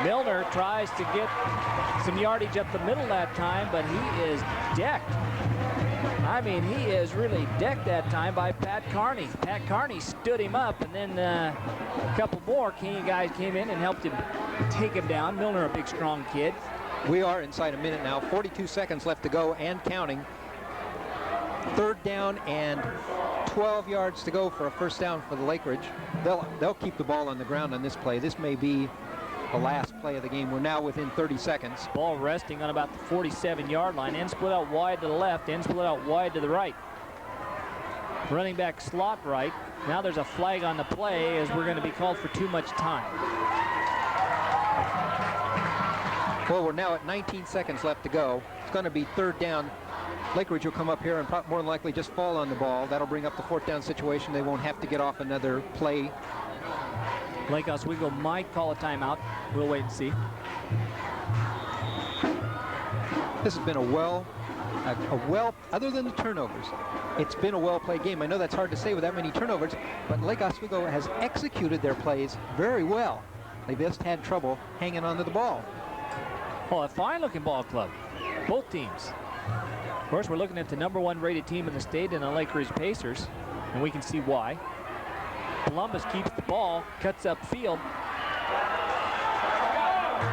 Milner tries to get some yardage up the middle that time, but he is decked. I mean, he is really decked that time by Pat Carney. Pat Carney stood him up, and then a couple more guys came in and helped him take him down. Milner, a big, strong kid. We are inside a minute now. 42 seconds left to go and counting. 3rd down and 12 yards to go for a 1st down for the Lakeridge. They'll keep the ball on the ground on this play. This may be the last play of the game. We're now within 30 seconds. Ball resting on about the 47-yard line. End split out wide to the left, end split out wide to the right. Running back slot right. Now there's a flag on the play as we're going to be called for too much time. Well, we're now at 19 seconds left to go. It's going to be third down. Lakeridge will come up here and more than likely just fall on the ball. That'll bring up the fourth down situation. They won't have to get off another play. Lake Oswego might call a timeout. We'll wait and see. This has been a well, other than the turnovers, it's been a well-played game. I know that's hard to say with that many turnovers, but Lake Oswego has executed their plays very well. They've just had trouble hanging onto the ball. Oh, a fine-looking ball club, both teams. Of course, we're looking at the #1 rated team in the state in the Lakeridge Pacers, and we can see why. Columbus keeps the ball, cuts up field,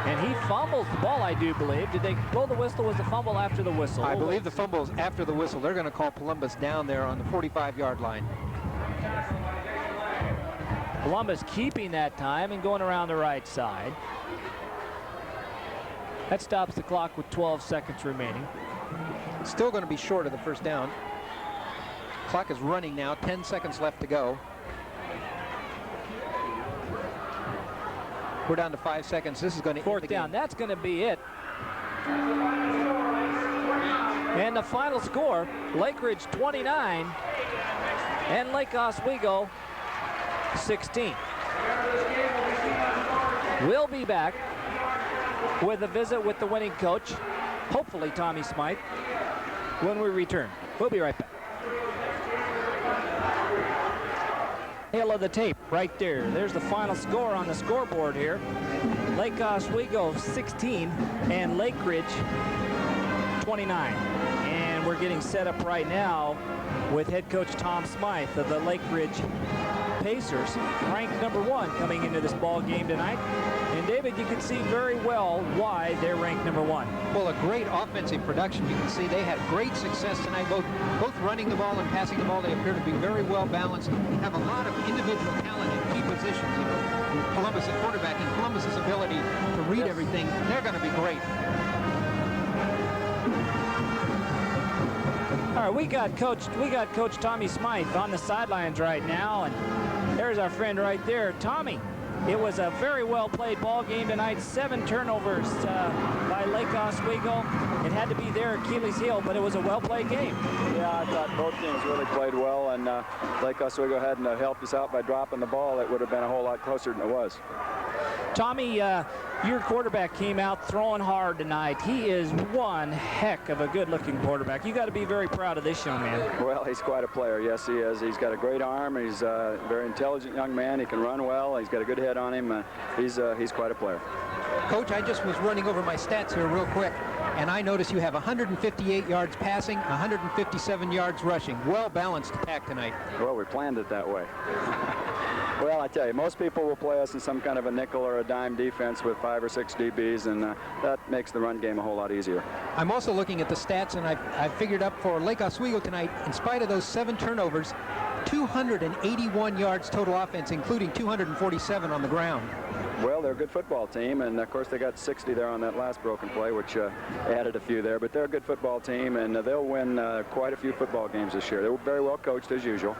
and he fumbles the ball, I do believe. Did they blow the whistle? Was the fumble after the whistle? I believe the fumble is after the whistle. They're going to call Columbus down there on the 45-yard line. Columbus keeping that time and going around the right side. That stops the clock with 12 seconds remaining. Still going to be short of the first down. Clock is running now, 10 seconds left to go. We're down to 5 seconds. This is going to end the Fourth down. game. That's going to be it. And the final score, Lakeridge 29 and Lake Oswego 16. We'll be back with a visit with the winning coach, hopefully Tommy Smythe, when we return. We'll be right back. Tail of the tape right there. There's the final score on the scoreboard here. Lake Oswego 16 and Lakeridge 29. And we're getting set up right now with head coach Tom Smythe of the Lakeridge Pacers, ranked #1 coming into this ball game tonight. And David, you can see very well why they're ranked #1. Well, a great offensive production. You can see they had great success tonight, both running the ball and passing the ball. They appear to be very well balanced. They have a lot of individual talent in key positions. You know, with Columbus at quarterback and Columbus's ability to read everything, they're going to be great. All right, we got Coach Tommy Smythe on the sidelines right now, and there's our friend right there, Tommy. It was a very well played ball game tonight. 7 turnovers by Lake Oswego. It had to be their Achilles heel, but it was a well played game. Yeah, I thought both teams really played well, and Lake Oswego hadn't helped us out by dropping the ball. It would have been a whole lot closer than it was. Tommy, your quarterback came out throwing hard tonight. He is one heck of a good-looking quarterback. You got to be very proud of this young man. Well, he's quite a player. Yes, he is. He's got a great arm. He's a very intelligent young man. He can run well. He's got a good head on him. He's quite a player. Coach, I just was running over my stats here real quick, and I noticed you have 158 yards passing, 157 yards rushing. Well-balanced attack tonight. Well, we planned it that way. Well, I tell you, most people will play us in some kind of a nickel or a dime defense with 5 or 6 DBs, and that makes the run game a whole lot easier. I'm also looking at the stats, and I've figured up for Lake Oswego tonight, in spite of those 7 turnovers, 281 yards total offense, including 247 on the ground. Well, they're a good football team, and of course they got 60 there on that last broken play, which added a few there. But they're a good football team, and they'll win quite a few football games this year. They were very well coached as usual.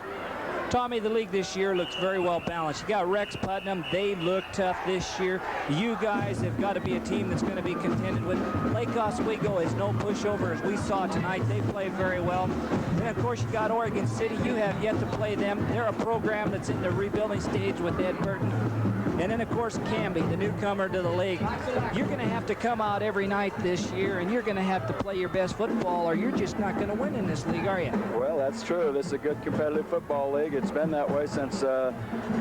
Tommy, the league this year looks very well balanced. You got Rex Putnam. They look tough this year. You guys have got to be a team that's going to be contended with. Lake Oswego is no pushover, as we saw tonight. They play very well. And, of course, you got Oregon City. You have yet to play them. They're a program that's in the rebuilding stage with Ed Burton. And then, of course, Canby, the newcomer to the league. You're going to have to come out every night this year, and you're going to have to play your best football, or you're just not going to win in this league, are you? Well, that's true. This is a good competitive football league. It's been that way since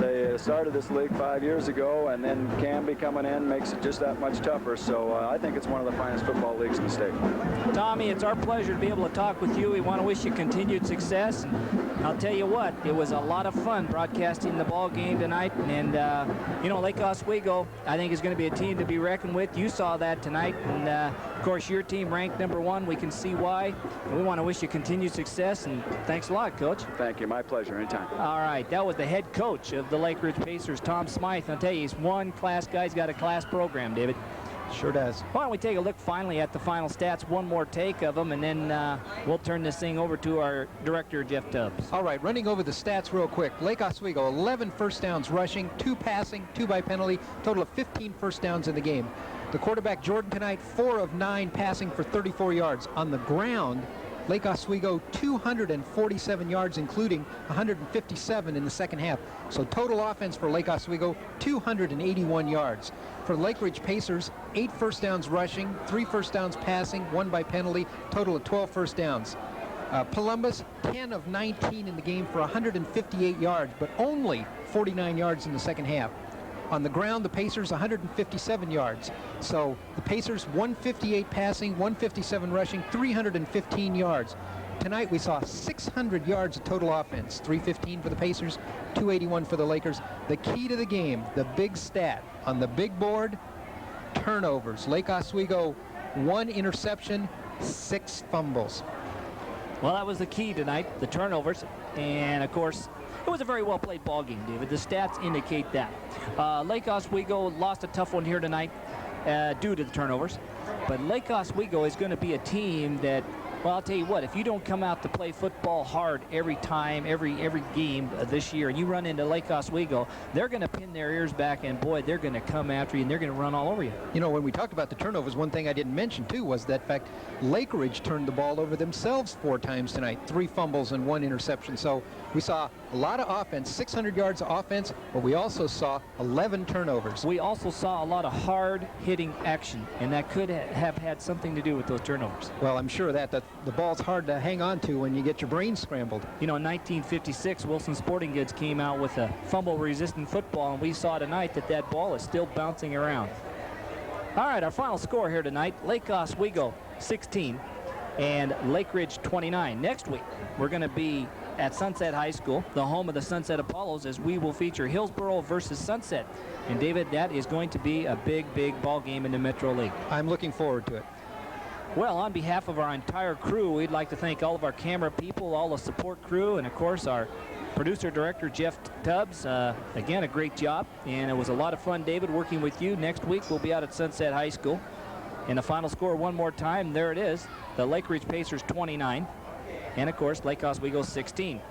they started this league 5 years ago, and then Canby coming in makes it just that much tougher. So I think it's one of the finest football leagues in the state. Tommy, it's our pleasure to be able to talk with you. We want to wish you continued success. I'll tell you what, it was a lot of fun broadcasting the ball game tonight, and you know, Lake Oswego, I think, is going to be a team to be reckoned with. You saw that tonight, and of course, your team ranked #1. We can see why. And we want to wish you continued success, and thanks a lot, Coach. Thank you. My pleasure. Anytime. All right, that was the head coach of the Lakeridge Pacers, Tom Smythe. I'll tell you, he's one class guy. He's got a class program, David. Sure does. Why don't we take a look finally at the final stats, one more take of them, and then we'll turn this thing over to our director, Jeff Tubbs. All right, running over the stats real quick. Lake Oswego, 11 first downs rushing, 2 passing, 2 by penalty, total of 15 first downs in the game. The quarterback, Jordan tonight, 4 of 9 passing for 34 yards. On the ground, Lake Oswego, 247 yards, including 157 in the second half. So total offense for Lake Oswego, 281 yards. For Lakeridge Pacers, 8 first downs rushing, 3 first downs passing, 1 by penalty, total of 12 first downs. Columbus, 10 of 19 in the game for 158 yards, but only 49 yards in the second half. On the ground, the Pacers 157 yards. So the Pacers 158 passing, 157 rushing, 315 yards. Tonight we saw 600 yards of total offense, 315 for the Pacers, 281 for the Lakers. The key to the game, the big stat on the big board, turnovers. Lake Oswego, 1 interception, 6 fumbles. Well, that was the key tonight, the turnovers, and of course, it was a very well-played ball game, David. The stats indicate that. Lake Oswego lost a tough one here tonight due to the turnovers. But Lake Oswego is going to be a team that, well, I'll tell you what, if you don't come out to play football hard every time, every game this year, and you run into Lake Oswego, they're going to pin their ears back, and boy, they're going to come after you, and they're going to run all over you. You know, when we talked about the turnovers, one thing I didn't mention, too, was that fact Lakeridge turned the ball over themselves 4 times tonight, 3 fumbles and 1 interception. So we saw a lot of offense, 600 yards of offense, but we also saw 11 turnovers. We also saw a lot of hard-hitting action, and that could have had something to do with those turnovers. Well, I'm sure that the ball's hard to hang on to when you get your brain scrambled. You know, in 1956, Wilson Sporting Goods came out with a fumble-resistant football, and we saw tonight that that ball is still bouncing around. All right, our final score here tonight, Lake Oswego 16 and Lakeridge 29. Next week, we're going to be at Sunset High School, the home of the Sunset Apollos, as we will feature Hillsboro versus Sunset. And David, that is going to be a big, big ball game in the Metro League. I'm looking forward to it. Well, on behalf of our entire crew, we'd like to thank all of our camera people, all the support crew, and of course our producer director Jeff Tubbs. Again, a great job, and it was a lot of fun, David, working with you. Next week we'll be out at Sunset High School. And the final score one more time, there it is, the Lakeridge Pacers 29, and of course Lake Oswego 16.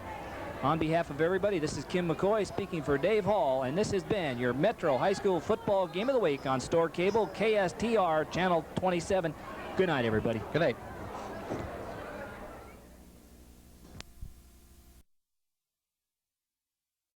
On behalf of everybody, this is Kim McCoy speaking for Dave Hall, and this has been your Metro High School Football Game of the Week on Store Cable, KSTR, Channel 27. Good night, everybody. Good night.